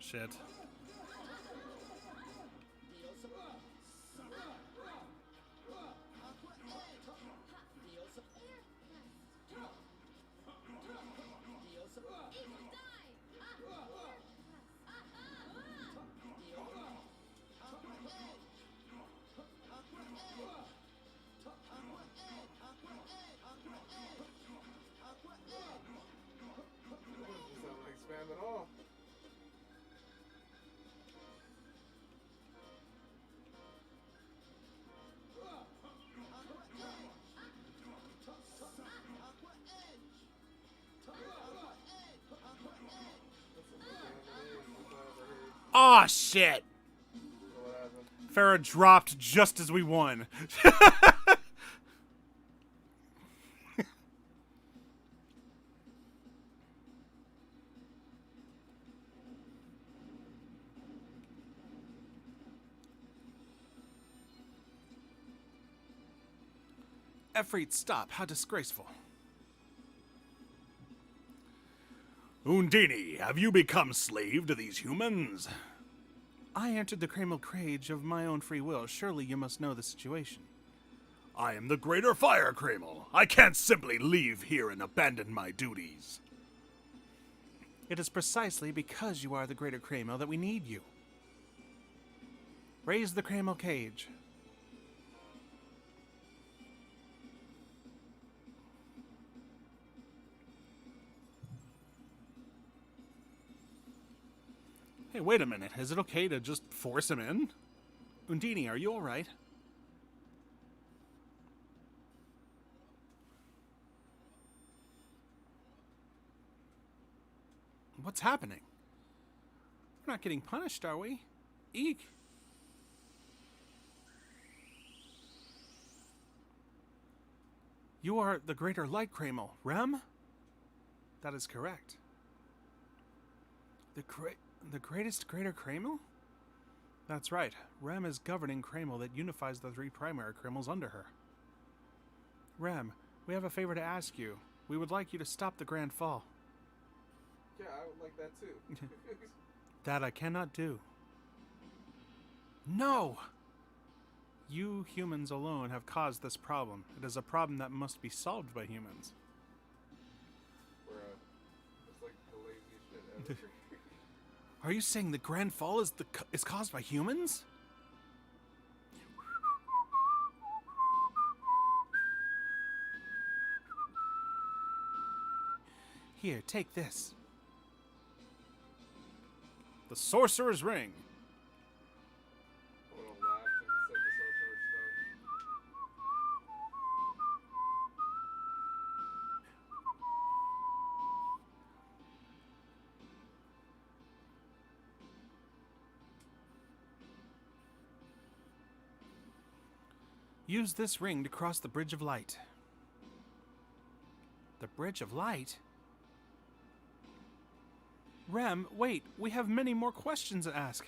Shit. Deal some Aqua Edge. Deal some Air thrust. Deal some Eagle dive! Air thrust. Deal Aqua Edge. Aqua Edge. Aqua Edge. Aqua Edge. Aqua Edge. Aqua Edge. Doesn't sound like spam at all. Aw, shit! So what happened? Farah dropped just as we won. Efreet, stop. How disgraceful. Undini, have you become slave to these humans? I entered the Cramel Cage of my own free will. Surely you must know the situation. I am the Greater Fire Cramel. I can't simply leave here and abandon my duties. It is precisely because you are the Greater Cramel that we need you. Raise the Cramel Cage. Hey, wait a minute. Is it okay to just force him in? Undini, are you alright? What's happening? We're not getting punished, are we? Eek. You are the Greater Light Cramel, Rem? That is correct. The greatest Greater Cramel? That's right. Rem is governing Cramel that unifies the three primary Cramels under her. Rem, we have a favor to ask you. We would like you to stop the Grand Fall. Yeah, I would like that too. That I cannot do. No! You humans alone have caused this problem. It is a problem that must be solved by humans. It's like the laziest shit ever. Are you saying the Grand Fall is caused by humans? Here, take this. The Sorcerer's Ring. I would have laughed and said the sorcerer's stone. Use this ring to cross the Bridge of Light. The Bridge of Light? Rem, wait, we have many more questions to ask.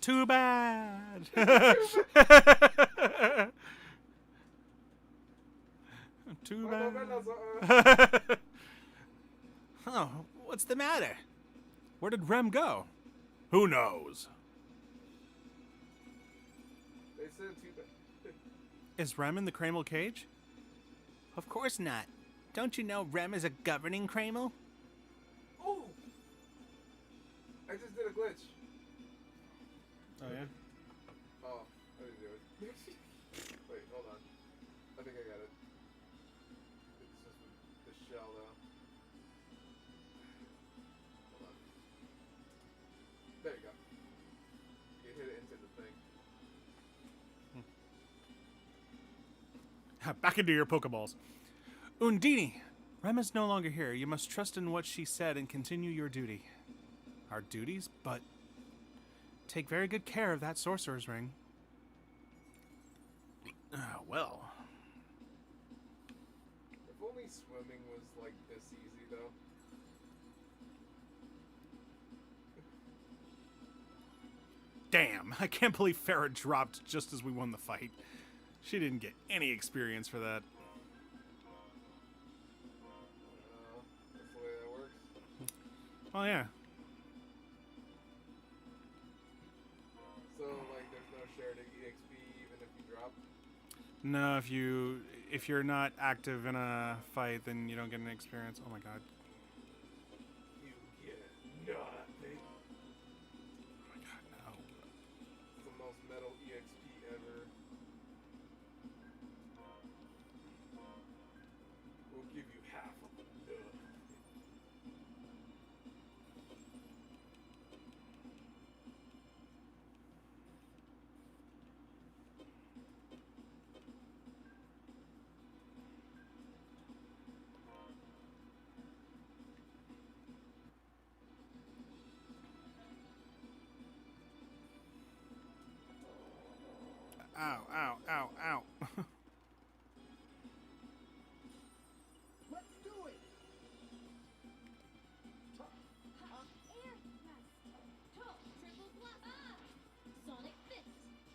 Too bad. Too bad. Oh, what's the matter? Where did Rem go? Who knows? They said too bad. Is Rem in the Cramel Cage? Of course not. Don't you know Rem is a governing Cramel? Oh! I just did a glitch. Oh, yeah? Oh, I didn't do it. Wait, hold on. I think I got it. It's just the shell, though. Hold on. There you go. You hit it into the thing. Back into your Pokeballs. Undini, Rem is no longer here. You must trust in what she said and continue your duty. Our duties? But take very good care of that Sorcerer's Ring. Well. If only swimming was like this easy, though. Damn, I can't believe Farah dropped just as we won the fight. She didn't get any experience for that. That's the way that works. Well, yeah. drop? No, if you're not active in a fight, then you don't get an experience. Oh my god. You get nothing. Oh my god, no. It's the most metal EXP ever. We'll give you half of nothing. Ow, ow, ow, ow. Let's do it! Air thrust. Toe. Triple blast. Ah! Sonic fist.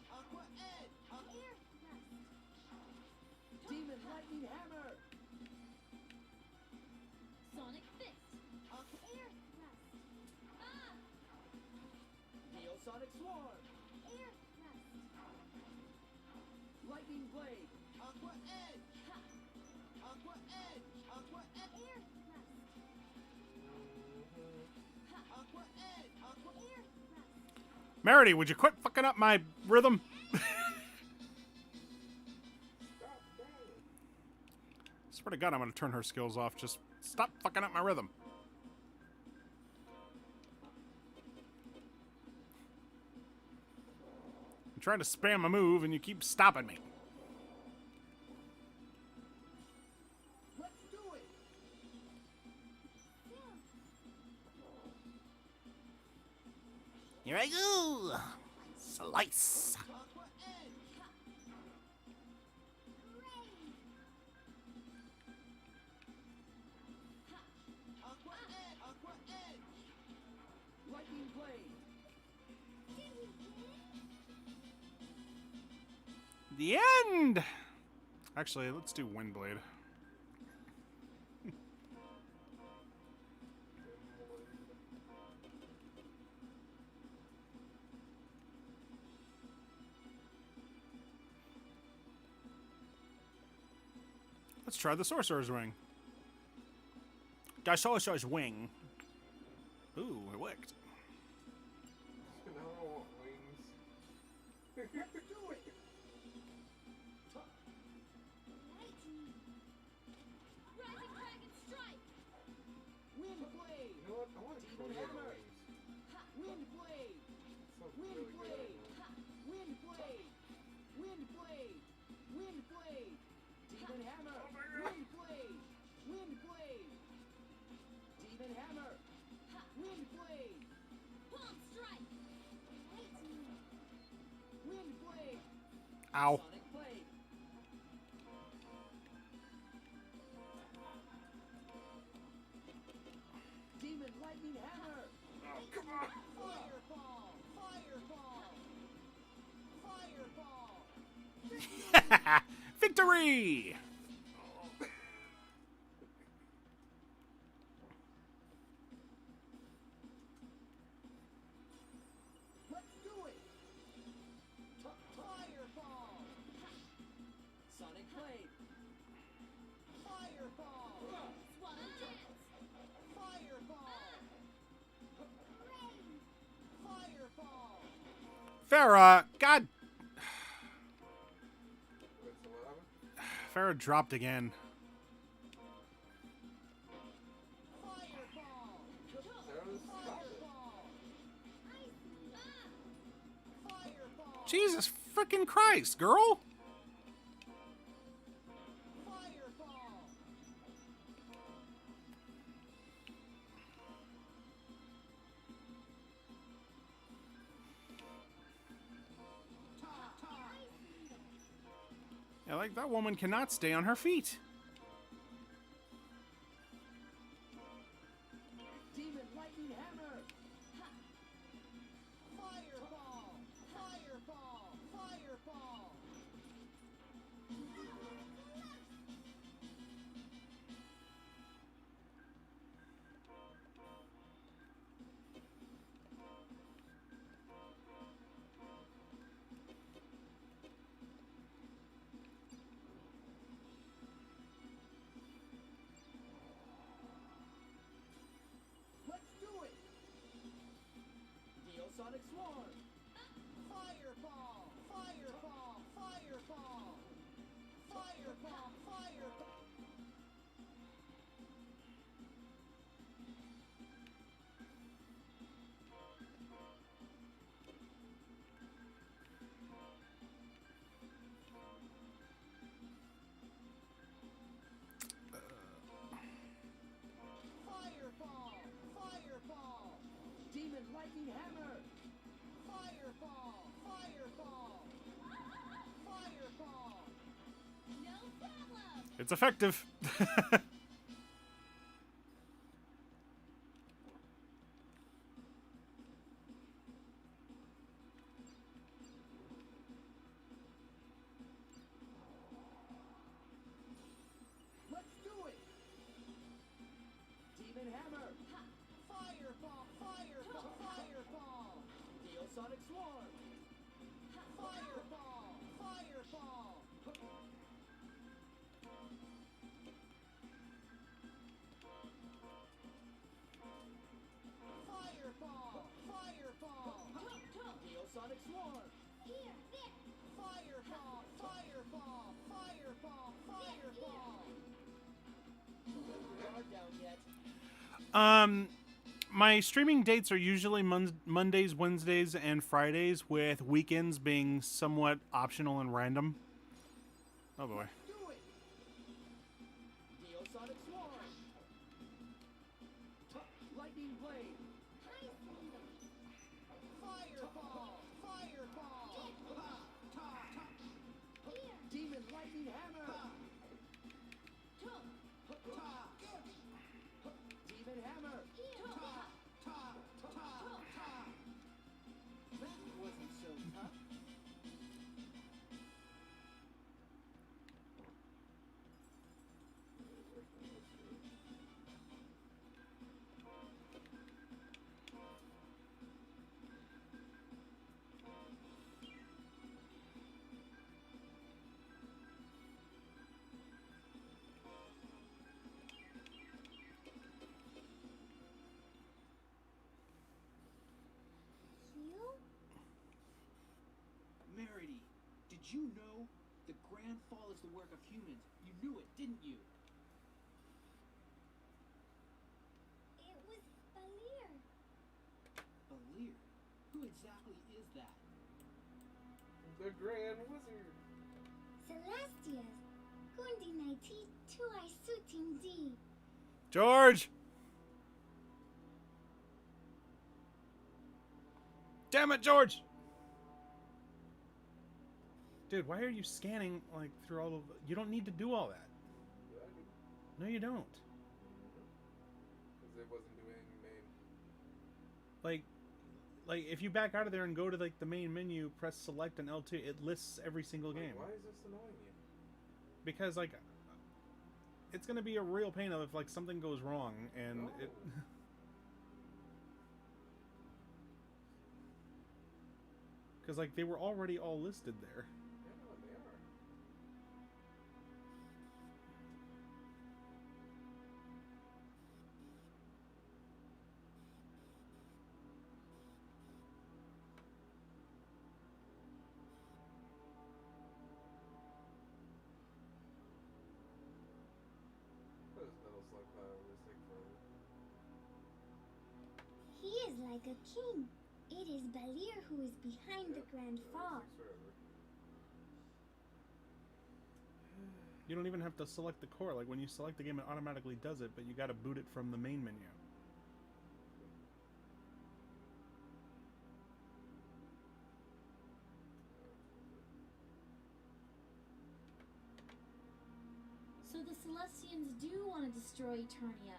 Aqua Edge! Air thrust. Demon Lightning Hammer! Sonic fist. Aqua Air thrust. Ah! Neosonic Swarm! Air thrust. Lightning Blade! Aqua Edge! Ha! Aqua Edge! Aqua Edge! Air thrust. Aqua Edge! Aqua Air thrust. Merity, would you quit fucking up my rhythm? Stop that. Swear to God, I'm gonna turn her skills off. Just stop fucking up my rhythm. I'm trying to spam a move and you keep stopping me. Let's do it! Here I go. Slice. Aqua Edge! Aqua Edge! Aqua Edge! Lightning Blade! The end! Actually, let's do Windblade. Let's try the Sorcerer's Ring. The Sorcerer's Wing. Ooh, it worked. I don't want wings. Let's do it! Rising Dragon Strike. Wind Blade! You know what? I want Demon tornado Hammer! wings. Wind Blade! Sounds Wind really good. Blade! Wind Blade! Wind Blade! Wind Blade! Demon Hammer! Wind Blade! Wind Blade! Demon Hammer! Wind Blade! Palm Strike. Wind Blade! Ow. Sonic Blade! Demon Lightning Hammer! Oh, come on! Fireball! Fireball! Fireball! Victory! Let's do it! Fireball! Sonic Blade! Fireball! Swallow Dance. Fireball! Fireball! Farah, God. Wait, so what happened? Farah dropped again. Fireball! Sarah's stop it. Fireball! Jesus freaking Christ, girl! Fireball! Yeah, like that woman cannot stay on her feet. Demon Lightning Hammer! Fireball! Fireball! Fireball! Sonic Swarm! Fireball! Fireball! Fireball! Fireball! Fireball! Fireball! Fireball! Demon Lightning Hammer! Fireball! Fireball! Fireball! No problem. It's effective. Let's do it! Demon Hammer! Fireball! Fireball! Fireball! Neo Sonic Swarm! Fireball! Fireball! Fireball! Fireball! Neo Sonic Swarm! Here, there. Fireball! Fireball! Fireball! Fireball! Guard down yet. My streaming dates are usually Mondays, Wednesdays, and Fridays, with weekends being somewhat optional and random. Oh boy. Do it! Neo Sonic Swarm! Lightning Blade! Fireball! Fireball! Demon Lightning Hammer! Demon Hammer! That wasn't so tough. You? Merity, did you know the Grand Fall is the work of humans? You knew it, didn't you? It was Balir. Balir? Who exactly is that? The Grand Wizard. Celestias. Kundi naiti tuai sutindi. George! Damn it, George! Dude, why are you scanning, like, through all of... You don't need to do all that. Yeah, I do. No, you don't. Because it wasn't doing any main. Like, if you back out of there and go to, like, the main menu, press select and L2, it lists every single game. Why is this annoying you? Because, like, it's gonna be a real pain if, like, something goes wrong, and No. it... Because, like, they were already all listed there. Yeah, they are. What is Metal Slug Pile? This take forever. He is like a king. It is Balir who is behind the Grand Fall. Takes forever. You don't even have to select the core. Like, when you select the game, it automatically does it, but you gotta boot it from the main menu. So the Celestians do want to destroy Eternia.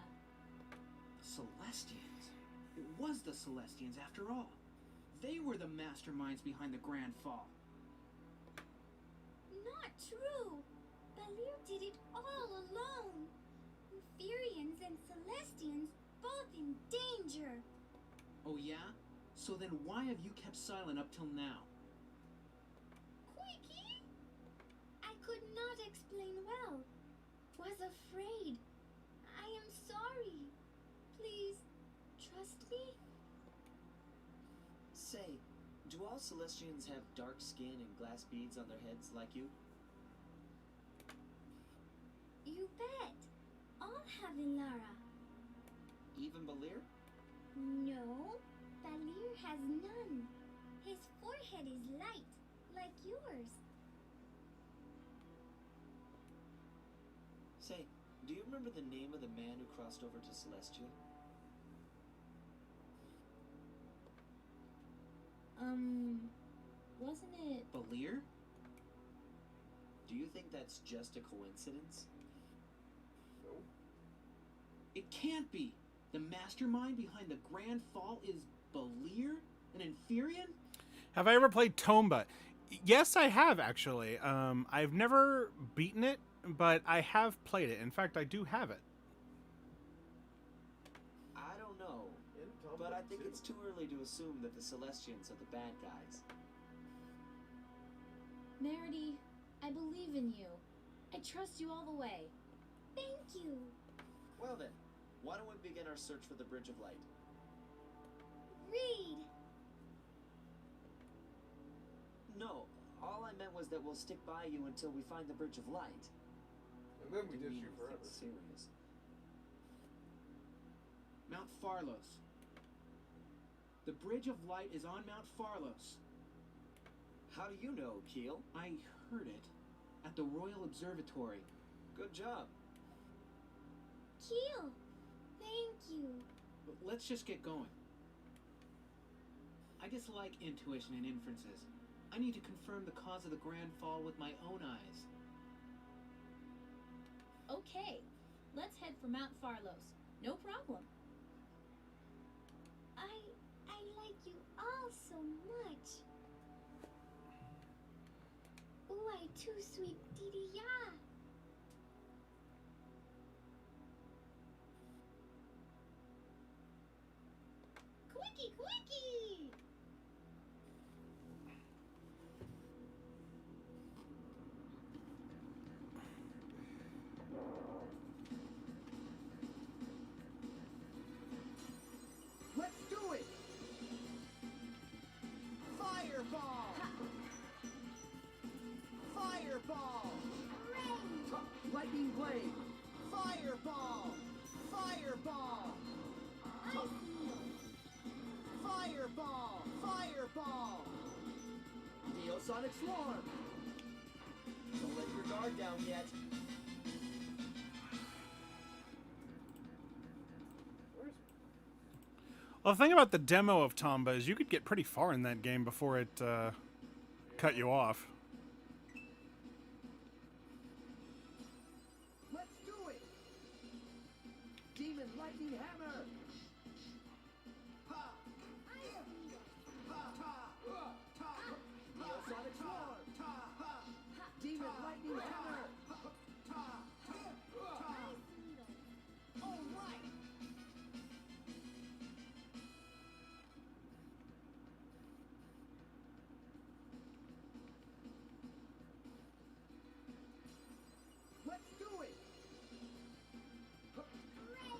The Celestians? It was the Celestians after all. They were the masterminds behind the Grand Fall. Not true. Balir did it all alone. Inferians and Celestians both in danger. Oh yeah? So then why have you kept silent up till now? Quickie? I could not explain well. Was afraid. I am sorry. Please, trust me. Say, do all Celestians have dark skin and glass beads on their heads like you? You bet. All have Ilara. Even Balir? No, Balir has none. His forehead is light, like yours. Say, do you remember the name of the man who crossed over to Celestia? Wasn't it? Balir? Do you think that's just a coincidence? No. It can't be. The mastermind behind the Grand Fall is Balir, an Inferian? Have I ever played Tomba? Yes, I have actually. I've never beaten it, but I have played it. In fact, I do have it. I don't know, In Tomba but I think too. it's too early to assume that the Celestians are the bad guys. Meredy, I believe in you. I trust you all the way. Thank you. Well then, why don't we begin our search for the Bridge of Light? Read. No, all I meant was that we'll stick by you until we find the Bridge of Light. And then we Didn't ditch mean you anything forever. serious. Mount Farlos. The Bridge of Light is on Mount Farlos. How do you know, Keel? I heard it at the Royal Observatory. Good job. Keel. Thank you. But let's just get going. I dislike intuition and inferences. I need to confirm the cause of the Grand Fall with my own eyes. Okay, let's head for Mount Farlos. No problem. I like you all so much. Why, too sweet Didi Ya. Quickie, quickie! Let's do it! Fireball! Fireball! Rain! Lightning blade! Fireball! Fireball! Ice needle! Fireball! Fireball! Neosonic Swarm! Don't let your guard down yet. Where's Well, the thing about the demo of Tomba is you could get pretty far in that game before it cut you off. Let's do it! Demon lightning hammer! Ha! Ice needle! Ha! Ha! Ta! Neosonic Swarm! Ta! Ha! Demon lightning hammer! Ta! Ta! Ice needle! All right! Let's do it! Rain!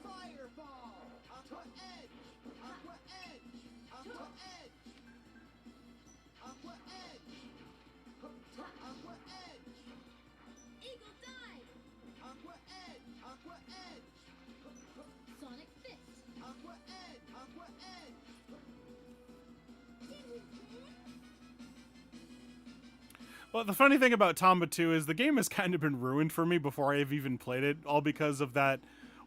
Fireball! Aqua Edge! Aqua Edge! Aqua Edge! Aqua Edge! Aqua Edge! Eagle dive! Aqua Edge! Aqua Edge! Sonic fist! Aqua Edge! Aqua Edge! Well, the funny thing about Tomba 2 is the game has kind of been ruined for me before I've even played it, all because of that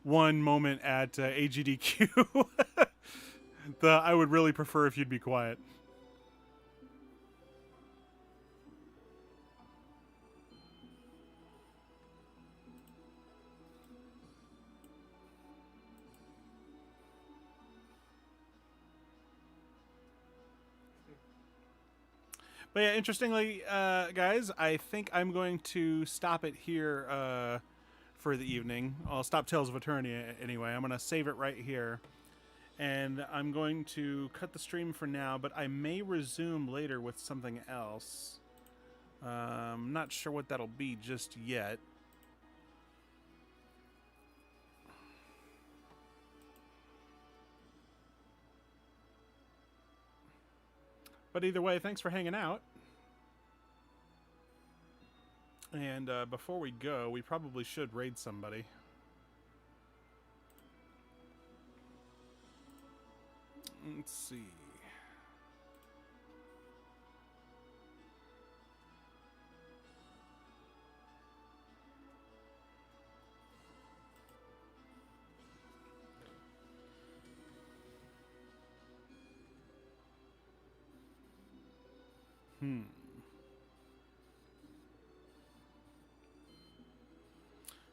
one moment at AGDQ. I would really prefer if you'd be quiet. But yeah, interestingly, guys, I think I'm going to stop it here for the evening. I'll stop Tales of Eternia anyway. I'm going to save it right here. And I'm going to cut the stream for now, but I may resume later with something else. I'm not sure what that'll be just yet. But either way, thanks for hanging out. And before we go, we probably should raid somebody. Let's see.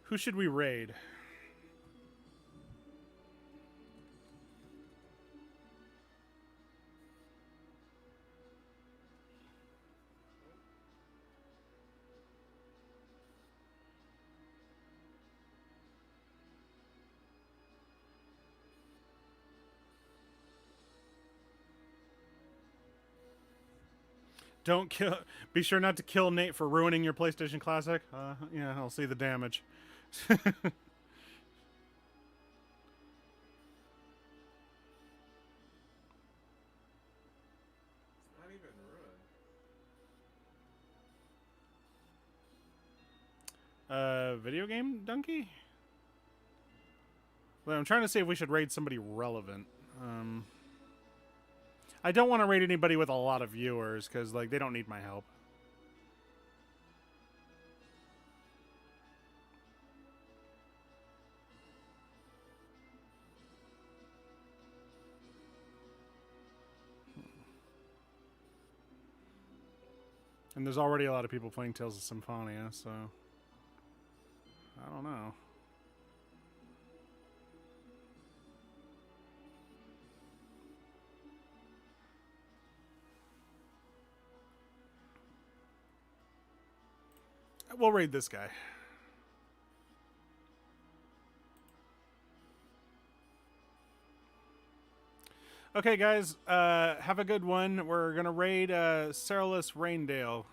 Who should we raid? Don't kill. Be sure not to kill Nate for ruining your PlayStation Classic. Yeah, I'll see the damage. It's not even ruined. Video game donkey? Well, I'm trying to see if we should raid somebody relevant. I don't want to raid anybody with a lot of viewers, because, like, they don't need my help. And there's already a lot of people playing Tales of Symphonia, so... I don't know. We'll raid this guy. Okay, guys, have a good one. We're gonna raid Cerulus Raindale.